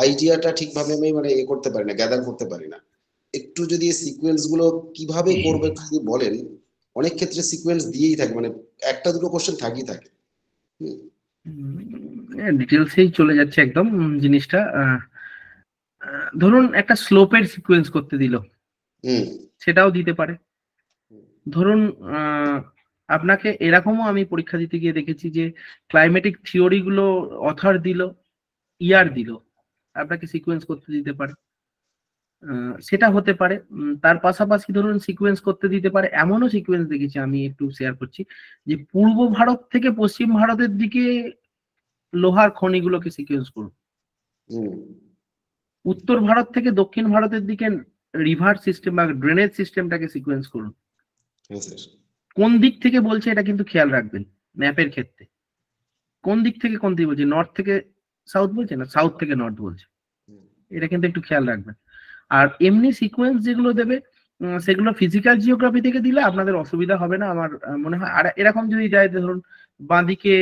আইডিয়াটা ঠিকভাবে আমি মানে এ করতে পারি না, গ্যাদার করতে পারি না। একটু যদি সিকোয়েন্স গুলো কিভাবে করবে যদি বলেন, অনেক ক্ষেত্রে সিকোয়েন্স দিয়েই থাকে, মানে একটা দুটো কোশ্চেন থাকি থাকে। ডিটেলসেই চলে যাচ্ছে একদম জিনিসটা। ধরুন একটা স্লোপের সিকোয়েন্স করতে দিল, সেটাও দিতে পারে। ধরুন আপনাকে এরকমও আমি পরীক্ষা দিতে গিয়ে দেখেছি যে ক্লাইমেটিক থিওরি গুলো অথর দিল, ইয়ার দিল, আপনাকে সিকোয়েন্স করতে দিতে পারে, সেটা হতে পারে। তার পাশাপাশি ধরুন সিকোয়েন্স করতে দিতে পারে, এমনও সিকোয়েন্স দেখেছি আমি, একটু শেয়ার করছি, যে পূর্ব ভারত থেকে পশ্চিম ভারতের দিকে লোহার খনিগুলোকে সিকোয়েন্স করুন, উত্তর ভারত থেকে দক্ষিণ ভারতের দিকে রিভার সিস্টেম বা ড্রেনেজ সিস্টেমটাকে সিকোয়েন্স করুন। কোন দিক থেকে বলছে এটা কিন্তু খেয়াল রাখবেন ম্যাপের ক্ষেত্রে, কোন দিক থেকে কোন দিক বলছে, নর্থ থেকে সাউথ বলছে না সাউথ থেকে নর্থ বলছে, এটা কিন্তু একটু খেয়াল রাখবেন। আর এমনি সিকোয়েন্স যেগুলো দেবে সেগুলো ফিজিক্যাল জিওগ্রাফি থেকে দিলে আপনাদের অসুবিধা হবে না আমার মনে হয়। আর এরকম যদি যায়, ধরুন বাঁদিকে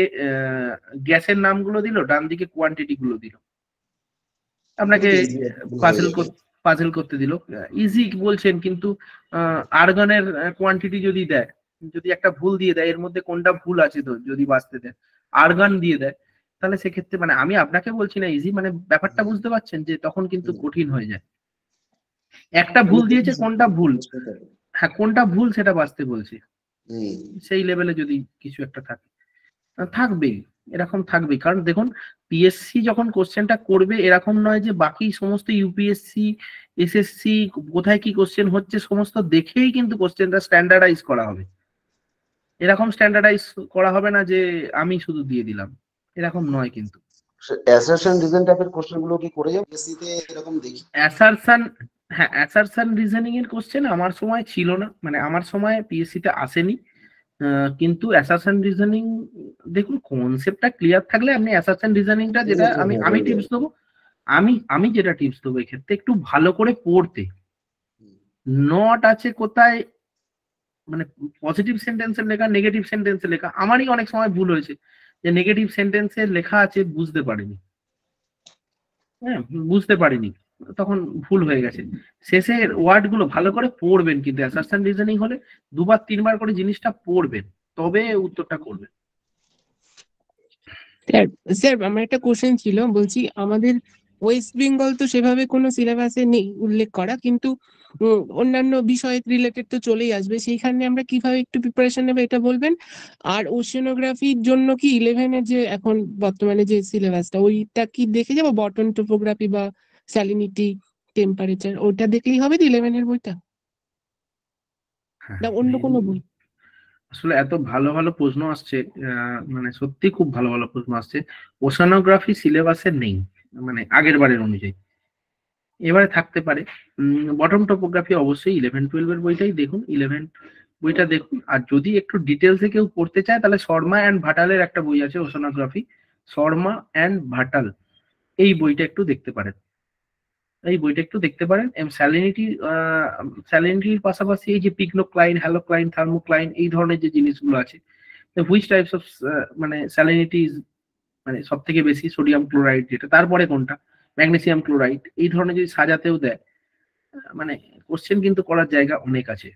গ্যাসের নামগুলো দিল, ডান দিকে কোয়ান্টিটি গুলো দিল, আপনাকে পাজেল করতে দিল, ইজি বলছেন, কিন্তু আর্গনের কোয়ান্টিটি যদি দেয়, যদি একটা ভুল দিয়ে দেয়, এর মধ্যে কোনটা ভুল আছে তো যদি বাঁচতে দেয়, আর্গন দিয়ে দেয়, তাহলে সেক্ষেত্রে মানে আমি আপনাকে বলছি না ইজি, মানে ব্যাপারটা বুঝতে পারছেন যে তখন কিন্তু কঠিন হয়ে যায়। একটা ভুল দিয়েছে, কোনটা ভুল, হ্যাঁ কোনটা ভুল সেটা বাঁচতে বলছে, সেই লেভেলে যদি কিছু একটা থাকে, থাকবেই, এরকম থাকবেই। কারণ দেখুন পিএসসি যখন কোশ্চেনটা করবে, এরকম নয় যে বাকি সমস্ত ইউপিএসসি এসএসসি কোথায় কি কোশ্চেন হচ্ছে সমস্ত দেখেই কিন্তু কোশ্চেনটা স্ট্যান্ডার্ডাইজ করা হবে। এরকম স্ট্যান্ডার্ডাইজ করা হবে না যে আমি শুধু দিয়ে দিলাম, এরকম নয় কিন্তু। অ্যাসারশন রিজন টাইপের কোশ্চেনগুলো কি করে যাবে পিএসসি তে এরকম দেখি? অ্যাসারশন রিজনিং এর কোশ্চেন আমার সময় ছিল না, মানে আমার সময় পিএসসি তে আসেনি, কিন্তু অ্যাসারশন রিজনিং দেখুন কনসেপ্টটা ক্লিয়ার থাকলে আপনি অ্যাসারশন রিজনিংটা যেটা আমি টিপস দেবো, আমি যেটা টিপস দেবো এক্ষেত্রে একটু ভালো করে পড়তে, নট আছে কোথায় মানে পজিটিভ সেন্টেন্সের লেখা নেগেটিভ সেন্টেন্সের লেখা, আমারই অনেক সময় ভুল হয়েছে যে নেগেটিভ সেন্টেন্সের লেখা আছে বুঝতে পারিনি, হ্যাঁ বুঝতে পারিনি, তখন ভুল হয়ে গেছে। শেষের ওয়ার্ড গুলো ভালো করে পড়বেন, কিন্তু অ্যাসারশন রিজনিং হলে দুবার তিনবার করে জিনিসটা পড়বেন, তবে উত্তরটা করবেন। স্যার আমার একটা কোশ্চেন ছিল, বলছি আমাদের ওয়েস্ট বেঙ্গল তো সেভাবে কোনো সিলেবাসে নেই উল্লেখ করা, কিন্তু অন্যান্য বিষয় রিলেটেড তো চলেই আসবে, সেইখানে আমরা কিভাবে একটু প্রিপারেশন নেবো এটা বলবেন। আর ওশেনোগ্রাফির জন্য কি 11-এর যে এখন বর্তমানে যে সিলেবাসটা, ওইটা কি দেখে যাবো, বটন টোপোগ্রাফি বা স্যালিনিটি টেম্পারেচার, ওটা দেখলেই হবে 11-এর বইটা, না অন্য কোনো বই? আসলে এত ভালো ভালো প্রশ্ন আসছে, মানে সত্যি খুব ভালো ভালো প্রশ্ন আসছে। ওশানোগ্রাফি সিলেবাসে নেই, মানে আগের বারের অনুযায়ী, এবারে থাকতে পারে। বটম টোপোগ্রাফি অবশ্যই 11-12 এর বইটাই দেখুন, 11 বইটা দেখুন। আর যদি একটু ডিটেলসে কেউ পড়তে চায় তাহলে শর্মা অ্যান্ড ভাটালের একটা বই আছে ওশানোগ্রাফি, শর্মা অ্যান্ড ভাটাল, এই বইটা একটু দেখতে পারেন, এই বইটা একটু দেখতে পারেন। স্যালিনিটির পাশাপাশি এই যে পিগনোক্লাইন, হ্যালোক্লাইন, থার্মোক্লাইন, এই ধরনের যে জিনিসগুলো আছে, হুইচ টাইপস অফ মানে স্যালিনিটি মানে সব থেকে বেশি, সোডিয়াম ক্লোরাইড যেটা, তারপরে কোনটা ম্যাগনেসিয়াম ক্লোরাইড, এই ধরনের যদি সাজাতেও দেয়, মানে কোশ্চেন কিন্তু করার জায়গা অনেক আছে।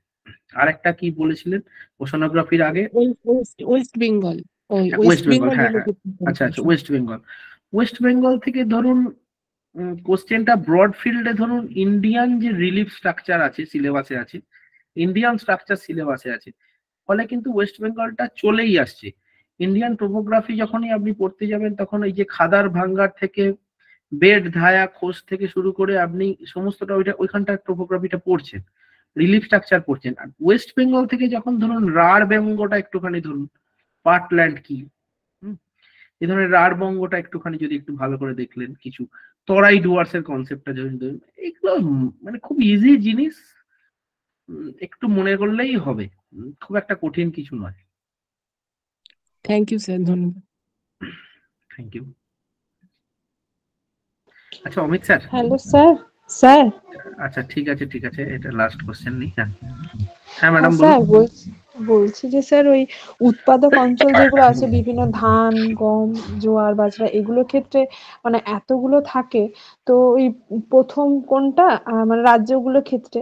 আর একটা কি বলেছিলেন ওশানোগ্রাফির আগে? ওয়েস্ট বেঙ্গল, ওয়েস্ট বেঙ্গল, হ্যাঁ আচ্ছা আচ্ছা, ওয়েস্ট বেঙ্গল থেকে ধরুন কোশ্চেনটা ব্রড ফিল্ডে, ধরুন ইন্ডিয়ান যে রিলিফ স্ট্রাকচার আছে সিলেবাসে আছে, ইন্ডিয়ান স্ট্রাকচার সিলেবাসে আছে, ফলে কিন্তু ওয়েস্ট বেঙ্গলটা চলেই আসছে। ইন্ডিয়ান টোপোগ্রাফি যখনই আপনি পড়তে যাবেন, তখন এই যে খাদার ভাঙ্গার থেকে বেড ধায়া খোস থেকে শুরু করে আপনি সমস্তটা ওইখানটার টোপোগ্রাফিটা পড়ছেন, রিলিফ স্ট্রাকচার পড়ছেন। আর ওয়েস্ট বেঙ্গল থেকে যখন ধরুন রাঢ় ব্যঙ্গটা একটুখানি ধরুন, পার্টল্যান্ড কি, এই ধরনের রাঢ়বঙ্গটা একটুখানি যদি একটু ভালো করে দেখলেন, কিছু তরাই ডুয়ার্স এর কনসেপ্টটা যদি এগুলো মানে খুব ইজি জিনিস, একটু মনে করলেই হবে, খুব একটা কঠিন কিছু নয়। থ্যাংক ইউ স্যার, ধন্যবাদ। Thank you. আচ্ছা Amit sir. Hello sir. Sir আচ্ছা ঠিক আছে ঠিক আছে, এটা লাস্ট কোশ্চেন নেই। হ্যাঁ ম্যাডাম স্যার বলুন। বলছি যে স্যার ওই উৎপাদক অঞ্চল যেগুলো আছে বিভিন্ন ধান, গম, জোয়ার, বাজরা এগুলোর ক্ষেত্রে মানে এতগুলো থাকে, তো ওই প্রথম কোনটা মানে রাজ্যগুলোর ক্ষেত্রে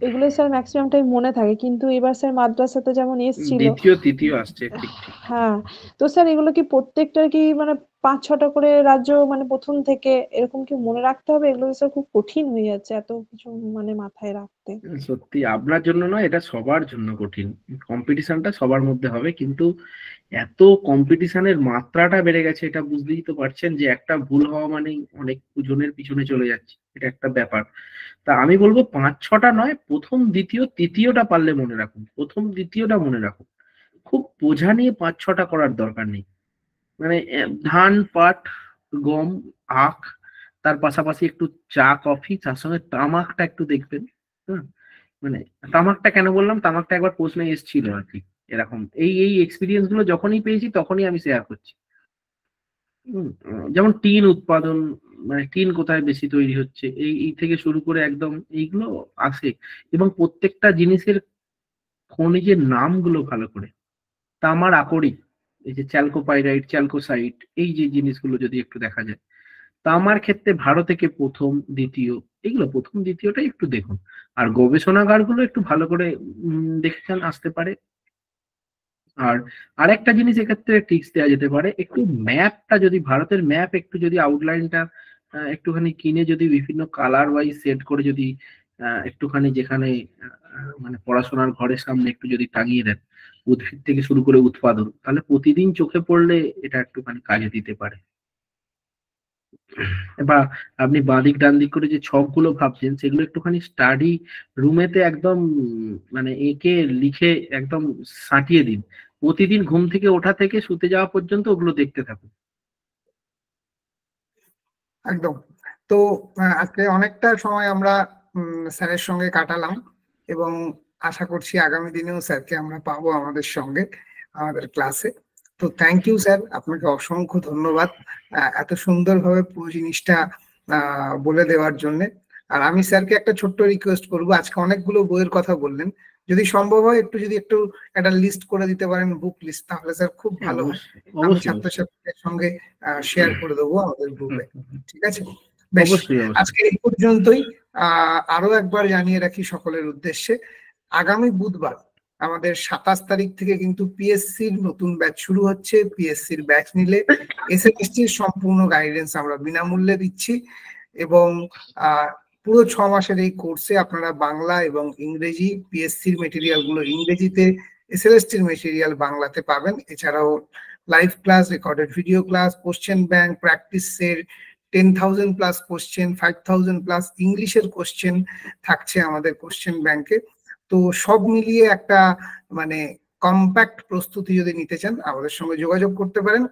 এগুলো স্যার ম্যাক্সিমাম টাইম মনে থাকে, কিন্তু এবার স্যার মাদ্রাসাতে যেমন এসেছিল দ্বিতীয় তৃতীয় আসছে, ঠিক ঠিক। হ্যাঁ, তো স্যার এগুলো কি প্রত্যেকটার কি মানে 5-6টা করে রাজ্য মানে প্রথম থেকে এরকম কি মনে রাখতে হবে? এগুলো স্যার খুব কঠিন হয়ে যাচ্ছে এত কিছু মানে মাথায় রাখতে। সত্যি আপনার জন্য নয়, এটা সবার জন্য কঠিন। কম্পিটিশনটা সবার মধ্যে হবে, কিন্তু এত কম্পিটিশনের মাত্রাটা বেড়ে গেছে, এটা বুঝতেই তো পারছেন যে একটা ভুল হওয়া মানেই অনেক জনের পিছনে চলে যাচ্ছে, এটা একটা ব্যাপার। তা আমি বলবো 5-6টা নয়, প্রথম দ্বিতীয় তৃতীয়টা পারলে মনে রাখুন, প্রথম দ্বিতীয়টা মনে রাখুন। খুব বোঝা নিয়ে 5-6টা করার দরকার নেই। মানে ধান, পাট, গম, আখ, তার পাশাপাশি একটু চা, কফি, তার সঙ্গে তামাকটা একটু দেখবেন। হ্যাঁ, মানে তামাকটা কেন বললাম, তামাকটা একবার প্রশ্নে এসেছিল আর কি, এরকম এই এক্সপিরিয়েন্স গুলো যখনই পেয়েছি তখনই আমি শেয়ার করছি। যেমন টিন উৎপাদন, মানে টিন কোথায় বেশি তৈরি হচ্ছে, এই থেকে শুরু করে একদম এইগুলো আসে। এবং প্রত্যেকটা জিনিসের খনিজের নামগুলো ভালো করে, তামার আকরিক, এই যে চ্যালকোপাইরাইট, চ্যালকোসাইট, এই যে জিনিসগুলো যদি একটু দেখা যায়। তামার ক্ষেত্রে ভারত থেকে প্রথম দ্বিতীয়, এগুলো প্রথম দ্বিতীয়টা একটু দেখুন। আর গবেষণাগারগুলো একটু ভালো করে দেখেছেন আসতে পারে। আর আরেকটা জিনিস এক্ষেত্রে টিপস দেওয়া যেতে পারে, একটু ম্যাপটা যদি, ভারতের ম্যাপ একটু যদি আউটলাইনটা একটুখানি কিনে যদি বিভিন্ন কালার ওয়াইজ সেট করে যদি একটুখানি যেখানে মানে পড়াশোনার ঘরের সামনে একটু যদি টাঙিয়ে দেন, উদ্ভিদ থেকে শুরু করে উৎপাদন, তাহলে প্রতিদিন চোখে পড়লে এটা একটুখানি কাজে দিতে পারে। বা আপনি বাঁদিক ডান দিক করে যে ছকগুলো ভাবছেন, সেগুলো একটুখানি স্টাডি রুমেতে একদম মানে এঁকে লিখে একদম সাঁটিয়ে দিন। প্রতিদিন ঘুম থেকে ওঠা থেকে শুতে যাওয়া পর্যন্ত ওগুলো দেখতে থাকুন। একদম। তো আজকে অনেকটা সময় আমরা স্যারের সঙ্গে কাটালাম, এবং আশা করছি আগামী দিনেও স্যারকে আমরা পাবো আমাদের সঙ্গে আমাদের ক্লাসে। তো থ্যাংক ইউ স্যার, আপনাকে অসংখ্য ধন্যবাদ এত সুন্দরভাবে পুরো জিনিসটা বলে দেওয়ার জন্য। আর আমি স্যারকে একটা ছোট্ট রিকোয়েস্ট করবো, আজকে অনেকগুলো বইয়ের কথা বললেন, যদি সম্ভব হয় একটু যদি একটু একটা লিস্ট করে দিতে পারেন, বুক লিস্ট, তাহলে স্যার খুব ভালো হয়। আমি ছাত্রছাত্রীদের সঙ্গে শেয়ার করে দেবো আমাদের গ্রুপে, ঠিক আছে? বেশ, আজকে এই পর্যন্তই। আরো একবার জানিয়ে রাখি সকলের উদ্দেশ্যে, আগামী বুধবার আমাদের 27 তারিখ থেকে কিন্তু পিএসসির নতুন ব্যাচ শুরু হচ্ছে। পিএসসির ব্যাচ নিলে এসএসসির সম্পূর্ণ গাইডেন্স আমরা বিনামূল্যে দিচ্ছি, এবং পুরো 6 মাসের এই কোর্সে আপনারা বাংলা এবং ইংরেজি, পিএসসির মেটেরিয়াল গুলো ইংরেজিতে, এসএলএসটির মেটেরিয়াল বাংলাতে পাবেন। এছাড়াও live class, recorded video class, question bank, practice set, 10,000 plus question, 5,000 plus ইংলিশের কোশ্চেন থাকছে আমাদের কোশ্চেন ব্যাংকে। তো সব মিলিয়ে একটা মানে কম্প্যাক্ট প্রস্তুতি যদি নিতে চান, আমাদের সঙ্গে যোগাযোগ করতে পারেন।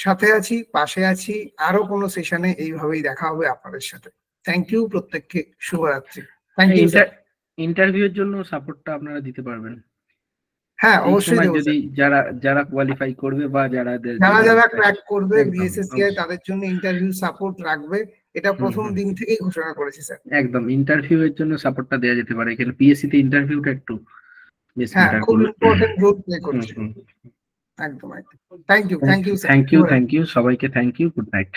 সাথে আছি, পাশে আছি, আরো কোনো সেশনে এইভাবেই দেখা হবে আপনাদের সাথে। থ্যাংক ইউ প্রত্যেককে, শুভরাত্রি। Thank you. ইন্টারভিউর জন্য সাপোর্টটা আপনারা দিতে পারবেন? হ্যাঁ অবশ্যই, যদি যারা কোয়ালিফাই করবে বা যারা ক্র্যাক করবে বিএসএসসিআই, তাদের জন্য ইন্টারভিউ সাপোর্ট রাখবে, এটা প্রথম দিন থেকেই ঘোষণা করেছে স্যার। একদম, ইন্টারভিউ এর জন্য সাপোর্টটা দেওয়া যেতে পারে। এখানে পিএসসি তে ইন্টারভিউটা একটু বেশি ম্যাটার করে, খুব ইম্পর্টেন্ট রোল প্লে করছে। একদম একদম। থ্যাংক ইউ সবাইকে, থ্যাংক ইউ, গুড নাইট।